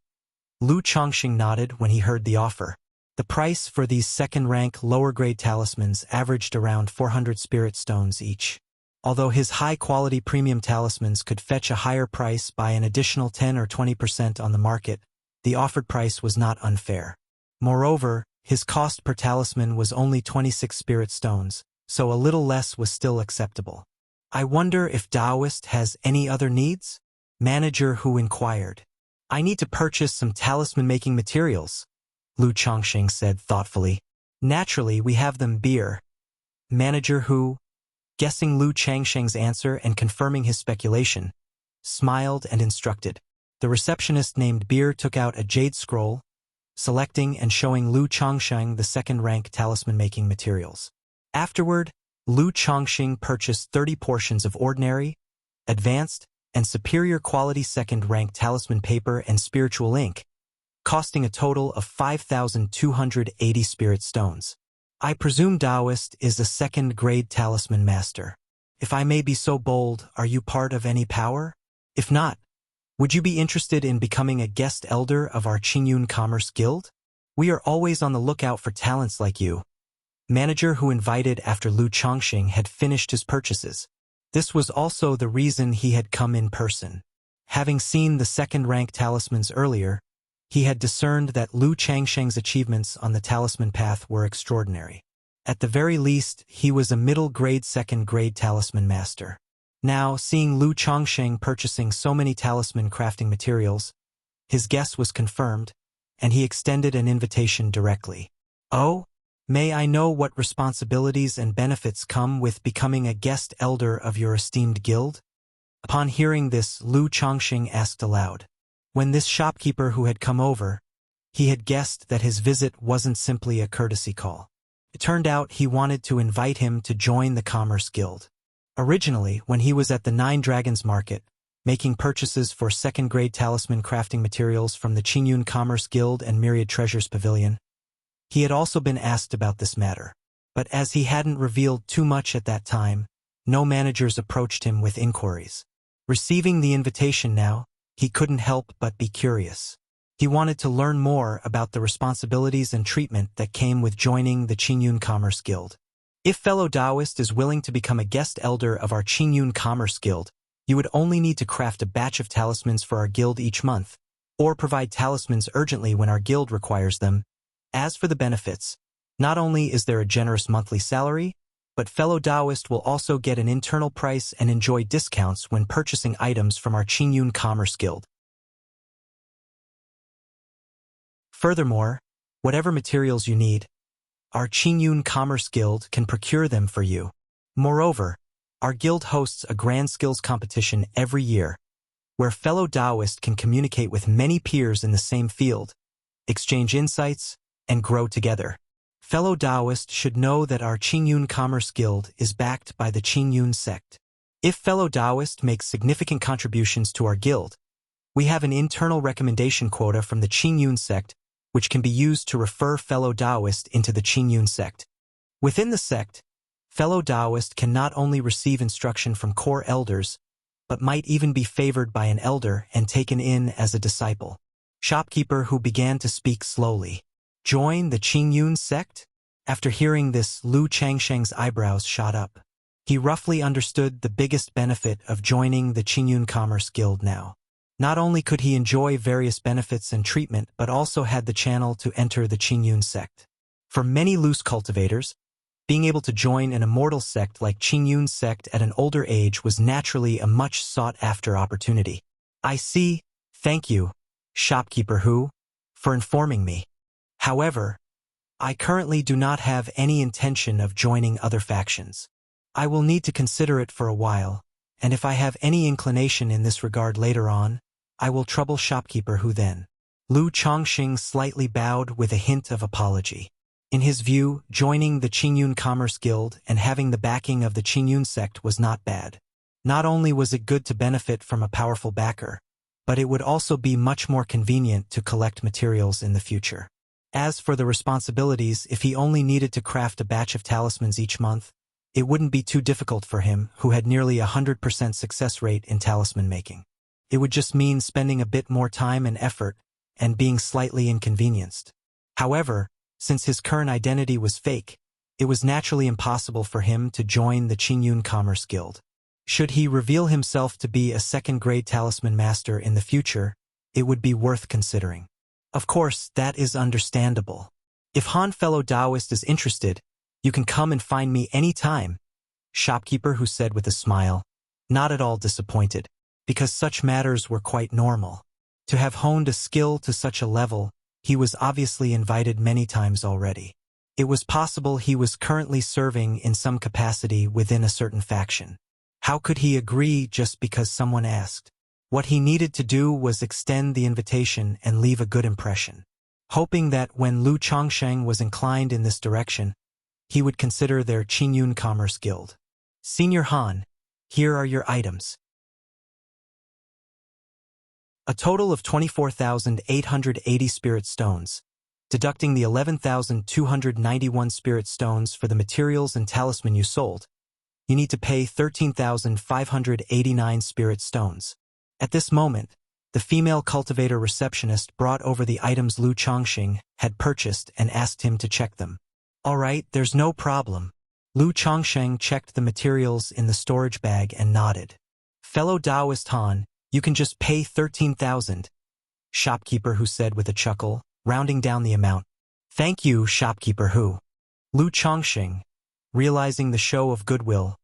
Lu Chongsheng nodded when he heard the offer. The price for these second-rank lower-grade talismans averaged around 400 spirit stones each. Although his high-quality premium talismans could fetch a higher price by an additional 10 or 20% on the market, the offered price was not unfair. Moreover, his cost per talisman was only 26 spirit stones, so a little less was still acceptable. I wonder if Taoist has any other needs? Manager Hu inquired. I need to purchase some talisman-making materials, Lu Chongsheng said thoughtfully. Naturally, we have them beer. Manager Hu, guessing Lu Chongsheng's answer and confirming his speculation, smiled and instructed. The receptionist named Beer took out a jade scroll, selecting and showing Lu Chongsheng the second-rank talisman-making materials. Afterward, Lu Chongsheng purchased 30 portions of ordinary, advanced, and superior quality second-rank talisman paper and spiritual ink, costing a total of 5,280 spirit stones. I presume Taoist is a second-grade talisman master. If I may be so bold, are you part of any power? If not, would you be interested in becoming a guest elder of our Qingyun Commerce Guild? We are always on the lookout for talents like you. Manager Hu invited after Lu Chongsheng had finished his purchases. This was also the reason he had come in person. Having seen the second-rank talismans earlier, he had discerned that Lu Chongsheng's achievements on the talisman path were extraordinary. At the very least, he was a middle-grade second-grade talisman master. Now, seeing Lu Chongsheng purchasing so many talisman crafting materials, his guess was confirmed, and he extended an invitation directly. Oh? May I know what responsibilities and benefits come with becoming a guest elder of your esteemed guild? Upon hearing this, Lu Chongsheng asked aloud. When this shopkeeper who had come over, he had guessed that his visit wasn't simply a courtesy call. It turned out he wanted to invite him to join the Commerce Guild. Originally, when he was at the Nine Dragons Market, making purchases for second-grade talisman crafting materials from the Qingyun Commerce Guild and Myriad Treasures Pavilion, he had also been asked about this matter. But as he hadn't revealed too much at that time, no managers approached him with inquiries. Receiving the invitation now, he couldn't help but be curious. He wanted to learn more about the responsibilities and treatment that came with joining the Qingyun Commerce Guild. If fellow Taoist is willing to become a guest elder of our Qingyun Commerce Guild, you would only need to craft a batch of talismans for our guild each month, or provide talismans urgently when our guild requires them. As for the benefits, not only is there a generous monthly salary, but fellow Taoist will also get an internal price and enjoy discounts when purchasing items from our Qingyun Commerce Guild. Furthermore, whatever materials you need, our Qingyun Commerce Guild can procure them for you. Moreover, our guild hosts a grand skills competition every year, where fellow Taoist can communicate with many peers in the same field, exchange insights, and grow together. Fellow Taoist should know that our Qingyun Commerce Guild is backed by the Qingyun sect. If fellow Taoist makes significant contributions to our guild, we have an internal recommendation quota from the Qingyun sect which can be used to refer fellow Taoist into the Qingyun sect. Within the sect, fellow Taoist can not only receive instruction from core elders, but might even be favored by an elder and taken in as a disciple. Shopkeeper who began to speak slowly. Join the Qingyun sect? After hearing this, Lu Chongsheng's eyebrows shot up. He roughly understood the biggest benefit of joining the Qingyun Commerce Guild now. Not only could he enjoy various benefits and treatment, but also had the channel to enter the Qingyun sect. For many loose cultivators, Being able to join an immortal sect like Qingyun's sect at an older age was naturally a much sought-after opportunity. I see, thank you, shopkeeper Hu, for informing me. However, I currently do not have any intention of joining other factions. I will need to consider it for a while, and if I have any inclination in this regard later on, I will trouble shopkeeper Hu then. Lu Chongqing slightly bowed with a hint of apology. In his view, joining the Qingyun Commerce Guild and having the backing of the Qingyun sect was not bad. Not only was it good to benefit from a powerful backer, but it would also be much more convenient to collect materials in the future. As for the responsibilities, if he only needed to craft a batch of talismans each month, it wouldn't be too difficult for him, who had nearly 100% success rate in talisman making. It would just mean spending a bit more time and effort, and being slightly inconvenienced. However, since his current identity was fake, it was naturally impossible for him to join the Qingyun Commerce Guild. Should he reveal himself to be a second-grade talisman master in the future, it would be worth considering. Of course, that is understandable. If Han fellow Taoist is interested, you can come and find me any time, shopkeeper Hu said with a smile, not at all disappointed, because such matters were quite normal. To have honed a skill to such a level, he was obviously invited many times already. It was possible he was currently serving in some capacity within a certain faction. How could he agree just because someone asked? What he needed to do was extend the invitation and leave a good impression, hoping that when Lu Chongsheng was inclined in this direction, he would consider their Qingyun Commerce Guild. Senior Han, here are your items. A total of 24,880 spirit stones, deducting the 11,291 spirit stones for the materials and talisman you sold. You need to pay 13,589 spirit stones. At this moment, the female cultivator receptionist brought over the items Lu Chongqing had purchased and asked him to check them. All right, there's no problem. Lu Chongqing checked the materials in the storage bag and nodded. Fellow Taoist Han, you can just pay 13,000, shopkeeper Hu said with a chuckle, rounding down the amount. Thank you, shopkeeper Hu. Lu Chongqing, realizing the show of goodwill,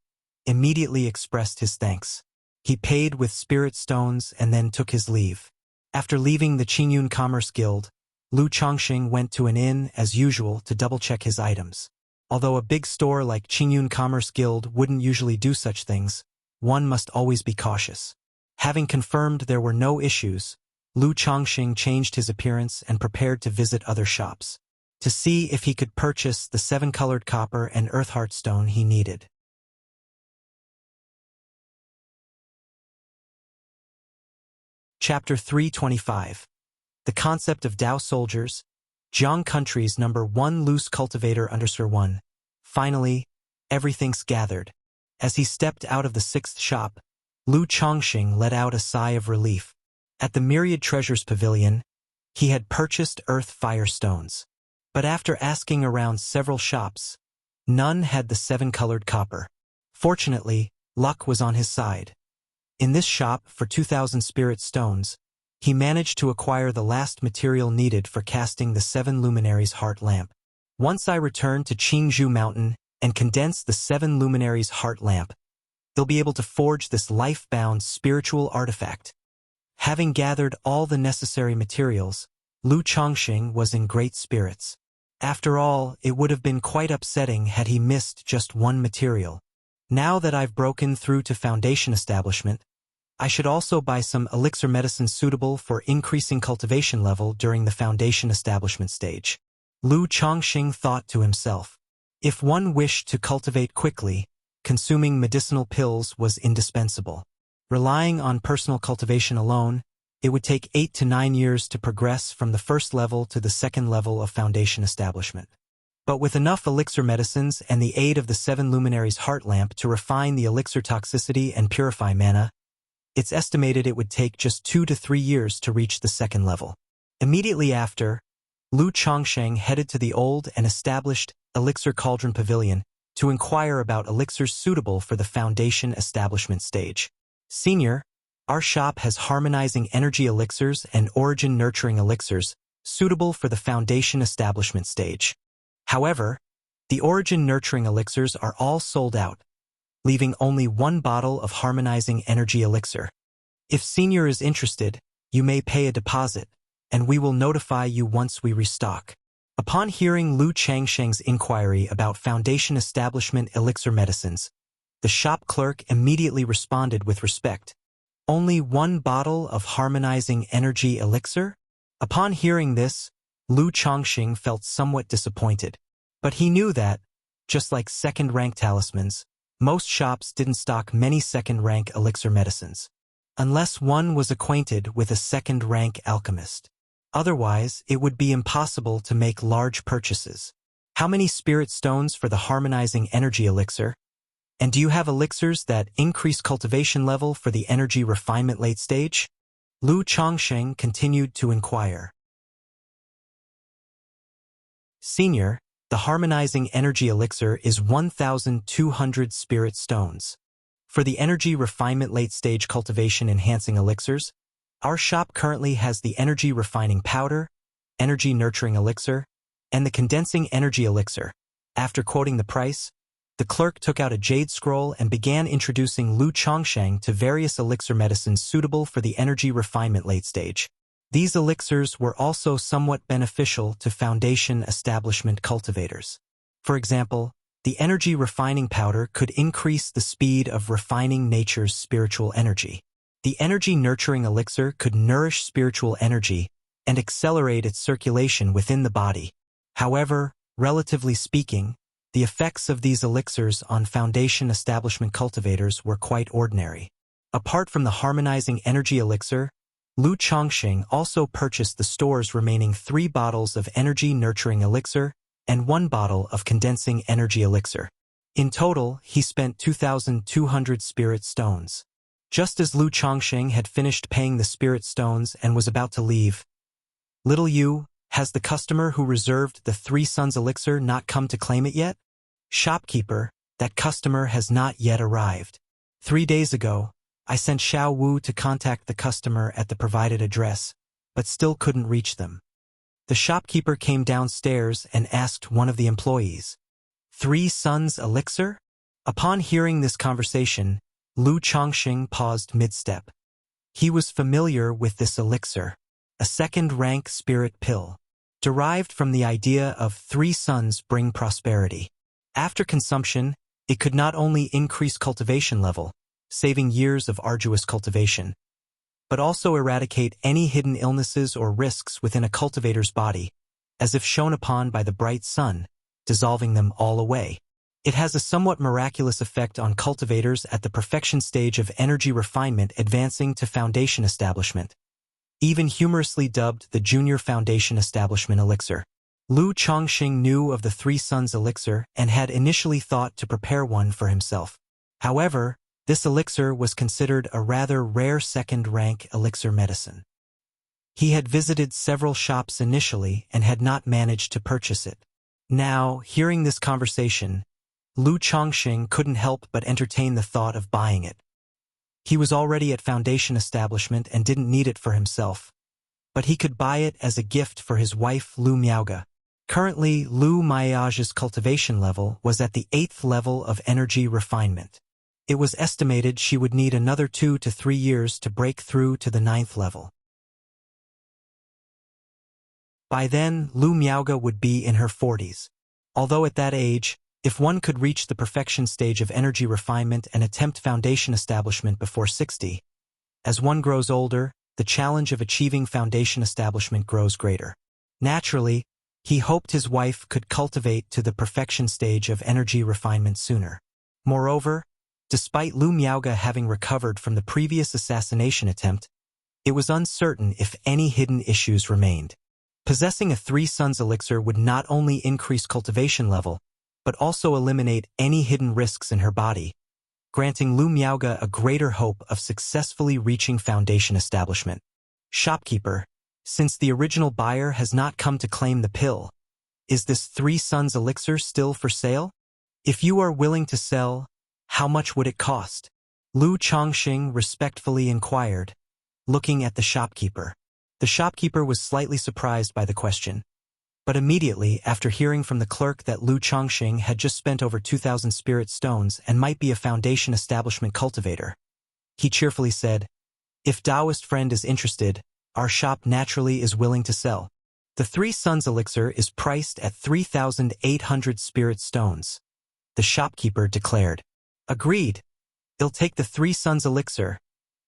immediately expressed his thanks. He paid with spirit stones and then took his leave. After leaving the Qingyun Commerce Guild, Lu Chongqing went to an inn as usual to double-check his items. Although a big store like Qingyun Commerce Guild wouldn't usually do such things, one must always be cautious. Having confirmed there were no issues, Lu Chongqing changed his appearance and prepared to visit other shops, to see if he could purchase the 7-colored copper and earthheart stone he needed. Chapter 325. The Concept of Dao Soldiers, Jiang Country's #1 Loose Cultivator _1. Finally, everything's gathered. As he stepped out of the 6th shop, Lu Chongqing let out a sigh of relief. At the Myriad Treasures Pavilion, he had purchased earth-fire stones. But after asking around several shops, none had the 7-colored copper. Fortunately, luck was on his side. In this shop, for 2,000 spirit stones, he managed to acquire the last material needed for casting the 7 luminaries' heart lamp. Once I return to Qingzhou Mountain and condense the 7 luminaries' heart lamp, they'll be able to forge this life-bound spiritual artifact. Having gathered all the necessary materials, Lu Chongqing was in great spirits. After all, it would have been quite upsetting had he missed just one material. Now that I've broken through to Foundation Establishment, I should also buy some elixir medicine suitable for increasing cultivation level during the Foundation Establishment stage. Lu Chongqing thought to himself. If one wished to cultivate quickly, consuming medicinal pills was indispensable. Relying on personal cultivation alone, it would take 8 to 9 years to progress from the 1st level to the 2nd level of Foundation Establishment. But with enough elixir medicines and the aid of the 7 luminaries' heart lamp to refine the elixir toxicity and purify mana, it's estimated it would take just 2 to 3 years to reach the 2nd level. Immediately after, Lu Chongqing headed to the old and established Elixir Cauldron Pavilion to inquire about elixirs suitable for the Foundation Establishment stage. Senior, our shop has harmonizing energy elixirs and origin nurturing elixirs suitable for the Foundation Establishment stage. However, The Origin Nurturing Elixirs are all sold out, leaving only one bottle of Harmonizing Energy Elixir. If Senior is interested, you may pay a deposit, and we will notify you once we restock. Upon hearing Lu Changsheng's inquiry about Foundation Establishment elixir medicines, the shop clerk immediately responded with respect. Only one bottle of Harmonizing Energy Elixir? Upon hearing this, Lu Changsheng felt somewhat disappointed. But he knew that, just like second-rank talismans, most shops didn't stock many second-rank elixir medicines, unless one was acquainted with a second-rank alchemist. Otherwise, it would be impossible to make large purchases. How many spirit stones for the Harmonizing Energy Elixir? And do you have elixirs that increase cultivation level for the energy refinement late stage? Lu Changsheng continued to inquire. Senior, the Harmonizing Energy Elixir is 1,200 spirit stones. For the energy refinement late stage cultivation enhancing elixirs, our shop currently has the Energy Refining Powder, Energy Nurturing Elixir, and the Condensing Energy Elixir. After quoting the price, the clerk took out a jade scroll and began introducing Lu Changsheng to various elixir medicines suitable for the energy refinement late stage. These elixirs were also somewhat beneficial to Foundation Establishment cultivators. For example, the Energy Refining Powder could increase the speed of refining nature's spiritual energy. The Energy Nurturing Elixir could nourish spiritual energy and accelerate its circulation within the body. However, relatively speaking, the effects of these elixirs on Foundation Establishment cultivators were quite ordinary. Apart from the Harmonizing Energy Elixir, Lu Changsheng also purchased the store's remaining 3 bottles of Energy Nurturing Elixir and 1 bottle of Condensing Energy Elixir. In total, he spent 2,200 spirit stones. Just as Lu Changsheng had finished paying the spirit stones and was about to leave, "Little Yu, has the customer who reserved the 3 Suns elixir not come to claim it yet?" "Shopkeeper, that customer has not yet arrived. 3 days ago, I sent Xiao Wu to contact the customer at the provided address, but still couldn't reach them." The shopkeeper came downstairs and asked one of the employees, "3 Suns elixir?" Upon hearing this conversation, Lu Changsheng paused mid-step. He was familiar with this elixir, a second-rank spirit pill, derived from the idea of 3 suns bring prosperity. After consumption, it could not only increase cultivation level, saving years of arduous cultivation, but also eradicate any hidden illnesses or risks within a cultivator's body, as if shone upon by the bright sun, dissolving them all away. It has a somewhat miraculous effect on cultivators at the perfection stage of energy refinement advancing to Foundation Establishment, even humorously dubbed the Junior Foundation Establishment Elixir. Lu Changsheng knew of the 3 Suns elixir and had initially thought to prepare one for himself. However, this elixir was considered a rather rare second-rank elixir medicine. He had visited several shops initially and had not managed to purchase it. Now, hearing this conversation, Lu Changsheng couldn't help but entertain the thought of buying it. He was already at Foundation Establishment and didn't need it for himself, but he could buy it as a gift for his wife Lu Miaoge. Currently, Lu Miaoge's cultivation level was at the 8th level of energy refinement. It was estimated she would need another 2 to 3 years to break through to the 9th level. By then, Lu Miaoge would be in her 40s. Although at that age, if one could reach the perfection stage of energy refinement and attempt Foundation Establishment before 60, as one grows older, the challenge of achieving Foundation Establishment grows greater. Naturally, he hoped his wife could cultivate to the perfection stage of energy refinement sooner. Moreover, despite Lu Miaoge having recovered from the previous assassination attempt, it was uncertain if any hidden issues remained. Possessing a 3 Suns elixir would not only increase cultivation level, but also eliminate any hidden risks in her body, granting Lu Miaoge a greater hope of successfully reaching Foundation Establishment. "Shopkeeper, since the original buyer has not come to claim the pill, is this 3 Suns elixir still for sale? If you are willing to sell, how much would it cost?" Lu Changsheng respectfully inquired, looking at the shopkeeper. The shopkeeper was slightly surprised by the question, But immediately after hearing from the clerk that Lu Chongqing had just spent over 2,000 spirit stones and might be a foundation establishment cultivator, he cheerfully said, "If Taoist friend is interested, our shop naturally is willing to sell. The Three Suns elixir is priced at 3,800 spirit stones." The shopkeeper declared. "Agreed. I'll take the Three Suns elixir,"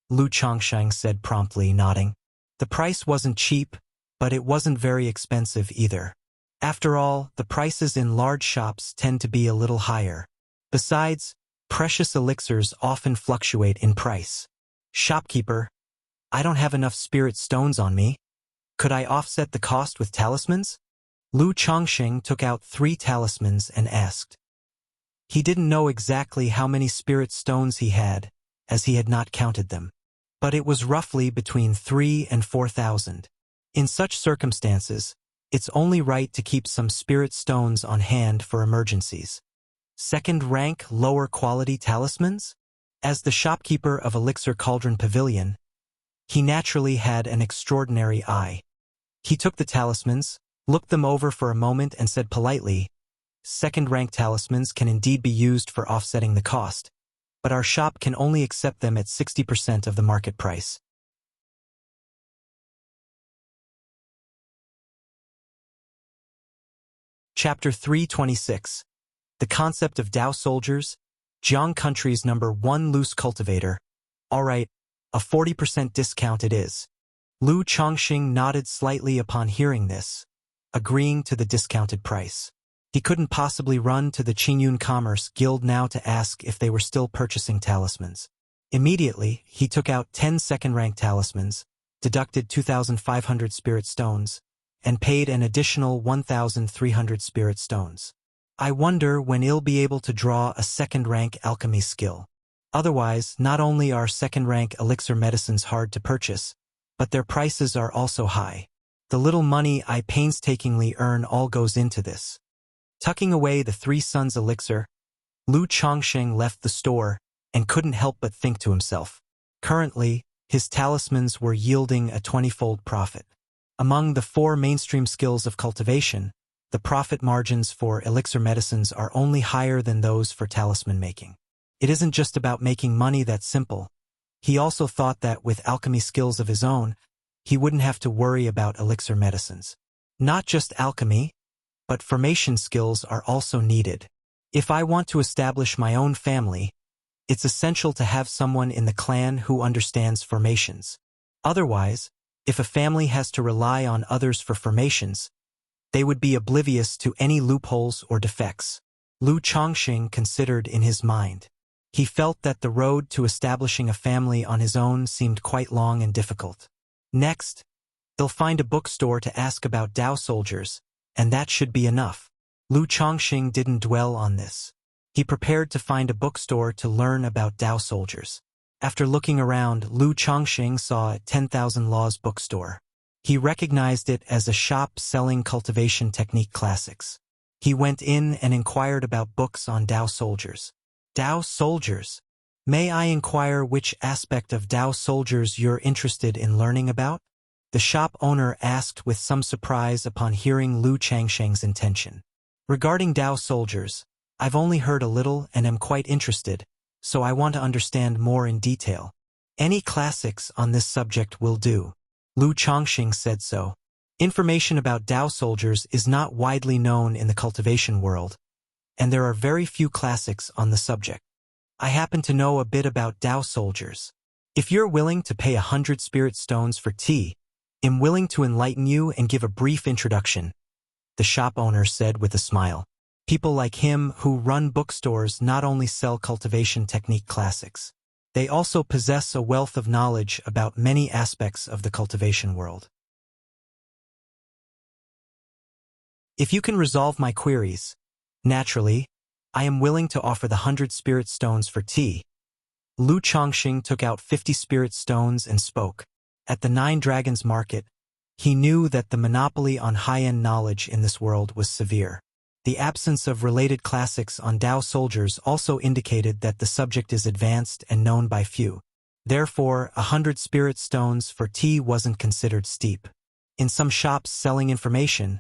Lu Chongqing said promptly, nodding. The price wasn't cheap, but it wasn't very expensive either. After all, the prices in large shops tend to be a little higher. Besides, precious elixirs often fluctuate in price. "Shopkeeper, I don't have enough spirit stones on me. Could I offset the cost with talismans?" Lu Chongqing took out 3 talismans and asked. He didn't know exactly how many spirit stones he had, as he had not counted them. But it was roughly between 3 and 4,000. In such circumstances, it's only right to keep some spirit stones on hand for emergencies. Second-rank, lower-quality talismans? As the shopkeeper of Elixir Cauldron Pavilion, he naturally had an extraordinary eye. He took the talismans, looked them over for a moment and said politely, "Second-rank talismans can indeed be used for offsetting the cost, but our shop can only accept them at 60% of the market price." Chapter 326. The Concept of Tao Soldiers, Jiang Country's #1 loose cultivator. Alright, a 40% discount it is. Lu Chongqing nodded slightly upon hearing this, agreeing to the discounted price. He couldn't possibly run to the Qingyun Commerce Guild now to ask if they were still purchasing talismans. Immediately, he took out 10 second-rank talismans, deducted 2,500 spirit stones, and paid an additional 1,300 spirit stones. I wonder when he'll be able to draw a second-rank alchemy skill. Otherwise, not only are second-rank elixir medicines hard to purchase, but their prices are also high. The little money I painstakingly earn all goes into this. Tucking away the Three Suns elixir, Lu Chongqing left the store and couldn't help but think to himself. Currently, his talismans were yielding a 20-fold profit. Among the 4 mainstream skills of cultivation, the profit margins for elixir medicines are only higher than those for talisman making. It isn't just about making money that's simple. He also thought that with alchemy skills of his own, he wouldn't have to worry about elixir medicines. Not just alchemy, but formation skills are also needed. If I want to establish my own family, it's essential to have someone in the clan who understands formations. Otherwise, if a family has to rely on others for formations, they would be oblivious to any loopholes or defects. Lu Chongqing considered in his mind. He felt that the road to establishing a family on his own seemed quite long and difficult. Next, he'll find a bookstore to ask about Tao soldiers, and that should be enough. Lu Chongqing didn't dwell on this. He prepared to find a bookstore to learn about Tao soldiers. After looking around, Lu Chongqing saw a 10,000 Laws bookstore. He recognized it as a shop selling cultivation technique classics. He went in and inquired about books on Tao soldiers. Tao soldiers? May I inquire which aspect of Tao soldiers you're interested in learning about? The shop owner asked with some surprise upon hearing Lu Chongqing's intention. Regarding Tao soldiers, I've only heard a little and am quite interested, so I want to understand more in detail. Any classics on this subject will do. Lu Chongqing said so. Information about Tao soldiers is not widely known in the cultivation world, and there are very few classics on the subject. I happen to know a bit about Tao soldiers. If you're willing to pay 100 spirit stones for tea, I'm willing to enlighten you and give a brief introduction, the shop owner said with a smile. People like him who run bookstores not only sell cultivation technique classics, they also possess a wealth of knowledge about many aspects of the cultivation world. If you can resolve my queries, naturally, I am willing to offer the 100 spirit stones for tea. Lu Chongqing took out 50 spirit stones and spoke. At the Nine Dragons Market, he knew that the monopoly on high-end knowledge in this world was severe. The absence of related classics on Tao soldiers also indicated that the subject is advanced and known by few. Therefore, 100 spirit stones for tea wasn't considered steep. In some shops selling information,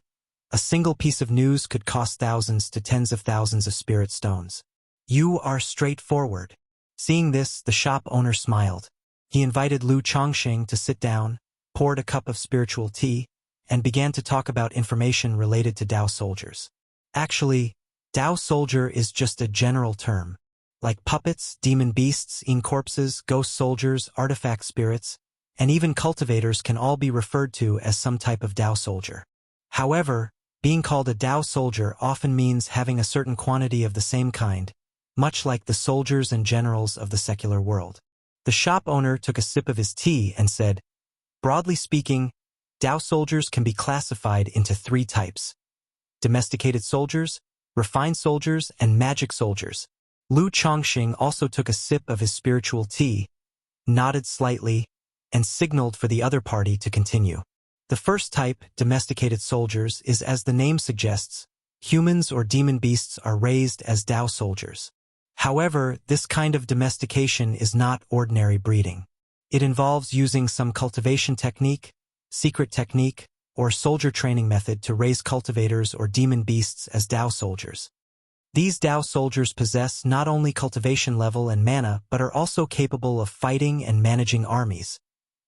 A single piece of news could cost thousands to tens of thousands of spirit stones. You are straightforward. Seeing this, the shop owner smiled. He invited Lu Chongqing to sit down, poured a cup of spiritual tea, and began to talk about information related to Dao soldiers. Actually, Dao soldier is just a general term. Like puppets, demon beasts, corpses, ghost soldiers, artifact spirits, and even cultivators can all be referred to as some type of Dao soldier. However, being called a Dao soldier often means having a certain quantity of the same kind, much like the soldiers and generals of the secular world. The shop owner took a sip of his tea and said, broadly speaking, Dao soldiers can be classified into 3 types: domesticated soldiers, refined soldiers, and magic soldiers. Lu Chongqing also took a sip of his spiritual tea, nodded slightly, and signaled for the other party to continue. The first type, domesticated soldiers, is as the name suggests, humans or demon beasts are raised as Dao soldiers. However, this kind of domestication is not ordinary breeding. It involves using some cultivation technique, secret technique, or soldier training method to raise cultivators or demon beasts as Dao soldiers. These Dao soldiers possess not only cultivation level and mana but are also capable of fighting and managing armies,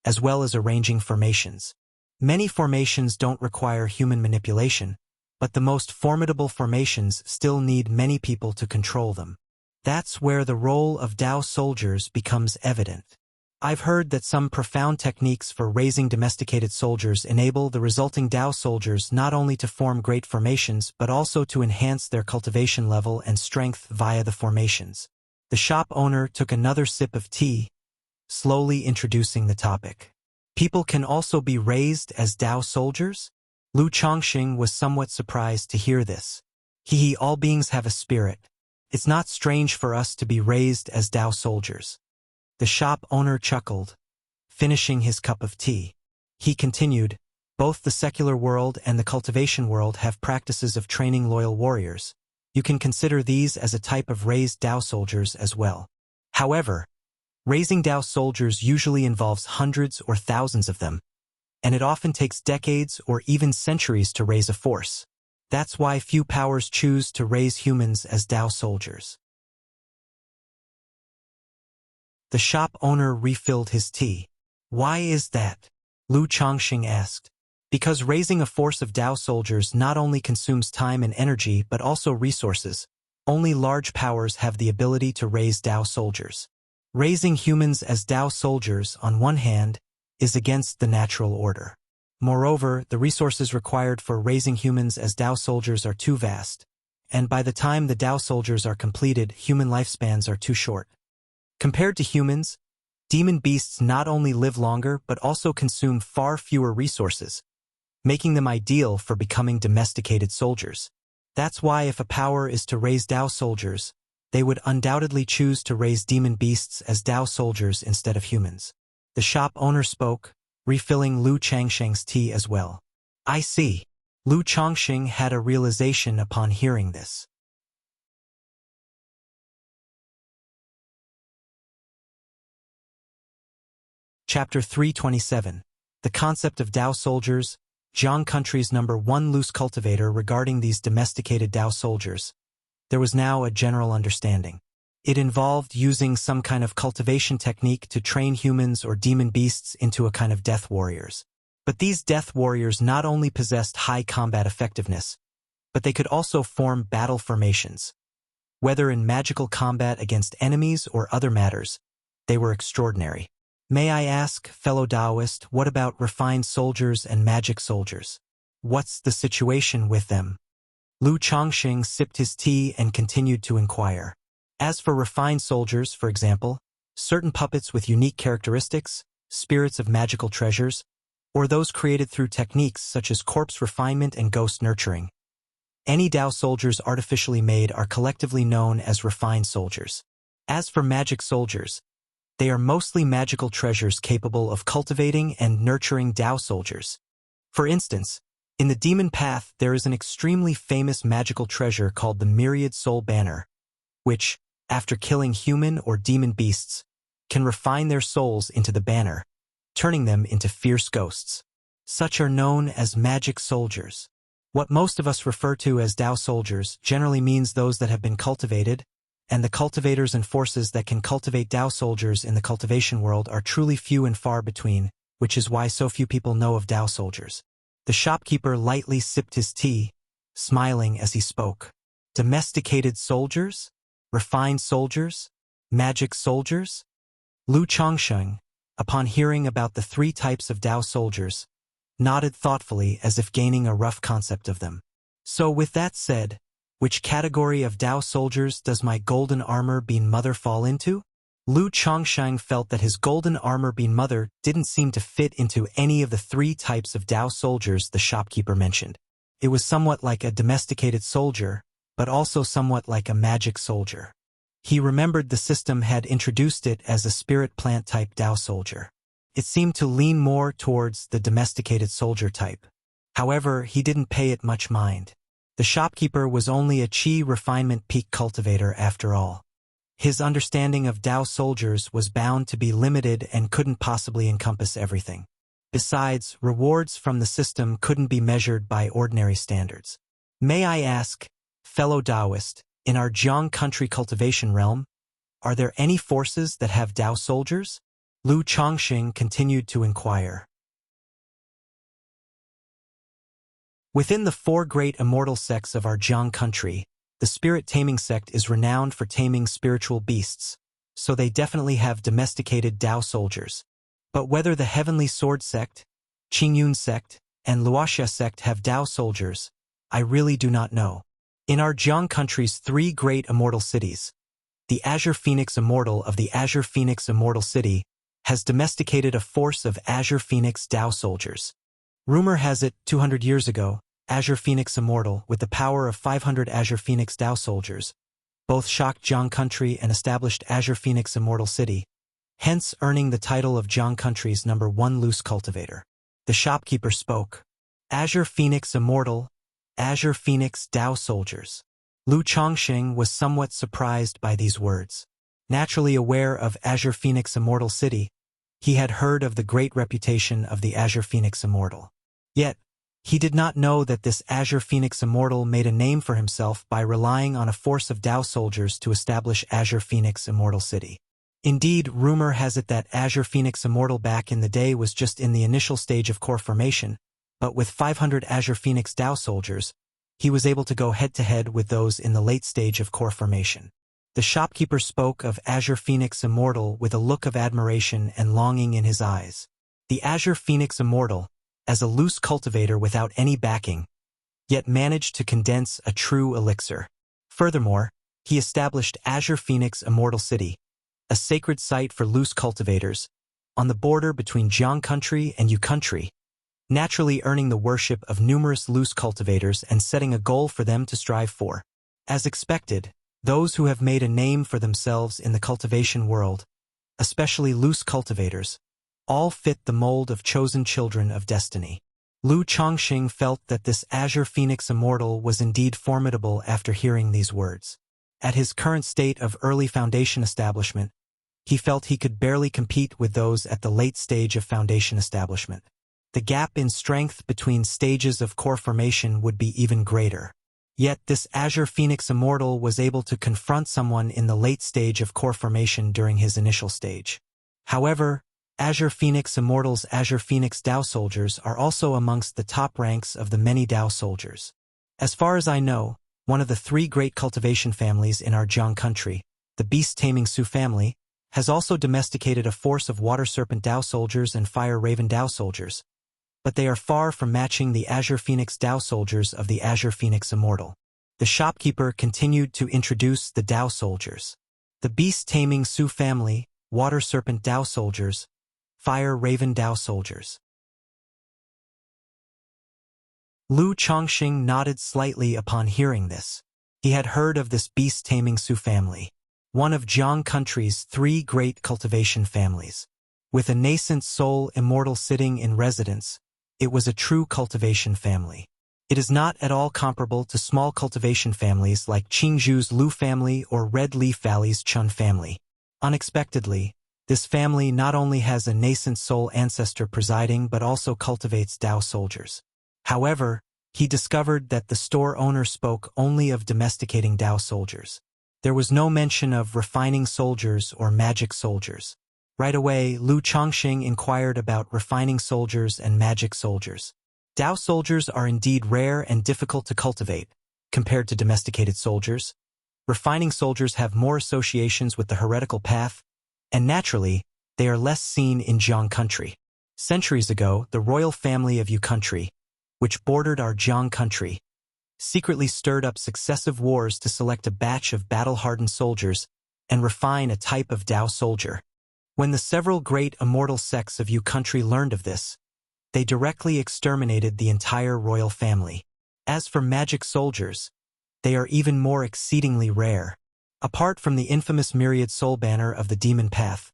as well as arranging formations. Many formations don't require human manipulation, but the most formidable formations still need many people to control them. That's where the role of Dao soldiers becomes evident. I've heard that some profound techniques for raising domesticated soldiers enable the resulting Dao soldiers not only to form great formations but also to enhance their cultivation level and strength via the formations. The shop owner took another sip of tea, slowly introducing the topic. People can also be raised as Dao soldiers? Lu Chongqing was somewhat surprised to hear this. All beings have a spirit. It's not strange for us to be raised as Dao soldiers. The shop owner chuckled, finishing his cup of tea. He continued, both the secular world and the cultivation world have practices of training loyal warriors. You can consider these as a type of raised Dao soldiers as well. However, raising Dao soldiers usually involves hundreds or thousands of them, and it often takes decades or even centuries to raise a force. That's why few powers choose to raise humans as Dao soldiers. The shop owner refilled his tea. Why is that? Lu Chongqing asked. Because raising a force of Dao soldiers not only consumes time and energy but also resources. Only large powers have the ability to raise Dao soldiers. Raising humans as Dao soldiers, on one hand, is against the natural order. Moreover, the resources required for raising humans as Dao soldiers are too vast, and by the time the Dao soldiers are completed, human lifespans are too short. Compared to humans, demon beasts not only live longer but also consume far fewer resources, making them ideal for becoming domesticated soldiers. That's why if a power is to raise Dao soldiers, they would undoubtedly choose to raise demon beasts as Dao soldiers instead of humans. The shop owner spoke, refilling Lu Chongqing's tea as well. I see. Lu Chongqing had a realization upon hearing this. Chapter 327. The Concept of Dao Soldiers. Jiang Country's #1 loose cultivator regarding these domesticated Dao soldiers. There was now a general understanding. It involved using some kind of cultivation technique to train humans or demon beasts into a kind of death warriors. But these death warriors not only possessed high combat effectiveness, but they could also form battle formations. Whether in magical combat against enemies or other matters, they were extraordinary. May I ask, fellow Taoist, what about refined soldiers and magic soldiers? What's the situation with them? Lu Chongqing sipped his tea and continued to inquire. As for refined soldiers, for example, certain puppets with unique characteristics, spirits of magical treasures, or those created through techniques such as corpse refinement and ghost nurturing. Any Dao soldiers artificially made are collectively known as refined soldiers. As for magic soldiers, they are mostly magical treasures capable of cultivating and nurturing Dao soldiers. For instance, in the Demon Path there is an extremely famous magical treasure called the Myriad Soul Banner, which, after killing human or demon beasts, can refine their souls into the banner, turning them into fierce ghosts. Such are known as magic soldiers. What most of us refer to as Tao soldiers generally means those that have been cultivated, and the cultivators and forces that can cultivate Tao soldiers in the cultivation world are truly few and far between, which is why so few people know of Tao soldiers. The shopkeeper lightly sipped his tea, smiling as he spoke. Domesticated soldiers? Refined soldiers? Magic soldiers? Lu Chongsheng, upon hearing about the 3 types of Tao soldiers, nodded thoughtfully as if gaining a rough concept of them. So with that said, which category of Tao soldiers does my golden armor-bean mother fall into? Lu Chongsheng felt that his golden armor-bean mother didn't seem to fit into any of the 3 types of Tao soldiers the shopkeeper mentioned. It was somewhat like a domesticated soldier, but also somewhat like a magic soldier. He remembered the system had introduced it as a spirit plant type Tao soldier. It seemed to lean more towards the domesticated soldier type. However, he didn't pay it much mind. The shopkeeper was only a Qi refinement peak cultivator after all. His understanding of Tao soldiers was bound to be limited and couldn't possibly encompass everything. Besides, rewards from the system couldn't be measured by ordinary standards. May I ask, fellow Taoist, in our Jiang country cultivation realm, are there any forces that have Tao soldiers? Lu Chongxing continued to inquire. Within the 4 great immortal sects of our Jiang country, the spirit-taming sect is renowned for taming spiritual beasts, so they definitely have domesticated Tao soldiers. But whether the Heavenly Sword sect, Qingyun sect, and Wuxia sect have Tao soldiers, I really do not know. In our Jiang country's 3 great immortal cities, the Azure Phoenix Immortal of the Azure Phoenix Immortal City has domesticated a force of Azure Phoenix Tao soldiers. Rumor has it, 200 years ago, Azure Phoenix Immortal, with the power of 500 Azure Phoenix Tao soldiers, both shocked Jiang country and established Azure Phoenix Immortal City, hence earning the title of Jiang country's #1 loose cultivator. The shopkeeper spoke. Azure Phoenix Immortal, Azure Phoenix Tao soldiers. Lu Chongxing was somewhat surprised by these words. Naturally aware of Azure Phoenix Immortal City, he had heard of the great reputation of the Azure Phoenix Immortal. Yet, he did not know that this Azure Phoenix Immortal made a name for himself by relying on a force of Tao soldiers to establish Azure Phoenix Immortal City. Indeed, rumor has it that Azure Phoenix Immortal back in the day was just in the initial stage of core formation, but with 500 Azure Phoenix Tao soldiers, he was able to go head-to-head with those in the late stage of core formation. The shopkeeper spoke of Azure Phoenix Immortal with a look of admiration and longing in his eyes. The Azure Phoenix Immortal, as a loose cultivator without any backing, yet managed to condense a true elixir. Furthermore, he established Azure Phoenix Immortal City, a sacred site for loose cultivators, on the border between Jiang country and Yu country, naturally earning the worship of numerous loose cultivators and setting a goal for them to strive for. As expected, those who have made a name for themselves in the cultivation world, especially loose cultivators, all fit the mold of chosen children of destiny. Lu Chongxing felt that this Azure Phoenix Immortal was indeed formidable after hearing these words. At his current state of early foundation establishment, he felt he could barely compete with those at the late stage of foundation establishment. The gap in strength between stages of core formation would be even greater. Yet this Azure Phoenix Immortal was able to confront someone in the late stage of core formation during his initial stage. However, Azure Phoenix Immortal's Azure Phoenix Tao soldiers are also amongst the top ranks of the many Tao soldiers. As far as I know, one of the 3 great cultivation families in our Jiang country, the beast-taming Su family, has also domesticated a force of Water Serpent Tao soldiers and Fire Raven Tao soldiers, but they are far from matching the Azure Phoenix Tao soldiers of the Azure Phoenix Immortal. The shopkeeper continued to introduce the Tao soldiers. The beast-taming Su family, Water Serpent Tao soldiers, Fire Raven Tao soldiers. Lu Chongxing nodded slightly upon hearing this. He had heard of this beast-taming Su family, one of Jiang country's 3 great cultivation families. With a nascent soul immortal sitting in residence, it was a true cultivation family. It is not at all comparable to small cultivation families like Qingzhu's Lu family or Red Leaf Valley's Chun family. Unexpectedly, this family not only has a nascent soul ancestor presiding but also cultivates Tao soldiers. However, he discovered that the store owner spoke only of domesticating Dao soldiers. There was no mention of refining soldiers or magic soldiers. Right away, Lu Chongqing inquired about refining soldiers and magic soldiers. Dao soldiers are indeed rare and difficult to cultivate, compared to domesticated soldiers. Refining soldiers have more associations with the heretical path, and naturally, they are less seen in Jiang country. Centuries ago, the royal family of Yu country, which bordered our Jiang country, secretly stirred up successive wars to select a batch of battle-hardened soldiers and refine a type of Dao soldier. When the several great immortal sects of Yu country learned of this, they directly exterminated the entire royal family. As for magic soldiers, they are even more exceedingly rare. Apart from the infamous myriad soul banner of the demon path,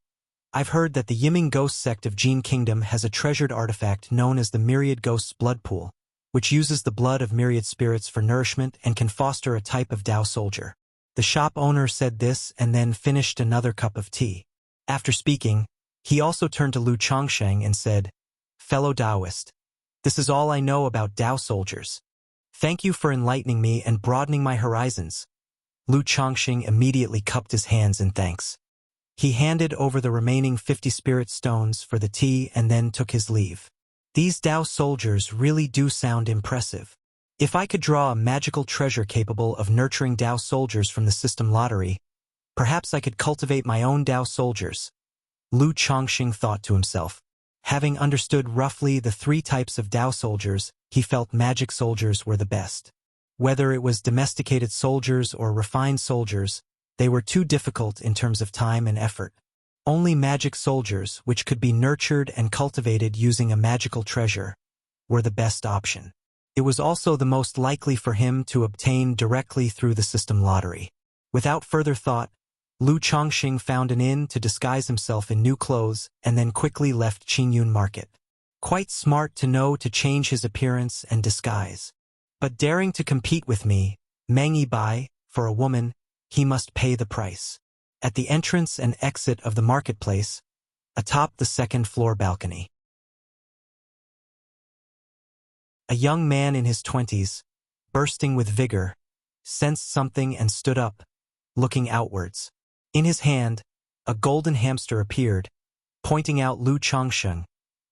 I've heard that the Yiming Ghost sect of Jin Kingdom has a treasured artifact known as the Myriad Ghost's Blood Pool, which uses the blood of myriad spirits for nourishment and can foster a type of Dao soldier. The shop owner said this and then finished another cup of tea. After speaking, he also turned to Lu Chongsheng and said, "Fellow Taoist, this is all I know about Dao soldiers. Thank you for enlightening me and broadening my horizons." Lu Chongqing immediately cupped his hands in thanks. He handed over the remaining 50 spirit stones for the tea and then took his leave. These Dao soldiers really do sound impressive. If I could draw a magical treasure capable of nurturing Dao soldiers from the system lottery, perhaps I could cultivate my own Dao soldiers. Lu Chongqing thought to himself. Having understood roughly the 3 types of Dao soldiers, he felt magic soldiers were the best. Whether it was domesticated soldiers or refined soldiers, they were too difficult in terms of time and effort. Only magic soldiers, which could be nurtured and cultivated using a magical treasure, were the best option. It was also the most likely for him to obtain directly through the system lottery. Without further thought, Lu Chongqing found an inn to disguise himself in new clothes and then quickly left Qingyun Market. Quite smart to know to change his appearance and disguise. But daring to compete with me, Meng Yibai, for a woman, he must pay the price. At the entrance and exit of the marketplace, atop the second-floor balcony, a young man in his 20s, bursting with vigor, sensed something and stood up, looking outwards. In his hand, a golden hamster appeared, pointing out Lu Chongqing,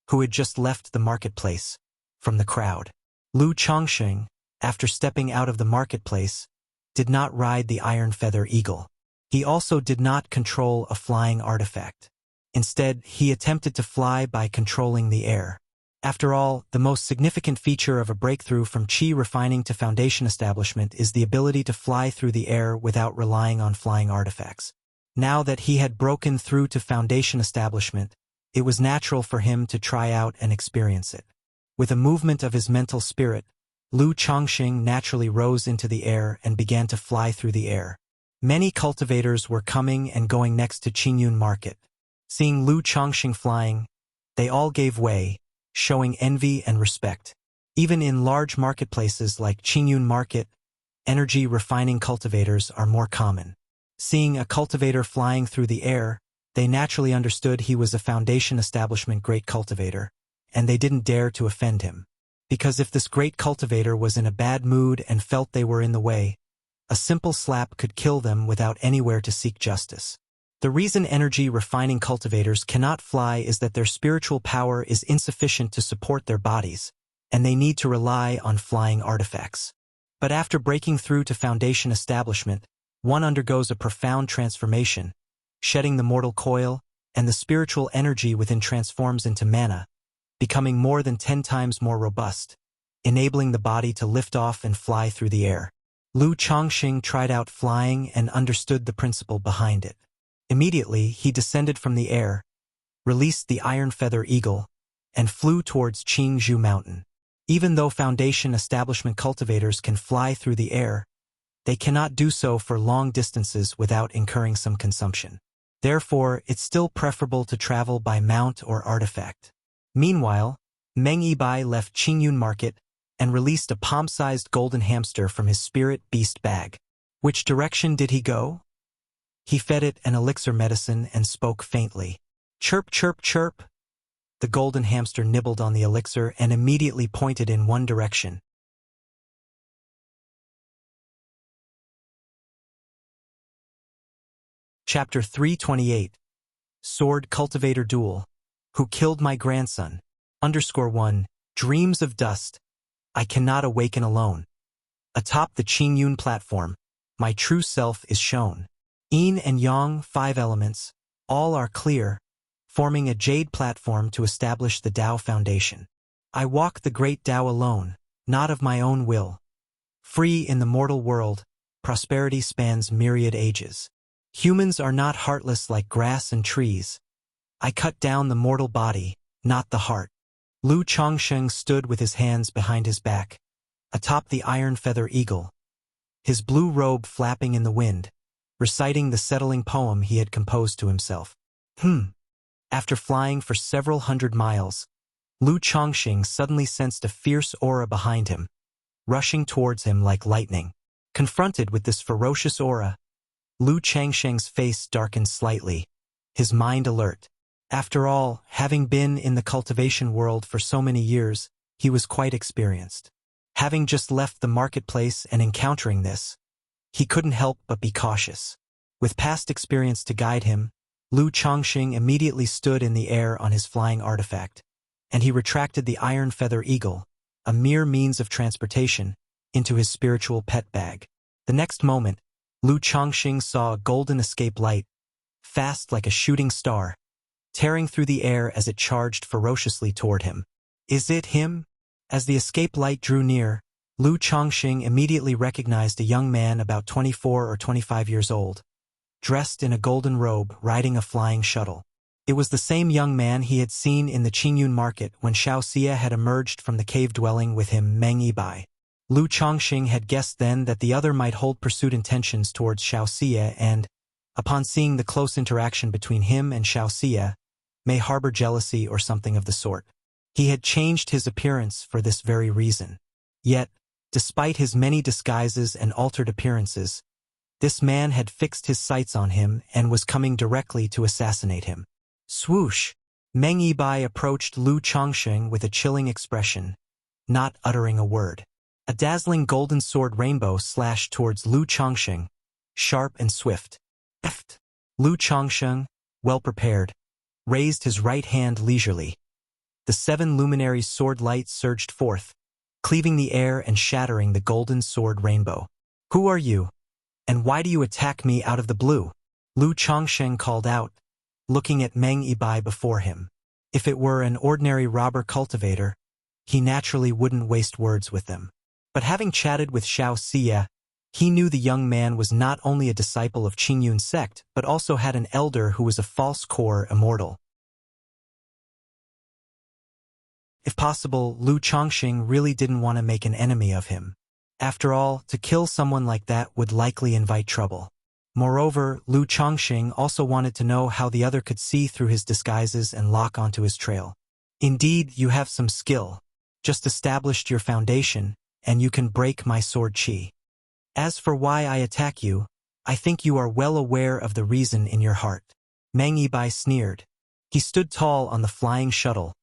who had just left the marketplace, from the crowd. Lu Chongqing, after stepping out of the marketplace, did not ride the iron feather eagle. He also did not control a flying artifact. Instead, he attempted to fly by controlling the air. After all, the most significant feature of a breakthrough from Qi refining to foundation establishment is the ability to fly through the air without relying on flying artifacts. Now that he had broken through to foundation establishment, it was natural for him to try out and experience it. With a movement of his mental spirit, Lu Chongqing naturally rose into the air and began to fly through the air. Many cultivators were coming and going next to Qingyun Market. Seeing Lu Chongqing flying, they all gave way, showing envy and respect. Even in large marketplaces like Qingyun Market, energy refining cultivators are more common. Seeing a cultivator flying through the air, they naturally understood he was a foundation establishment great cultivator, and they didn't dare to offend him. Because if this great cultivator was in a bad mood and felt they were in the way, a simple slap could kill them without anywhere to seek justice. The reason energy refining cultivators cannot fly is that their spiritual power is insufficient to support their bodies, and they need to rely on flying artifacts. But after breaking through to foundation establishment, one undergoes a profound transformation, shedding the mortal coil, and the spiritual energy within transforms into mana, becoming more than 10 times more robust, enabling the body to lift off and fly through the air. Lu Chongqing tried out flying and understood the principle behind it. Immediately, he descended from the air, released the iron feather eagle, and flew towards Qingzhou Mountain. Even though foundation establishment cultivators can fly through the air, they cannot do so for long distances without incurring some consumption. Therefore, it's still preferable to travel by mount or artifact. Meanwhile, Meng Yibai left Qingyun Market and released a palm-sized golden hamster from his spirit beast bag. Which direction did he go? He fed it an elixir medicine and spoke faintly. Chirp, chirp, chirp. The golden hamster nibbled on the elixir and immediately pointed in one direction. Chapter 328. Sword Cultivator Duel. Who killed my grandson? _1. Dreams of dust. I cannot awaken alone. Atop the Qingyun platform, my true self is shown. Yin and Yang, 5 elements, all are clear, forming a jade platform to establish the Tao foundation. I walk the great Tao alone, not of my own will. Free in the mortal world, prosperity spans myriad ages. Humans are not heartless like grass and trees. I cut down the mortal body, not the heart. Lu Chongsheng stood with his hands behind his back, atop the iron feather eagle, his blue robe flapping in the wind, reciting the settling poem he had composed to himself. After flying for several hundred miles, Lu Chongsheng suddenly sensed a fierce aura behind him, rushing towards him like lightning. Confronted with this ferocious aura, Lu Chongsheng's face darkened slightly, his mind alert. After all, having been in the cultivation world for so many years, he was quite experienced. Having just left the marketplace and encountering this, he couldn't help but be cautious. With past experience to guide him, Lu Chongsheng immediately stood in the air on his flying artifact, and he retracted the iron feather eagle, a mere means of transportation, into his spiritual pet bag. The next moment, Lu Chongsheng saw a golden escape light, fast like a shooting star, tearing through the air as it charged ferociously toward him. Is it him? As the escape light drew near, Lu Chongsheng immediately recognized a young man about 24 or 25 years old, dressed in a golden robe, riding a flying shuttle. It was the same young man he had seen in the Qingyun market when Wuxia had emerged from the cave dwelling with him Meng Yibai. Lu Chongsheng had guessed then that the other might hold pursuit intentions towards Wuxia and, upon seeing the close interaction between him and Wuxia, may harbor jealousy or something of the sort. He had changed his appearance for this very reason. Yet, despite his many disguises and altered appearances, this man had fixed his sights on him and was coming directly to assassinate him. Swoosh! Meng Yibai approached Lu Chongsheng with a chilling expression, not uttering a word. A dazzling golden sword rainbow slashed towards Lu Chongsheng, sharp and swift. Lu Chongsheng, well prepared, raised his right hand leisurely. The 7 luminaries' sword light surged forth, cleaving the air and shattering the golden sword rainbow. Who are you? And why do you attack me out of the blue? Lu Chongsheng called out, looking at Meng Yibai before him. If it were an ordinary robber cultivator, he naturally wouldn't waste words with them. But having chatted with Wuxia, he knew the young man was not only a disciple of Qingyun sect, but also had an elder who was a false core immortal. If possible, Lu Chongsheng really didn't want to make an enemy of him. After all, to kill someone like that would likely invite trouble. Moreover, Lu Chongsheng also wanted to know how the other could see through his disguises and lock onto his trail. Indeed, you have some skill. Just established your foundation, and you can break my sword qi. As for why I attack you, I think you are well aware of the reason in your heart. Meng Yibai sneered. He stood tall on the flying shuttle,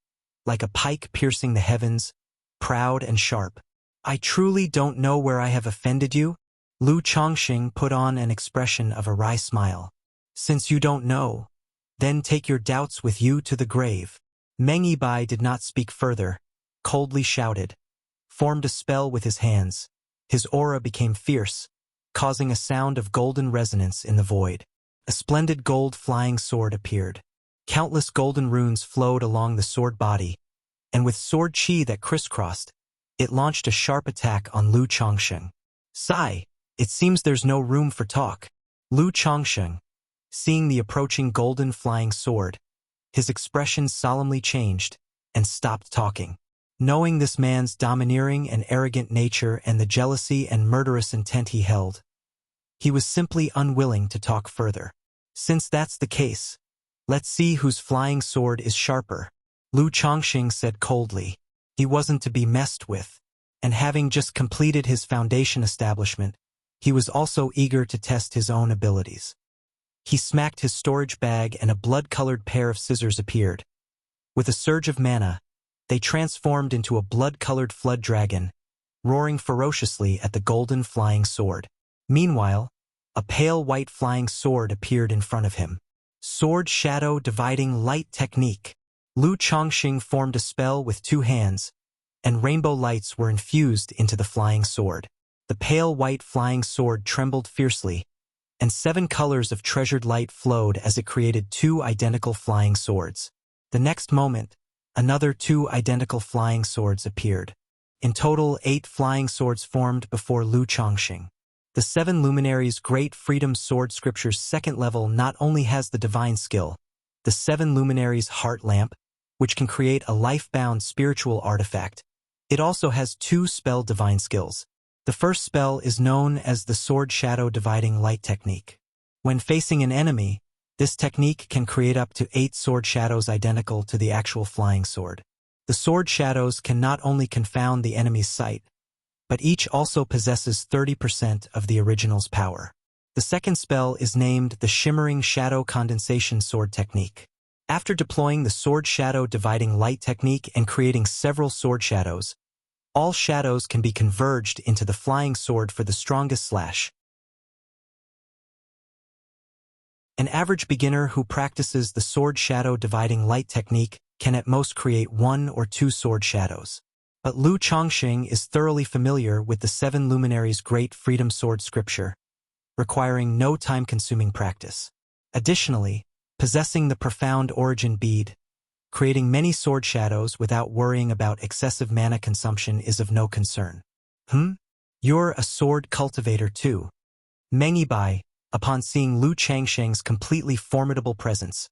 like a pike piercing the heavens, proud and sharp. I truly don't know where I have offended you. Lu Chongsheng put on an expression of a wry smile. Since you don't know, then take your doubts with you to the grave. Meng Yibai did not speak further, coldly shouted, formed a spell with his hands. His aura became fierce, causing a sound of golden resonance in the void. A splendid gold flying sword appeared. Countless golden runes flowed along the sword body, and with sword qi that crisscrossed, it launched a sharp attack on Lu Chongsheng. Sigh, it seems there's no room for talk. Lu Chongsheng, seeing the approaching golden flying sword, his expression solemnly changed and stopped talking. Knowing this man's domineering and arrogant nature and the jealousy and murderous intent he held, he was simply unwilling to talk further. Since that's the case, let's see whose flying sword is sharper. Lu Chongsheng said coldly. He wasn't to be messed with, and having just completed his foundation establishment, he was also eager to test his own abilities. He smacked his storage bag and a blood-colored pair of scissors appeared. With a surge of mana, they transformed into a blood-colored flood dragon, roaring ferociously at the golden flying sword. Meanwhile, a pale white flying sword appeared in front of him. Sword Shadow Dividing Light Technique. Lu Chongqing formed a spell with 2 hands, and rainbow lights were infused into the flying sword. The pale white flying sword trembled fiercely, and 7 colors of treasured light flowed as it created 2 identical flying swords. The next moment, another 2 identical flying swords appeared. In total, 8 flying swords formed before Lu Chongqing. The 7 Luminaries' Great Freedom Sword Scripture's 2nd level not only has the divine skill, the 7 Luminaries' Heart Lamp, which can create a life-bound spiritual artifact, it also has 2 spell divine skills. The first spell is known as the Sword Shadow Dividing Light Technique. When facing an enemy, this technique can create up to 8 sword shadows identical to the actual flying sword. The sword shadows can not only confound the enemy's sight, but each also possesses 30% of the original's power. The second spell is named the Shimmering Shadow Condensation Sword Technique. After deploying the Sword Shadow Dividing Light Technique and creating several sword shadows, all shadows can be converged into the flying sword for the strongest slash. An average beginner who practices the Sword Shadow Dividing Light Technique can at most create 1 or 2 sword shadows. But Lu Chongqing is thoroughly familiar with the 7 Luminaries' Great Freedom Sword Scripture, requiring no time-consuming practice. Additionally, possessing the Profound Origin bead, creating many sword shadows without worrying about excessive mana consumption is of no concern. You're a sword cultivator too. Meng Yibai, upon seeing Lu Chongqing's completely formidable presence,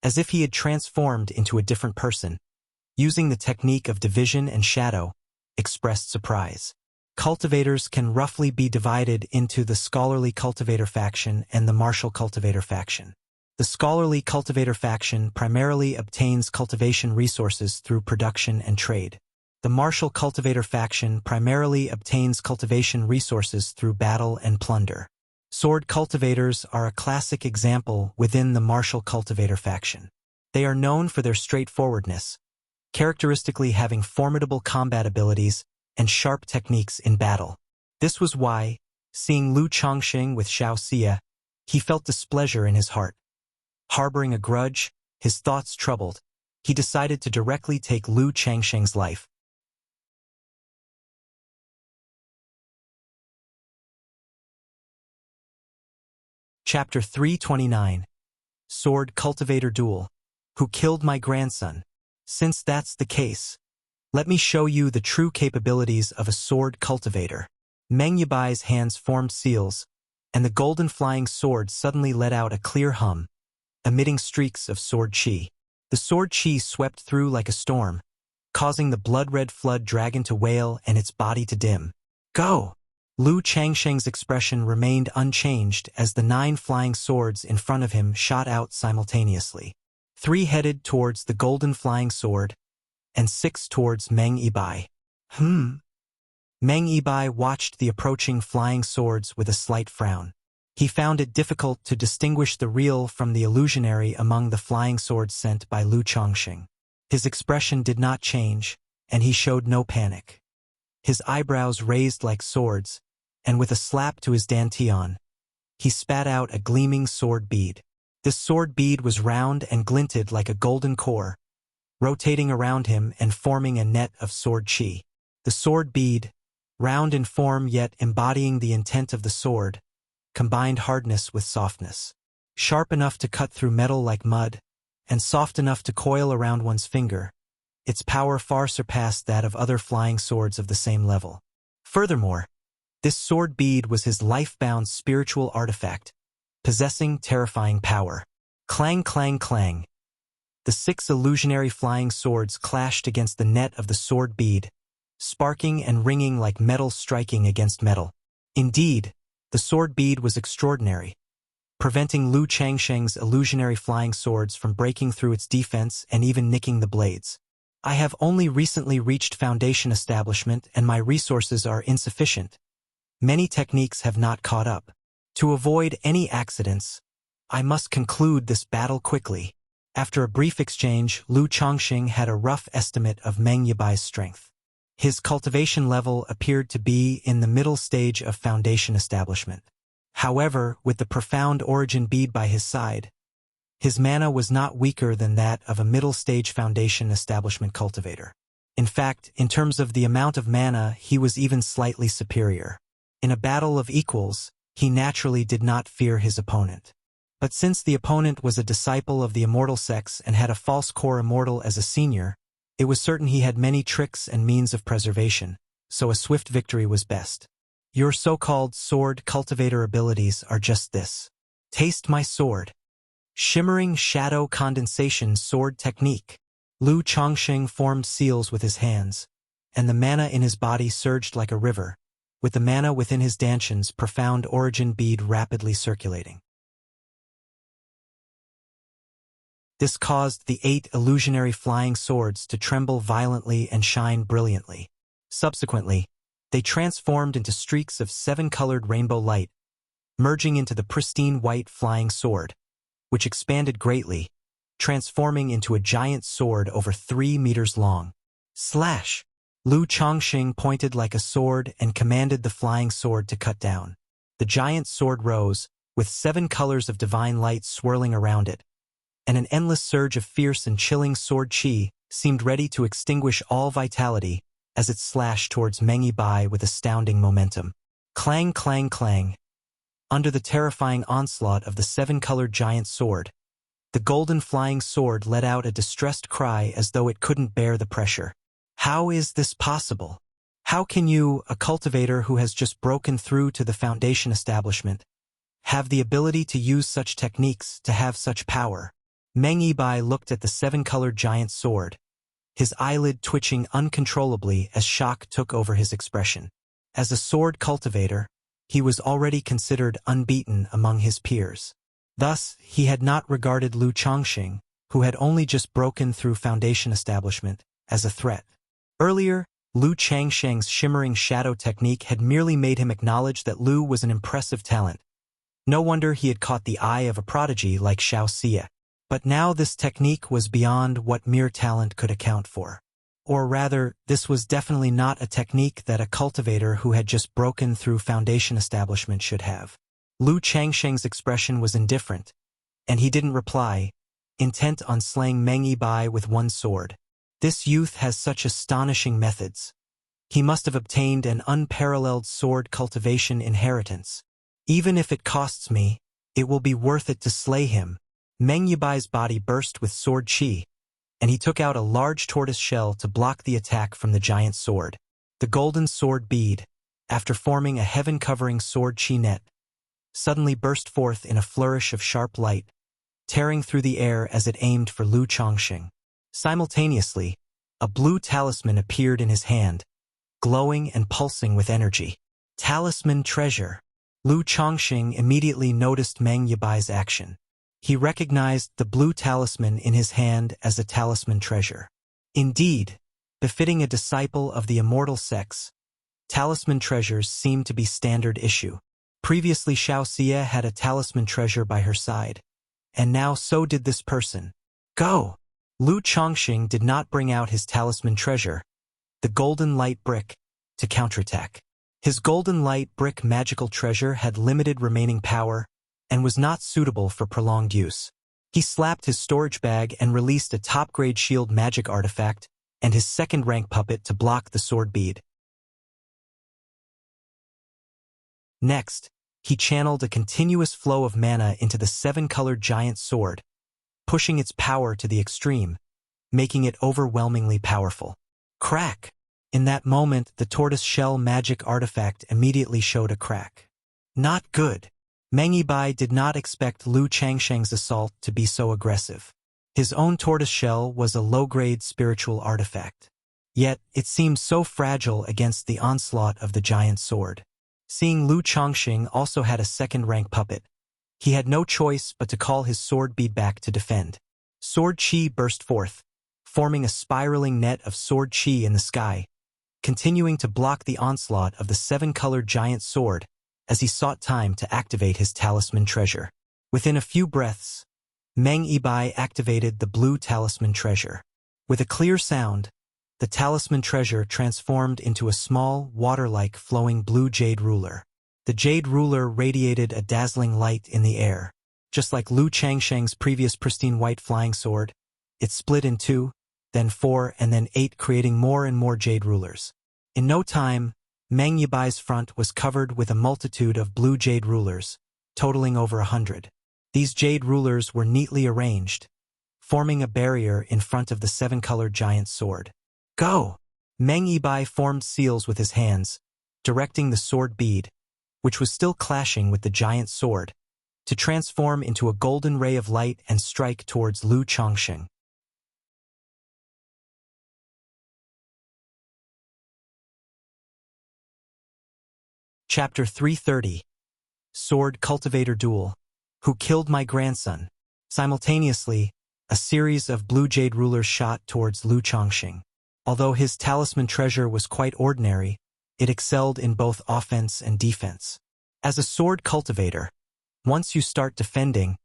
as if he had transformed into a different person, using the technique of division and shadow, expressed surprise. Cultivators can roughly be divided into the Scholarly Cultivator faction and the Martial Cultivator faction. The Scholarly Cultivator faction primarily obtains cultivation resources through production and trade. The Martial Cultivator faction primarily obtains cultivation resources through battle and plunder. Sword cultivators are a classic example within the Martial Cultivator faction. They are known for their straightforwardness, characteristically having formidable combat abilities and sharp techniques in battle. This was why, seeing Lu Chongqing with Xiao Xia, he felt displeasure in his heart. Harboring a grudge, his thoughts troubled, he decided to directly take Lu Chongqing's life. Chapter 329. Sword Cultivator Duel. Who killed my grandson? Since that's the case, let me show you the true capabilities of a sword cultivator. Meng Yibai's hands formed seals, and the golden flying sword suddenly let out a clear hum, emitting streaks of sword chi. The sword chi swept through like a storm, causing the blood-red flood dragon to wail and its body to dim. Go! Lu Chongqing's expression remained unchanged as the 9 flying swords in front of him shot out simultaneously. 3 headed towards the golden flying sword, and 6 towards Meng Yibai. Meng Yibai watched the approaching flying swords with a slight frown. He found it difficult to distinguish the real from the illusionary among the flying swords sent by Lu Chongqing. His expression did not change, and he showed no panic. His eyebrows raised like swords, and with a slap to his dantian, he spat out a gleaming sword bead. This sword bead was round and glinted like a golden core, rotating around him and forming a net of sword chi. The sword bead, round in form yet embodying the intent of the sword, combined hardness with softness. Sharp enough to cut through metal like mud, and soft enough to coil around one's finger, its power far surpassed that of other flying swords of the same level. Furthermore, this sword bead was his life-bound spiritual artifact, possessing terrifying power. Clang, clang, clang. The 6 illusionary flying swords clashed against the net of the sword bead, sparking and ringing like metal striking against metal. Indeed, the sword bead was extraordinary, preventing Lu Chongqing's illusionary flying swords from breaking through its defense and even nicking the blades. I have only recently reached foundation establishment and my resources are insufficient. Many techniques have not caught up. To avoid any accidents, I must conclude this battle quickly. After a brief exchange, Lu Chongqing had a rough estimate of Meng Yibai's strength. His cultivation level appeared to be in the middle stage of foundation establishment. However, with the profound origin bead by his side, his mana was not weaker than that of a middle-stage foundation establishment cultivator. In fact, in terms of the amount of mana, he was even slightly superior. In a battle of equals, he naturally did not fear his opponent. But since the opponent was a disciple of the Immortal sex and had a false core Immortal as a senior, it was certain he had many tricks and means of preservation, so a swift victory was best. Your so-called sword cultivator abilities are just this. Taste my sword. Shimmering shadow condensation sword technique. Lu Chongqing formed seals with his hands, and the mana in his body surged like a river, with the mana within his dantian's profound origin bead rapidly circulating. This caused the 8 illusionary flying swords to tremble violently and shine brilliantly. Subsequently, they transformed into streaks of 7-colored rainbow light, merging into the pristine white flying sword, which expanded greatly, transforming into a giant sword over 3 meters long. Slash! Lu Chongqing pointed like a sword and commanded the flying sword to cut down. The giant sword rose, with 7 colors of divine light swirling around it, and an endless surge of fierce and chilling sword chi seemed ready to extinguish all vitality as it slashed towards Meng Yibai with astounding momentum. Clang, clang, clang. Under the terrifying onslaught of the 7-colored giant sword, the golden flying sword let out a distressed cry as though it couldn't bear the pressure. How is this possible? How can you, a cultivator who has just broken through to the foundation establishment, have the ability to use such techniques to have such power? Meng Yibai looked at the 7-colored giant sword, his eyelid twitching uncontrollably as shock took over his expression. As a sword cultivator, he was already considered unbeaten among his peers. Thus, he had not regarded Lu Chongqing, who had only just broken through foundation establishment, as a threat. Earlier, Lu Changsheng's shimmering shadow technique had merely made him acknowledge that Lu was an impressive talent. No wonder he had caught the eye of a prodigy like Wuxia. But now this technique was beyond what mere talent could account for. Or rather, this was definitely not a technique that a cultivator who had just broken through foundation establishment should have. Lu Changsheng's expression was indifferent, and he didn't reply, intent on slaying Meng Yibai with one sword. This youth has such astonishing methods. He must have obtained an unparalleled sword cultivation inheritance. Even if it costs me, it will be worth it to slay him. Meng Yibai's body burst with sword chi, and he took out a large tortoise shell to block the attack from the giant sword. The golden sword bead, after forming a heaven-covering sword chi net, suddenly burst forth in a flourish of sharp light, tearing through the air as it aimed for Lu Chongqing. Simultaneously, a blue talisman appeared in his hand, glowing and pulsing with energy. Talisman treasure. Lu Chongqing immediately noticed Meng Yibai's action. He recognized the blue talisman in his hand as a talisman treasure. Indeed, befitting a disciple of the Immortal sex, talisman treasures seemed to be standard issue. Previously Wuxia had a talisman treasure by her side, and now so did this person. Go! Lu Chongqing did not bring out his talisman treasure, the golden light brick, to counterattack. His golden light brick magical treasure had limited remaining power, and was not suitable for prolonged use. He slapped his storage bag and released a top-grade shield magic artifact and his second-rank puppet to block the sword bead. Next, he channeled a continuous flow of mana into the 7-colored giant sword, pushing its power to the extreme, making it overwhelmingly powerful. Crack! In that moment, the tortoise shell magic artifact immediately showed a crack. Not good. Meng Yibai did not expect Lu Changsheng's assault to be so aggressive. His own tortoise shell was a low-grade spiritual artifact. Yet, it seemed so fragile against the onslaught of the giant sword. Seeing Lu Chongqing also had a second-rank puppet, he had no choice but to call his sword bead back to defend. Sword chi burst forth, forming a spiraling net of sword chi in the sky, continuing to block the onslaught of the 7-colored giant sword as he sought time to activate his talisman treasure. Within a few breaths, Meng Yibai activated the blue talisman treasure. With a clear sound, the talisman treasure transformed into a small, water-like flowing blue jade ruler. The jade ruler radiated a dazzling light in the air. Just like Lu Changsheng's previous pristine white flying sword, it split in 2, then 4, and then 8, creating more and more jade rulers. In no time, Meng Yibai's front was covered with a multitude of blue jade rulers, totaling over 100. These jade rulers were neatly arranged, forming a barrier in front of the 7-colored giant sword. Go! Meng Yibai formed seals with his hands, directing the sword bead, which was still clashing with the giant sword, to transform into a golden ray of light and strike towards Lu Changsheng. Chapter 330. Sword Cultivator Duel. Who killed my grandson? Simultaneously, a series of blue jade rulers shot towards Lu Changsheng. Although his talisman treasure was quite ordinary, it excelled in both offense and defense. As a sword cultivator, once you start defending,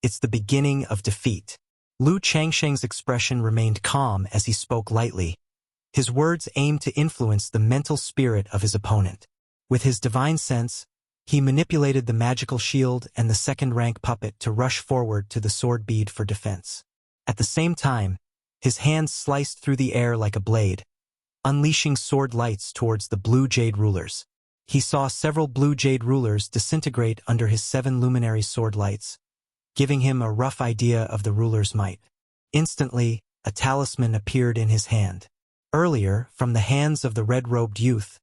it's the beginning of defeat. Lu Changsheng's expression remained calm as he spoke lightly. His words aimed to influence the mental spirit of his opponent. With his divine sense, he manipulated the magical shield and the second-rank puppet to rush forward to the sword bead for defense. At the same time, his hands sliced through the air like a blade, unleashing sword lights towards the blue jade rulers. He saw several blue jade rulers disintegrate under his 7 luminary sword lights, giving him a rough idea of the ruler's might. Instantly, a talisman appeared in his hand. Earlier, from the hands of the red-robed youth,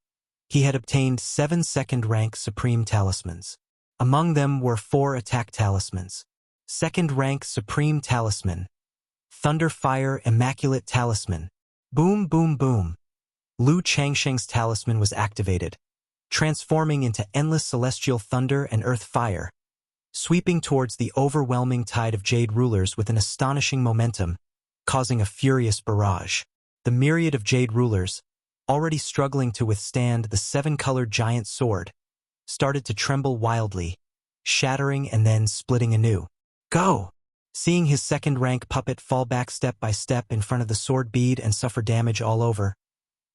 he had obtained 7 second-rank supreme talismans. Among them were 4 attack talismans. Second-rank supreme talisman, Thunderfire Immaculate Talisman. Boom, boom, boom. Lu Changsheng's talisman was activated, transforming into endless celestial thunder and earth fire, sweeping towards the overwhelming tide of jade rulers with an astonishing momentum, causing a furious barrage. The myriad of jade rulers, already struggling to withstand the 7-colored giant sword, started to tremble wildly, shattering and then splitting anew. Go! Seeing his second-rank puppet fall back step by step in front of the sword bead and suffer damage all over,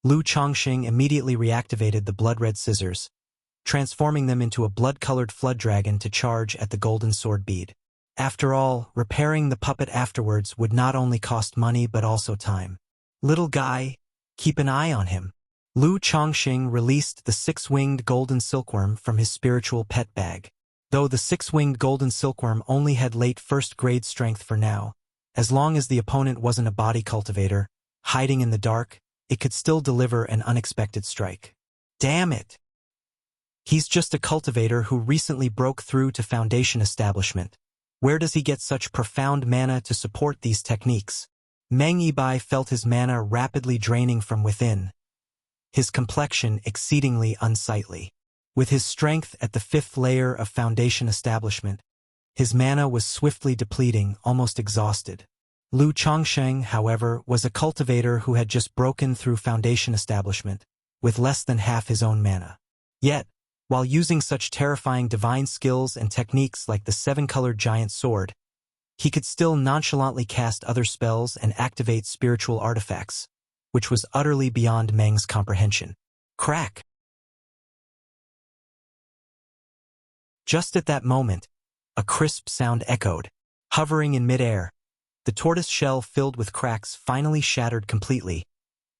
Lu Changsheng immediately reactivated the blood-red scissors, transforming them into a blood-colored flood dragon to charge at the golden sword bead. After all, repairing the puppet afterwards would not only cost money but also time. Little guy, keep an eye on him. Lu Changsheng released the 6-winged golden silkworm from his spiritual pet bag. Though the 6-winged golden silkworm only had late first-grade strength for now, as long as the opponent wasn't a body cultivator, hiding in the dark, it could still deliver an unexpected strike. Damn it! He's just a cultivator who recently broke through to Foundation establishment. Where does he get such profound mana to support these techniques? Meng Yibai felt his mana rapidly draining from within, his complexion exceedingly unsightly. With his strength at the 5th layer of Foundation establishment, his mana was swiftly depleting, almost exhausted. Lu Changsheng, however, was a cultivator who had just broken through Foundation establishment, with less than half his own mana. Yet, while using such terrifying divine skills and techniques like the 7-colored giant sword, he could still nonchalantly cast other spells and activate spiritual artifacts, which was utterly beyond Meng's comprehension. Crack! Just at that moment, a crisp sound echoed. Hovering in midair, the tortoise shell filled with cracks finally shattered completely,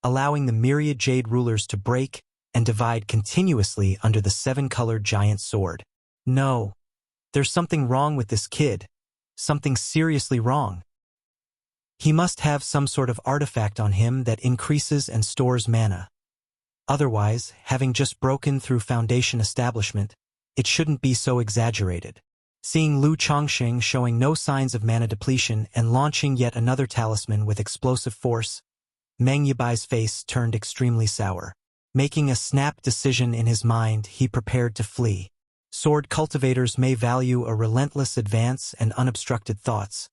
allowing the myriad jade rulers to break and divide continuously under the 7-colored giant sword. No, there's something wrong with this kid. Something seriously wrong. He must have some sort of artifact on him that increases and stores mana. Otherwise, having just broken through Foundation establishment, it shouldn't be so exaggerated. Seeing Lu Changsheng showing no signs of mana depletion and launching yet another talisman with explosive force, Meng Yibai's face turned extremely sour. Making a snap decision in his mind, he prepared to flee. Sword cultivators may value a relentless advance and unobstructed thoughts,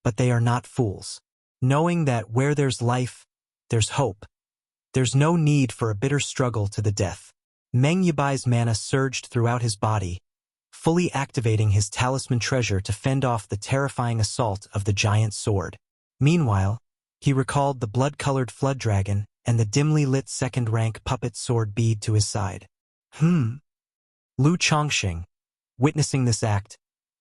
but they are not fools. Knowing that where there's life, there's hope. There's no need for a bitter struggle to the death. Meng Yibai's mana surged throughout his body, fully activating his talisman treasure to fend off the terrifying assault of the giant sword. Meanwhile, he recalled the blood-colored flood dragon and the dimly lit second-rank puppet sword bead to his side. Lu Chongqing, witnessing this act,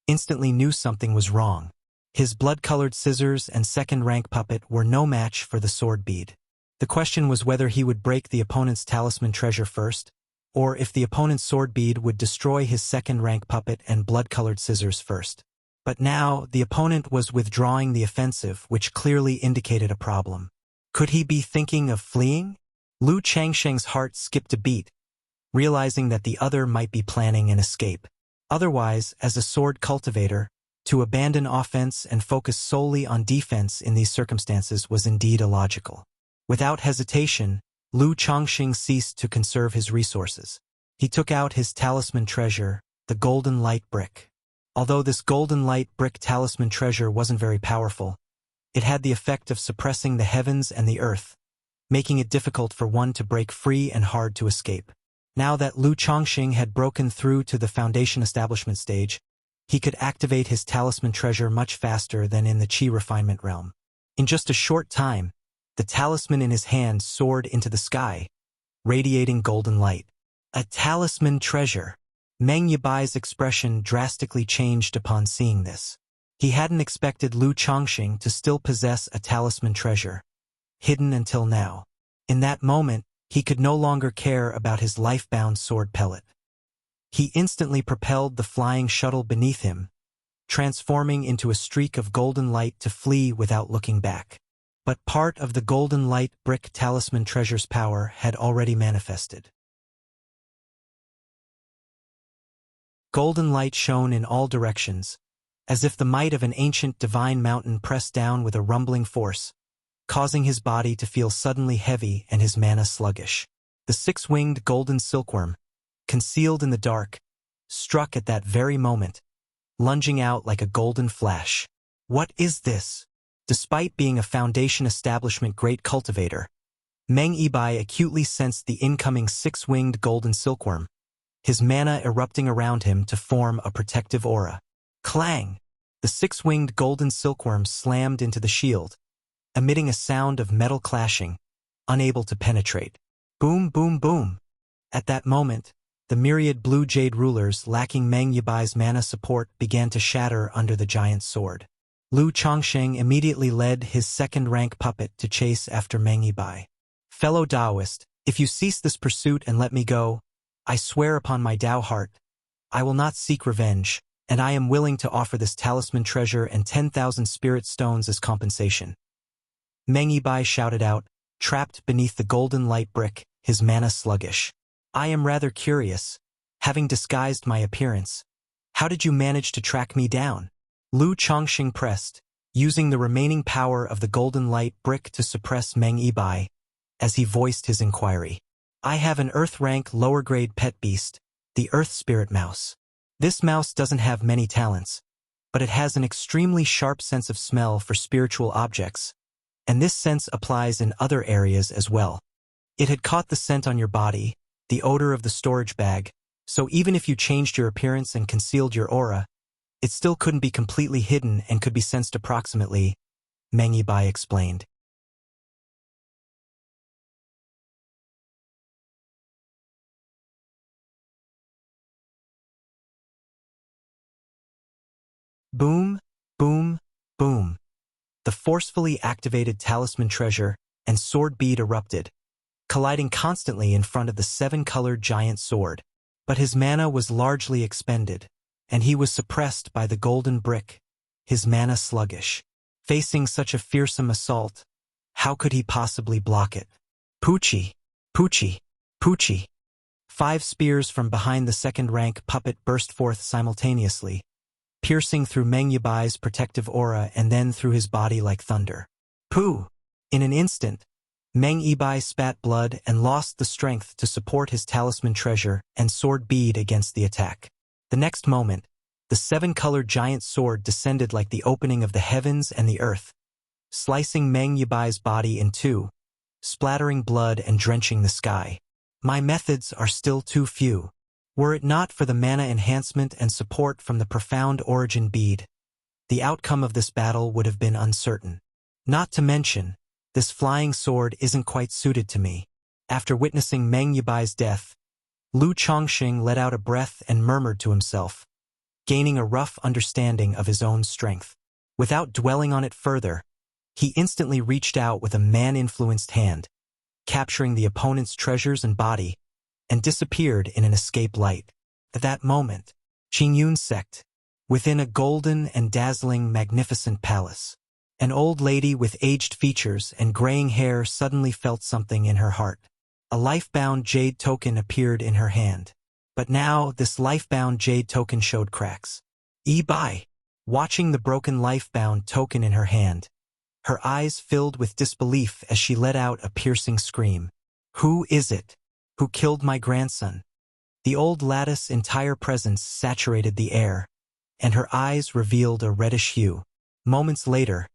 instantly knew something was wrong. His blood-colored scissors and second-rank puppet were no match for the sword bead. The question was whether he would break the opponent's talisman treasure first, or if the opponent's sword bead would destroy his second-rank puppet and blood-colored scissors first. But now, the opponent was withdrawing the offensive, which clearly indicated a problem. Could he be thinking of fleeing? Lu Changsheng's heart skipped a beat, realizing that the other might be planning an escape. Otherwise, as a sword cultivator, to abandon offense and focus solely on defense in these circumstances was indeed illogical. Without hesitation, Lu Chongqing ceased to conserve his resources. He took out his talisman treasure, the golden light brick. Although this golden light brick talisman treasure wasn't very powerful, it had the effect of suppressing the heavens and the earth, making it difficult for one to break free and hard to escape. Now that Lu Chongqing had broken through to the foundation establishment stage, he could activate his talisman treasure much faster than in the Qi refinement realm. In just a short time, the talisman in his hand soared into the sky, radiating golden light. A talisman treasure. Meng Yibai's expression drastically changed upon seeing this. He hadn't expected Lu Chongqing to still possess a talisman treasure, hidden until now. In that moment, he could no longer care about his life-bound sword pellet. He instantly propelled the flying shuttle beneath him, transforming into a streak of golden light to flee without looking back. But part of the golden light brick talisman treasure's power had already manifested. Golden light shone in all directions, as if the might of an ancient divine mountain pressed down with a rumbling force, causing his body to feel suddenly heavy and his mana sluggish. The six-winged golden silkworm, concealed in the dark, struck at that very moment, lunging out like a golden flash. What is this? Despite being a Foundation Establishment great cultivator, Meng Yibai acutely sensed the incoming six-winged golden silkworm, his mana erupting around him to form a protective aura. Clang! The six-winged golden silkworm slammed into the shield, emitting a sound of metal clashing, unable to penetrate. Boom, boom, boom! At that moment, the myriad blue jade rulers lacking Meng Yibai's mana support began to shatter under the giant sword. Lu Chongqing immediately led his second-rank puppet to chase after Meng Yibai. Fellow Taoist, if you cease this pursuit and let me go, I swear upon my Tao heart, I will not seek revenge, and I am willing to offer this talisman treasure and 10,000 spirit stones as compensation. Meng Yibai shouted out, trapped beneath the golden light brick, his mana sluggish. I am rather curious, having disguised my appearance. How did you manage to track me down? Lu Chongqing pressed, using the remaining power of the golden light brick to suppress Meng Yibai, as he voiced his inquiry. I have an Earth-rank lower-grade pet beast, the Earth Spirit Mouse. This mouse doesn't have many talents, but it has an extremely sharp sense of smell for spiritual objects, and this sense applies in other areas as well. It had caught the scent on your body, the odor of the storage bag, so even if you changed your appearance and concealed your aura, it still couldn't be completely hidden and could be sensed approximately, Meng Yibai explained. Boom, boom, boom. The forcefully activated talisman treasure and sword bead erupted, colliding constantly in front of the seven-colored giant sword. But his mana was largely expended, and he was suppressed by the golden brick, his mana sluggish. Facing such a fearsome assault, how could he possibly block it? Poochie, Poochie, Poochie. 5 spears from behind the second-rank puppet burst forth simultaneously, piercing through Meng Yibai's protective aura and then through his body like thunder. Pooh! In an instant, Meng Yibai spat blood and lost the strength to support his talisman treasure and sword bead against the attack. The next moment, the 7-colored giant sword descended like the opening of the heavens and the earth, slicing Meng Yibai's body in two, splattering blood and drenching the sky. My methods are still too few. Were it not for the mana enhancement and support from the profound origin bead, the outcome of this battle would have been uncertain. Not to mention, this flying sword isn't quite suited to me. After witnessing Meng Yibai's death, Lu Chongqing let out a breath and murmured to himself, gaining a rough understanding of his own strength. Without dwelling on it further, he instantly reached out with a man-influenced hand, capturing the opponent's treasures and body, and disappeared in an escape light. At that moment, Qingyun's sect, within a golden and dazzling magnificent palace. An old lady with aged features and graying hair suddenly felt something in her heart. A life-bound jade token appeared in her hand. But now, this life-bound jade token showed cracks. Bai, watching the broken life-bound token in her hand, her eyes filled with disbelief as she let out a piercing scream. Who is it? Who killed my grandson? The old lattice's entire presence saturated the air, and her eyes revealed a reddish hue. Moments later,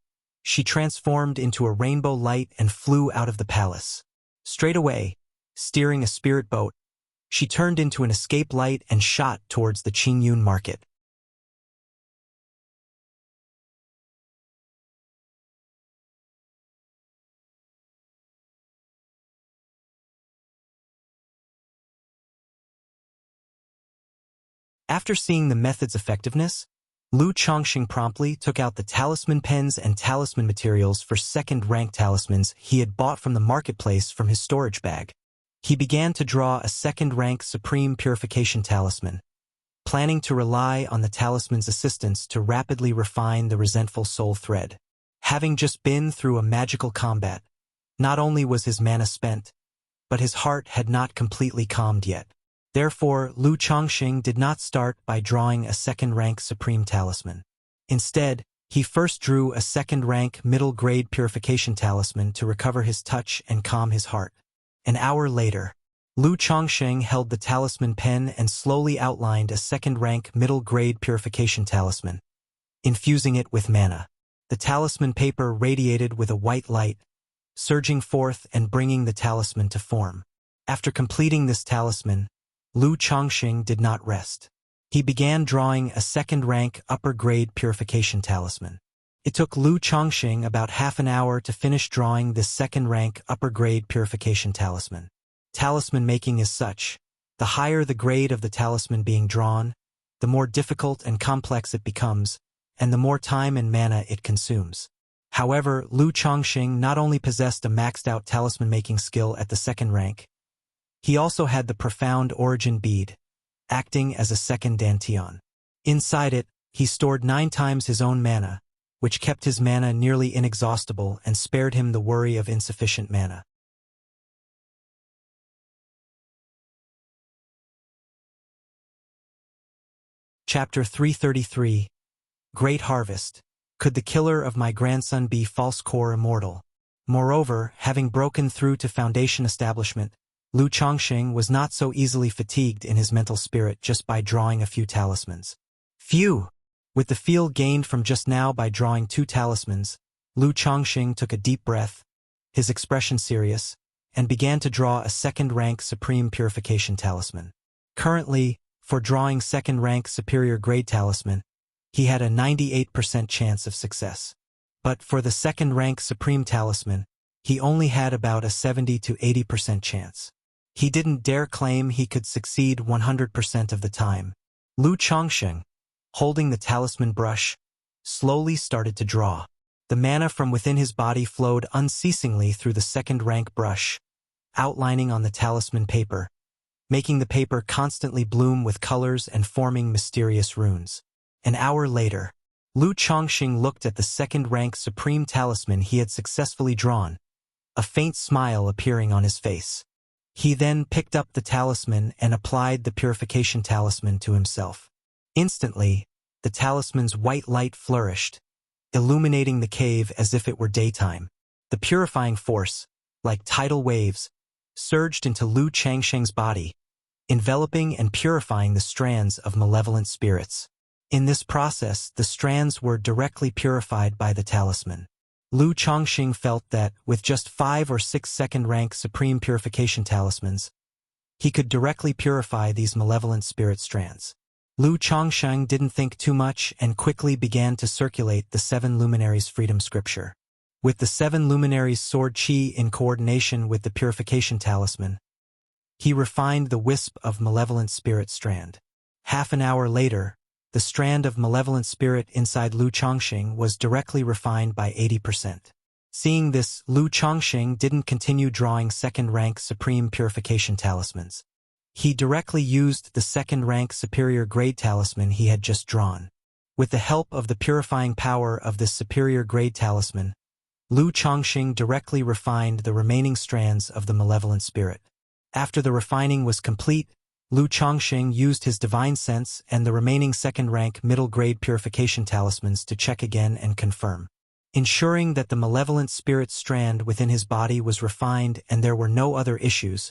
she transformed into a rainbow light and flew out of the palace. Straight away, steering a spirit boat, she turned into an escape light and shot towards the Qingyun market. After seeing the method's effectiveness, Lu Chongqing promptly took out the talisman pens and talisman materials for second-rank talismans he had bought from the marketplace from his storage bag. He began to draw a second-rank Supreme Purification Talisman, planning to rely on the talisman's assistance to rapidly refine the resentful soul thread. Having just been through a magical combat, not only was his mana spent, but his heart had not completely calmed yet. Therefore, Lu Chongqing did not start by drawing a second-rank Supreme Talisman. Instead, he first drew a second-rank middle-grade Purification Talisman to recover his touch and calm his heart. An hour later, Lu Chongqing held the talisman pen and slowly outlined a second-rank middle-grade Purification Talisman, infusing it with mana. The talisman paper radiated with a white light, surging forth and bringing the talisman to form. After completing this talisman, Lu Chongqing did not rest. He began drawing a second-rank upper-grade Purification Talisman. It took Lu Chongqing about half an hour to finish drawing this second-rank upper-grade Purification Talisman. Talisman making is such: the higher the grade of the talisman being drawn, the more difficult and complex it becomes, and the more time and mana it consumes. However, Lu Chongqing not only possessed a maxed-out talisman-making skill at the second rank, he also had the profound origin bead, acting as a second dantian. Inside it, he stored 9 times his own mana, which kept his mana nearly inexhaustible and spared him the worry of insufficient mana. Chapter 333. Great Harvest. Could the killer of my grandson be false core immortal? Moreover, having broken through to Foundation establishment, Lu Chongqing was not so easily fatigued in his mental spirit just by drawing a few talismans. Phew! With the feel gained from just now by drawing 2 talismans, Lu Chongqing took a deep breath, his expression serious, and began to draw a second-rank Supreme Purification Talisman. Currently, for drawing second-rank Superior Grade Talisman, he had a 98% chance of success. But for the second-rank Supreme Talisman, he only had about a 70 to 80% chance. He didn't dare claim he could succeed 100% of the time. Lu Chongqing, holding the talisman brush, slowly started to draw. The mana from within his body flowed unceasingly through the second-rank brush, outlining on the talisman paper, making the paper constantly bloom with colors and forming mysterious runes. An hour later, Lu Chongqing looked at the second-rank Supreme Talisman he had successfully drawn, a faint smile appearing on his face. He then picked up the talisman and applied the Purification Talisman to himself. Instantly, the talisman's white light flourished, illuminating the cave as if it were daytime. The purifying force, like tidal waves, surged into Lu Chongqing's body, enveloping and purifying the strands of malevolent spirits. In this process, the strands were directly purified by the talisman. Lu Chongqing felt that, with just 5 or 6 second-rank Supreme Purification Talismans, he could directly purify these malevolent spirit strands. Lu Chongqing didn't think too much and quickly began to circulate the 7 Luminaries' Freedom Scripture. With the 7 Luminaries' Sword Chi in coordination with the Purification Talisman, He refined the wisp of malevolent spirit strand. Half an hour later, the strand of malevolent spirit inside Lu Chongqing was directly refined by 80%. Seeing this, Lu Chongqing didn't continue drawing second-rank Supreme Purification Talismans. He directly used the second-rank Superior Grade Talisman he had just drawn. With the help of the purifying power of this Superior Grade Talisman, Lu Chongqing directly refined the remaining strands of the malevolent spirit. After the refining was complete, Lu Chongqing used his divine sense and the remaining second-rank middle-grade purification talismans to check again and confirm. Ensuring that the malevolent spirit strand within his body was refined and there were no other issues,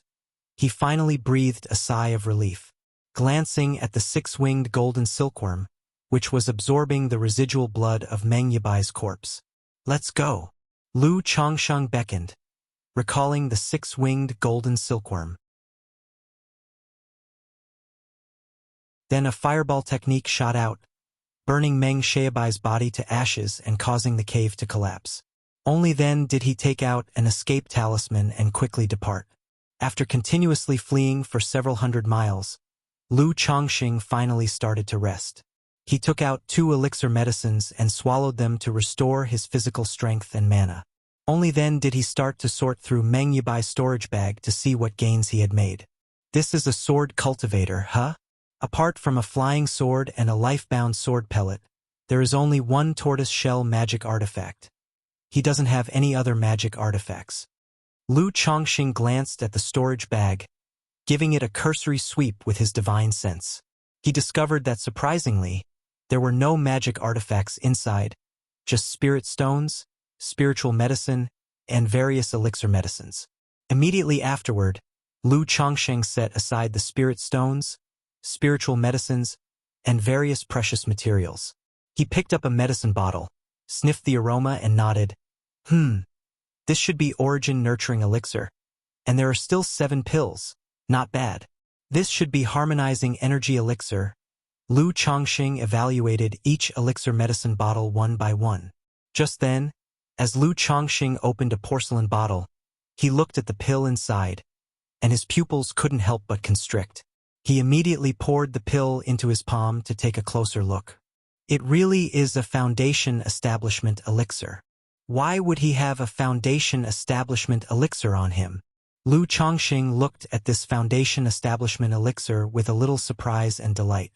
he finally breathed a sigh of relief. Glancing at the six-winged golden silkworm, which was absorbing the residual blood of Meng Yibai's corpse. "Let's go." Lu Chongqing beckoned, recalling the six-winged golden silkworm. Then a fireball technique shot out, burning Meng Yibai's body to ashes and causing the cave to collapse. Only then did he take out an escape talisman and quickly depart. After continuously fleeing for several hundred miles, Lu Chongqing finally started to rest. He took out 2 elixir medicines and swallowed them to restore his physical strength and mana. Only then did he start to sort through Meng Yibai's storage bag to see what gains he had made. This is a sword cultivator, huh? Apart from a flying sword and a life-bound sword pellet, there is only one tortoise shell magic artifact. He doesn't have any other magic artifacts. Lu Chongqing glanced at the storage bag, giving it a cursory sweep with his divine sense. He discovered that surprisingly, there were no magic artifacts inside, just spirit stones, spiritual medicine, and various elixir medicines. Immediately afterward, Lu Chongqing set aside the spirit stones, spiritual medicines, and various precious materials. He picked up a medicine bottle, sniffed the aroma and nodded. This should be origin nurturing elixir. And there are still 7 pills. Not bad. This should be harmonizing energy elixir. Lu Chongqing evaluated each elixir medicine bottle one by one. Just then, as Lu Chongqing opened a porcelain bottle, he looked at the pill inside, and his pupils couldn't help but constrict. He immediately poured the pill into his palm to take a closer look. It really is a foundation establishment elixir. Why would he have a foundation establishment elixir on him? Lu Chongqing looked at this foundation establishment elixir with a little surprise and delight.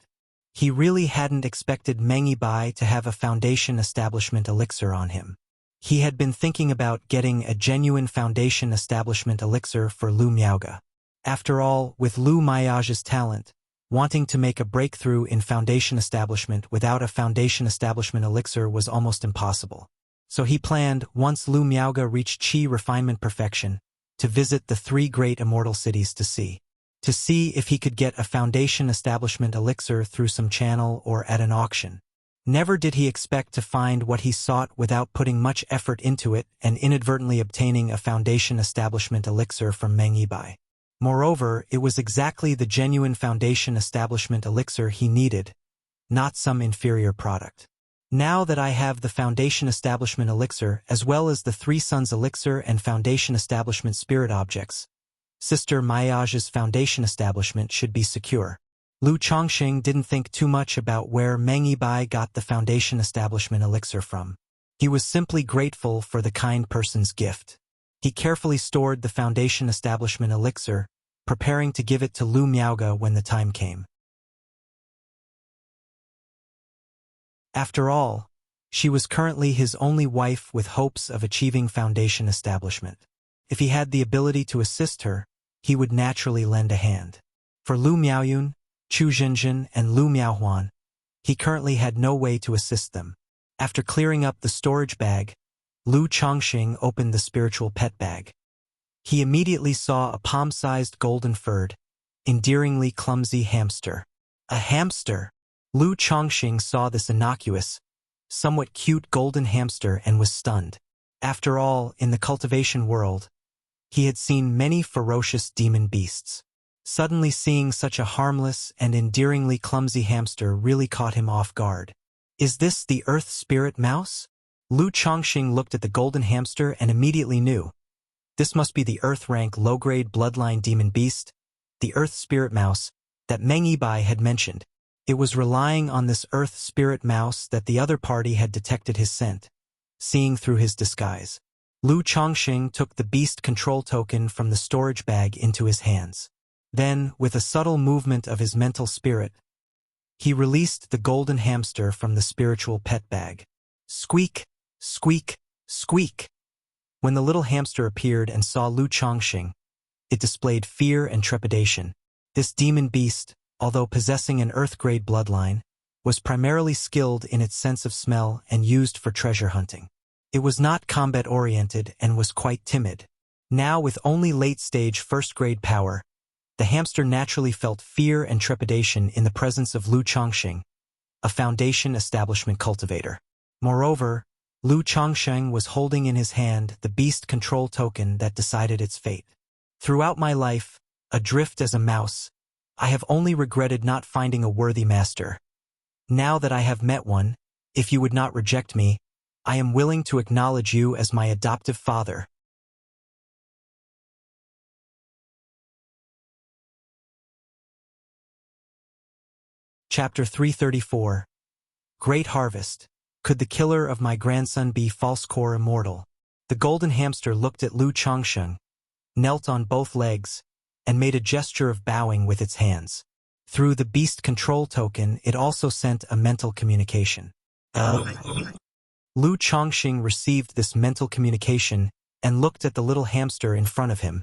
He really hadn't expected Meng Yibai to have a foundation establishment elixir on him. He had been thinking about getting a genuine foundation establishment elixir for Lu Miaoge. After all, with Lu Miaoge's talent, wanting to make a breakthrough in foundation establishment without a foundation establishment elixir was almost impossible. So he planned, once Lu Miaoge reached Qi refinement perfection, to visit the 3 great immortal cities to see if he could get a foundation establishment elixir through some channel or at an auction. Never did he expect to find what he sought without putting much effort into it and inadvertently obtaining a foundation establishment elixir from Meng Yibai. Moreover, it was exactly the genuine foundation establishment elixir he needed, not some inferior product. Now that I have the foundation establishment elixir as well as the 3 Suns elixir and foundation establishment spirit objects, Sister Miaoge's foundation establishment should be secure. Lu Chongqing didn't think too much about where Meng Yibai got the foundation establishment elixir from. He was simply grateful for the kind person's gift. He carefully stored the foundation establishment elixir, preparing to give it to Lu Miaoge when the time came. After all, she was currently his only wife with hopes of achieving foundation establishment. If he had the ability to assist her, he would naturally lend a hand. For Lu Miaoyun, Chu Zhenjin, and Lu Miaohuan, he currently had no way to assist them. After clearing up the storage bag, Lu Chongqing opened the spiritual pet bag. He immediately saw a palm-sized golden-furred, endearingly clumsy hamster. A hamster! Lu Chongqing saw this innocuous, somewhat cute golden hamster and was stunned. After all, in the cultivation world, he had seen many ferocious demon beasts. Suddenly seeing such a harmless and endearingly clumsy hamster really caught him off guard. Is this the Earth Spirit Mouse? Lu Chongqing looked at the golden hamster and immediately knew. This must be the Earth-rank low-grade bloodline demon beast, the Earth Spirit Mouse, that Meng Yibai had mentioned. It was relying on this Earth Spirit Mouse that the other party had detected his scent, seeing through his disguise. Lu Chongqing took the beast control token from the storage bag into his hands. Then, with a subtle movement of his mental spirit, he released the golden hamster from the spiritual pet bag. Squeak, squeak, squeak. When the little hamster appeared and saw Lu Chongqing, it displayed fear and trepidation. This demon beast, although possessing an Earth-grade bloodline, was primarily skilled in its sense of smell and used for treasure hunting. It was not combat-oriented and was quite timid. Now, with only late-stage first-grade power, the hamster naturally felt fear and trepidation in the presence of Lu Chongqing, a Foundation establishment cultivator. Moreover, Lu Chongqing was holding in his hand the beast control token that decided its fate. Throughout my life, adrift as a mouse, I have only regretted not finding a worthy master. Now that I have met one, if you would not reject me, I am willing to acknowledge you as my adoptive father. Chapter 334. Great Harvest. Could the killer of my grandson be false core immortal? The golden hamster looked at Lu Chongqing, knelt on both legs, and made a gesture of bowing with its hands. Through the beast control token, it also sent a mental communication. Lu Chongqing received this mental communication and looked at the little hamster in front of him,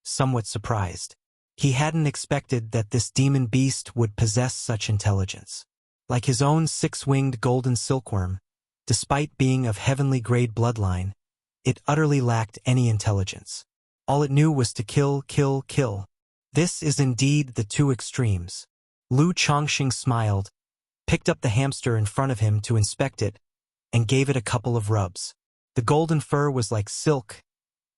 somewhat surprised. He hadn't expected that this demon beast would possess such intelligence. Like his own six-winged golden silkworm, despite being of heavenly grade bloodline, it utterly lacked any intelligence. All it knew was to kill, kill, kill. This is indeed the two extremes. Lu Chongqing smiled, picked up the hamster in front of him to inspect it, and gave it a couple of rubs. The golden fur was like silk,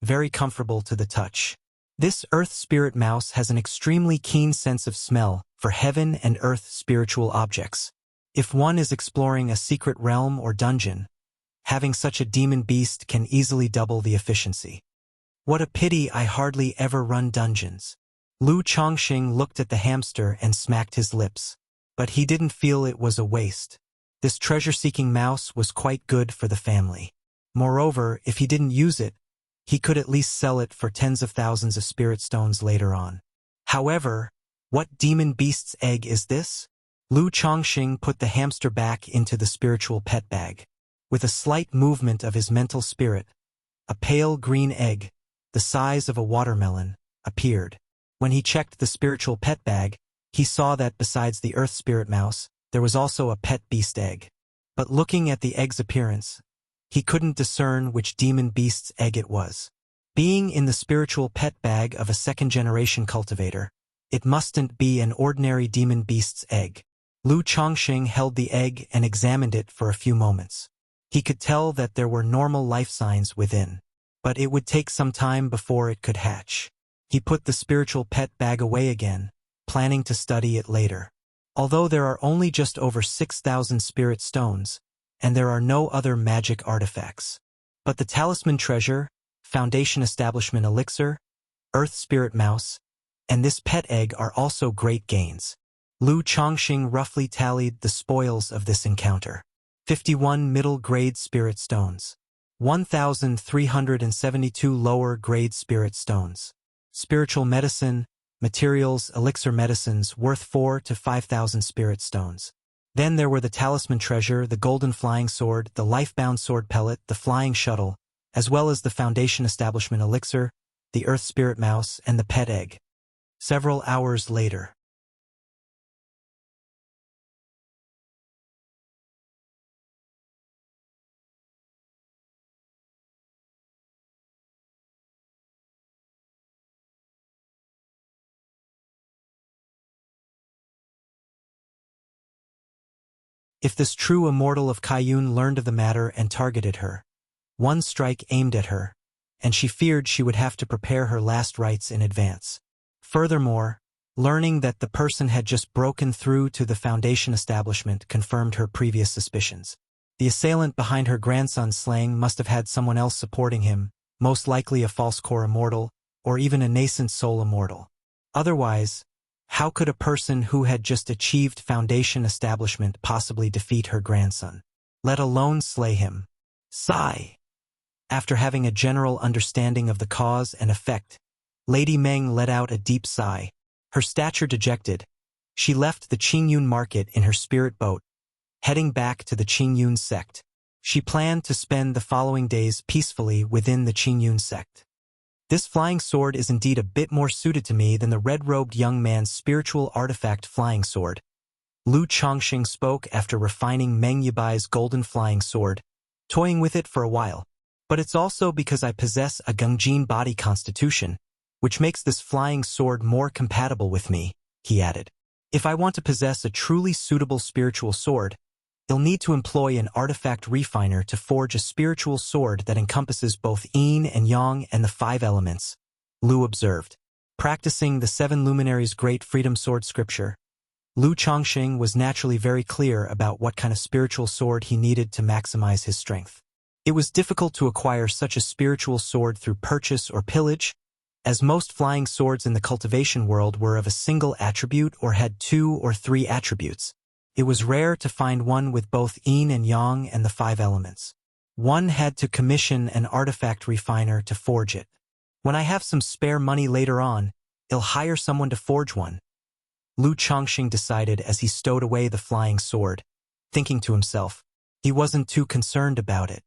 very comfortable to the touch. This Earth Spirit Mouse has an extremely keen sense of smell for heaven and earth spiritual objects. If one is exploring a secret realm or dungeon, having such a demon beast can easily double the efficiency. What a pity I hardly ever run dungeons. Lu Chongqing looked at the hamster and smacked his lips. But he didn't feel it was a waste. This treasure-seeking mouse was quite good for the family. Moreover, if he didn't use it, he could at least sell it for tens of thousands of spirit stones later on. However, what demon beast's egg is this? Lu Chongqing put the hamster back into the spiritual pet bag. With a slight movement of his mental spirit, a pale green egg, the size of a watermelon, appeared. When he checked the spiritual pet bag, he saw that besides the Earth Spirit Mouse, there was also a pet beast egg. But looking at the egg's appearance, he couldn't discern which demon beast's egg it was. Being in the spiritual pet bag of a second-generation cultivator, it mustn't be an ordinary demon beast's egg. Lu Chongqing held the egg and examined it for a few moments. He could tell that there were normal life signs within, but it would take some time before it could hatch. He put the spiritual pet bag away again, planning to study it later. Although there are only just over 6,000 spirit stones, and there are no other magic artifacts. But the talisman treasure, Foundation establishment elixir, Earth Spirit Mouse, and this pet egg are also great gains. Lu Chongqing roughly tallied the spoils of this encounter. 51 middle-grade spirit stones. 1,372 lower-grade spirit stones. Spiritual medicine, materials, elixir medicines worth 4,000 to 5,000 spirit stones. Then there were the talisman treasure, the golden flying sword, the life-bound sword pellet, the flying shuttle, as well as the Foundation establishment elixir, the Earth Spirit Mouse, and the pet egg. Several hours later. If this true immortal of Kaiyun learned of the matter and targeted her, one strike aimed at her, and she feared she would have to prepare her last rites in advance. Furthermore, learning that the person had just broken through to the Foundation establishment confirmed her previous suspicions. The assailant behind her grandson's slaying must have had someone else supporting him, most likely a false core immortal, or even a nascent soul immortal. Otherwise, how could a person who had just achieved foundation establishment possibly defeat her grandson, let alone slay him? Sigh. After having a general understanding of the cause and effect, Lady Meng let out a deep sigh. Her stature dejected, she left the Qingyun market in her spirit boat, heading back to the Qingyun sect. She planned to spend the following days peacefully within the Qingyun sect. This flying sword is indeed a bit more suited to me than the red-robed young man's spiritual artifact flying sword. Lu Chongqing spoke after refining Meng Yibai's golden flying sword, toying with it for a while. But it's also because I possess a Gongjin body constitution, which makes this flying sword more compatible with me, he added. If I want to possess a truly suitable spiritual sword, you'll need to employ an artifact refiner to forge a spiritual sword that encompasses both yin and yang and the 5 elements, Lu observed. Practicing the 7 luminaries' great freedom sword scripture, Lu Chongqing was naturally very clear about what kind of spiritual sword he needed to maximize his strength. It was difficult to acquire such a spiritual sword through purchase or pillage, as most flying swords in the cultivation world were of a single attribute or had 2 or 3 attributes. It was rare to find one with both yin and yang and the 5 elements. One had to commission an artifact refiner to forge it. When I have some spare money later on, I'll hire someone to forge one, Lu Chongqing decided as he stowed away the flying sword, thinking to himself. He wasn't too concerned about it.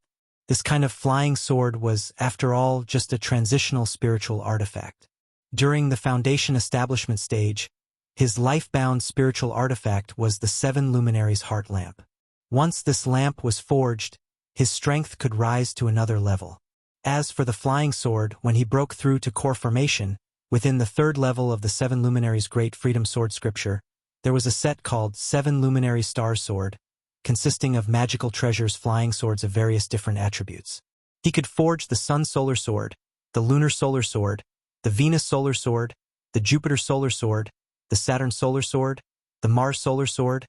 This kind of flying sword was, after all, just a transitional spiritual artifact. During the foundation establishment stage, his life-bound spiritual artifact was the 7 luminaries heart lamp. Once this lamp was forged, his strength could rise to another level. As for the flying sword, when he broke through to core formation, within the 3rd level of the 7 luminaries' great freedom sword scripture, there was a set called 7 luminary star sword, consisting of magical treasures flying swords of various different attributes. He could forge the Sun Solar Sword, the Lunar Solar Sword, the Venus Solar Sword, the Jupiter Solar Sword, the Saturn Solar Sword, the Mars Solar Sword,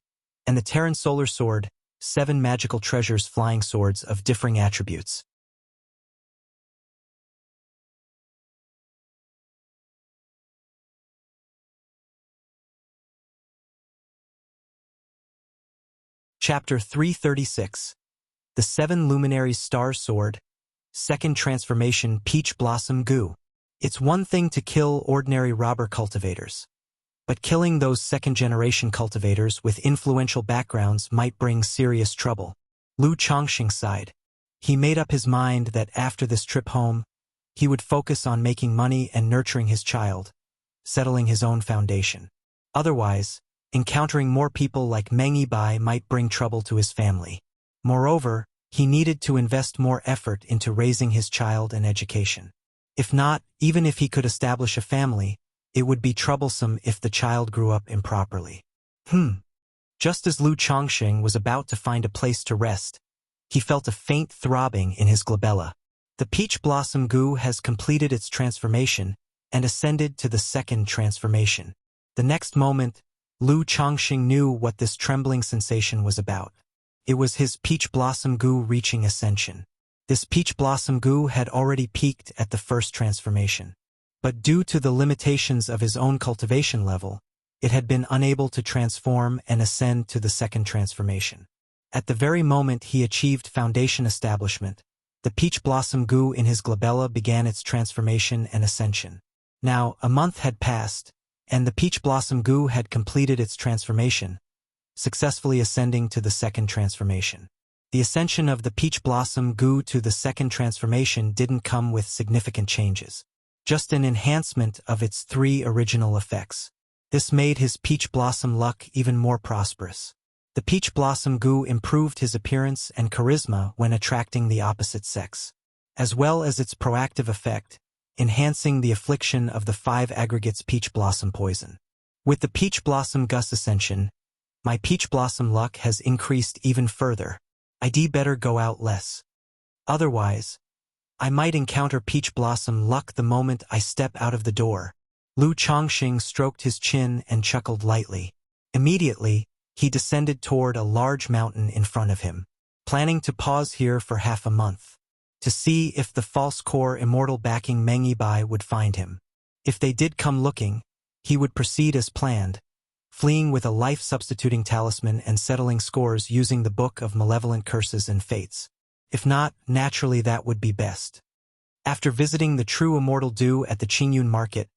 and the Terran Solar Sword, 7 magical treasures flying swords of differing attributes. Chapter 336. The 7 Luminaries Star Sword, 2nd Transformation Peach Blossom Goo. It's one thing to kill ordinary robber cultivators, but killing those 2nd-generation cultivators with influential backgrounds might bring serious trouble. Lu Chongqing sighed. He made up his mind that after this trip home, he would focus on making money and nurturing his child, settling his own foundation. Otherwise, encountering more people like Meng Yibai might bring trouble to his family. Moreover, he needed to invest more effort into raising his child and education. If not, even if he could establish a family, it would be troublesome if the child grew up improperly. Just as Lu Chongqing was about to find a place to rest, he felt a faint throbbing in his glabella. The peach blossom goo has completed its transformation and ascended to the 2nd transformation. The next moment, Lu Chongqing knew what this trembling sensation was about. It was his peach blossom goo reaching ascension. This peach blossom goo had already peaked at the 1st transformation. But due to the limitations of his own cultivation level, it had been unable to transform and ascend to the 2nd transformation. At the very moment he achieved foundation establishment, the peach blossom goo in his glabella began its transformation and ascension. Now, a month had passed, and the peach blossom goo had completed its transformation, successfully ascending to the 2nd transformation. The ascension of the peach blossom goo to the 2nd transformation didn't come with significant changes, just an enhancement of its 3 original effects. This made his peach blossom luck even more prosperous. The peach blossom goo improved his appearance and charisma when attracting the opposite sex, as well as its proactive effect, enhancing the affliction of the 5 aggregates peach blossom poison. With the peach blossom gus ascension, my peach blossom luck has increased even further. I'd better go out less. Otherwise, I might encounter peach blossom luck the moment I step out of the door. Lu Chongqing stroked his chin and chuckled lightly. Immediately, he descended toward a large mountain in front of him, planning to pause here for half a month, to see if the false core Immortal backing Meng Yibai would find him. If they did come looking, he would proceed as planned, fleeing with a life-substituting talisman and settling scores using the Book of Malevolent Curses and Fates. If not, naturally that would be best. After visiting the true Immortal Du at the Qingyun market,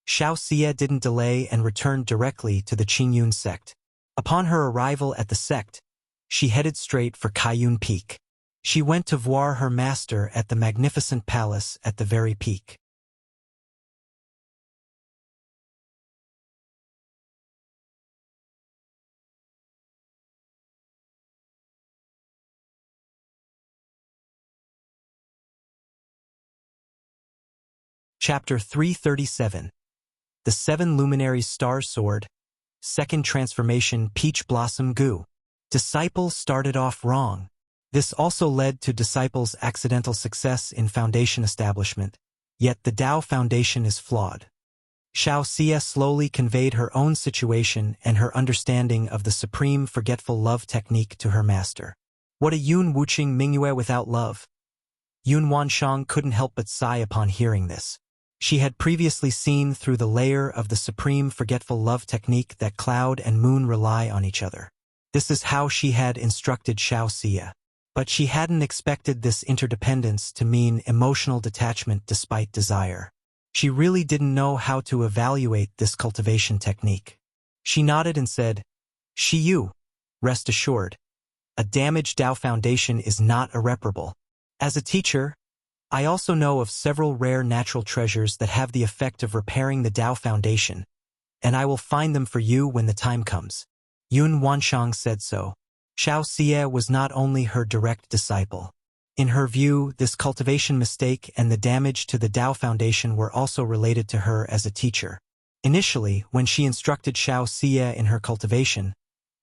Xiao Xie didn't delay and returned directly to the Qingyun sect. Upon her arrival at the sect, she headed straight for Kaiyun Peak. She went to voir her master at the magnificent palace at the very peak. Chapter 337. The Seven Luminaries Star Sword, Second Transformation Peach Blossom Goo. Disciple started off wrong. This also led to Disciple's accidental success in Foundation establishment, yet the Tao Foundation is flawed. Xiao Xie slowly conveyed her own situation and her understanding of the supreme forgetful love technique to her master. What a Yun Wuqing Mingyue without love! Yun Wanshang couldn't help but sigh upon hearing this. She had previously seen through the layer of the supreme forgetful love technique that cloud and moon rely on each other. This is how she had instructed Xiao Xie. But she hadn't expected this interdependence to mean emotional detachment despite desire. She really didn't know how to evaluate this cultivation technique. She nodded and said, "Shiyu, rest assured. A damaged Tao Foundation is not irreparable. As a teacher, I also know of several rare natural treasures that have the effect of repairing the Tao Foundation, and I will find them for you when the time comes." Yun Wanshang said so. Xiao Xie was not only her direct disciple. In her view, this cultivation mistake and the damage to the Tao Foundation were also related to her as a teacher. Initially, when she instructed Xiao Xie in her cultivation,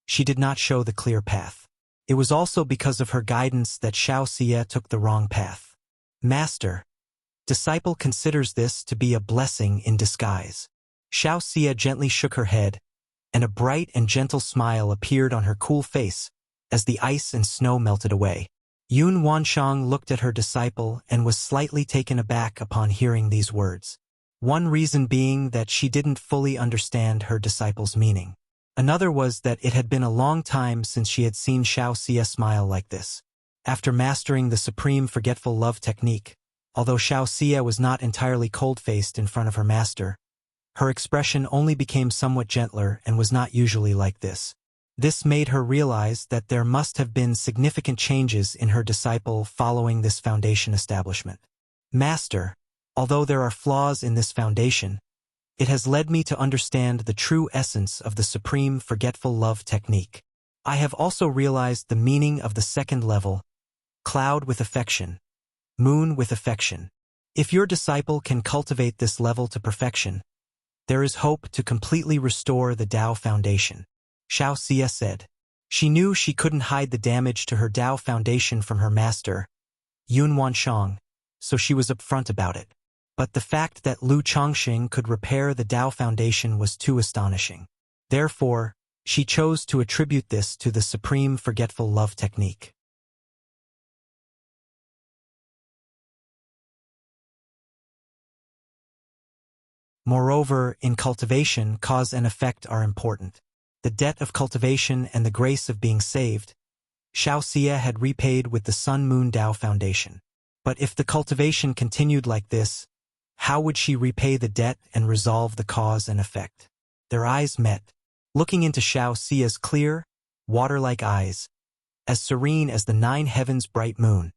she did not show the clear path. It was also because of her guidance that Xiao Xie took the wrong path. Master, disciple considers this to be a blessing in disguise. Xiao Xie gently shook her head, and a bright and gentle smile appeared on her cool face as the ice and snow melted away. Yun Wanshang looked at her disciple and was slightly taken aback upon hearing these words. One reason being that she didn't fully understand her disciple's meaning. Another was that it had been a long time since she had seen Xiao Xie smile like this. After mastering the supreme forgetful love technique, although Xiao Xie was not entirely cold-faced in front of her master, her expression only became somewhat gentler and was not usually like this. This made her realize that there must have been significant changes in her disciple following this foundation establishment. Master, although there are flaws in this foundation, it has led me to understand the true essence of the supreme forgetful love technique. I have also realized the meaning of the second level, cloud with affection, moon with affection. If your disciple can cultivate this level to perfection, there is hope to completely restore the Tao Foundation. Xiao Xie said. She knew she couldn't hide the damage to her Tao Foundation from her master, Yun Wanshang, so she was upfront about it. But the fact that Lu Chongxing could repair the Tao Foundation was too astonishing. Therefore, she chose to attribute this to the supreme forgetful love technique. Moreover, in cultivation, cause and effect are important. The debt of cultivation and the grace of being saved, Xiao Xie had repaid with the Sun Moon Tao Foundation. But if the cultivation continued like this, how would she repay the debt and resolve the cause and effect? Their eyes met, looking into Xiao Xie's clear, water-like eyes, as serene as the 9 heavens' bright moon.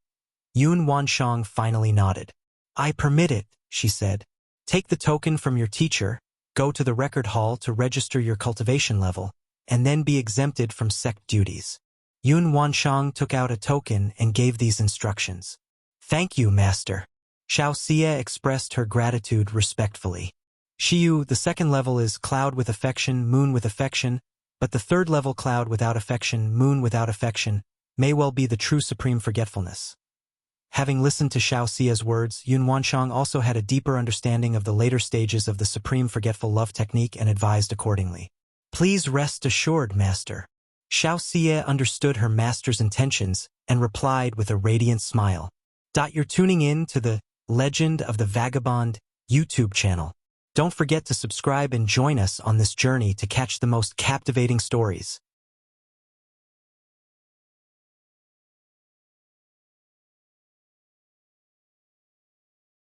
Yun Wanshang finally nodded. "I permit it," she said. "Take the token from your teacher, go to the record hall to register your cultivation level, and then be exempted from sect duties." Yun Wanshang took out a token and gave these instructions. "Thank you, master." Xiao Xie expressed her gratitude respectfully. Shiyu, the second level is cloud with affection, moon with affection, but the third level cloud without affection, moon without affection, may well be the true supreme forgetfulness. Having listened to Xiao Xie's words, Yun Wanshang also had a deeper understanding of the later stages of the supreme forgetful love technique and advised accordingly. "Please rest assured, master." Xiao Xie understood her master's intentions and replied with a radiant smile. You're tuning in to the Legend of the Vagabond YouTube channel. Don't forget to subscribe and join us on this journey to catch the most captivating stories.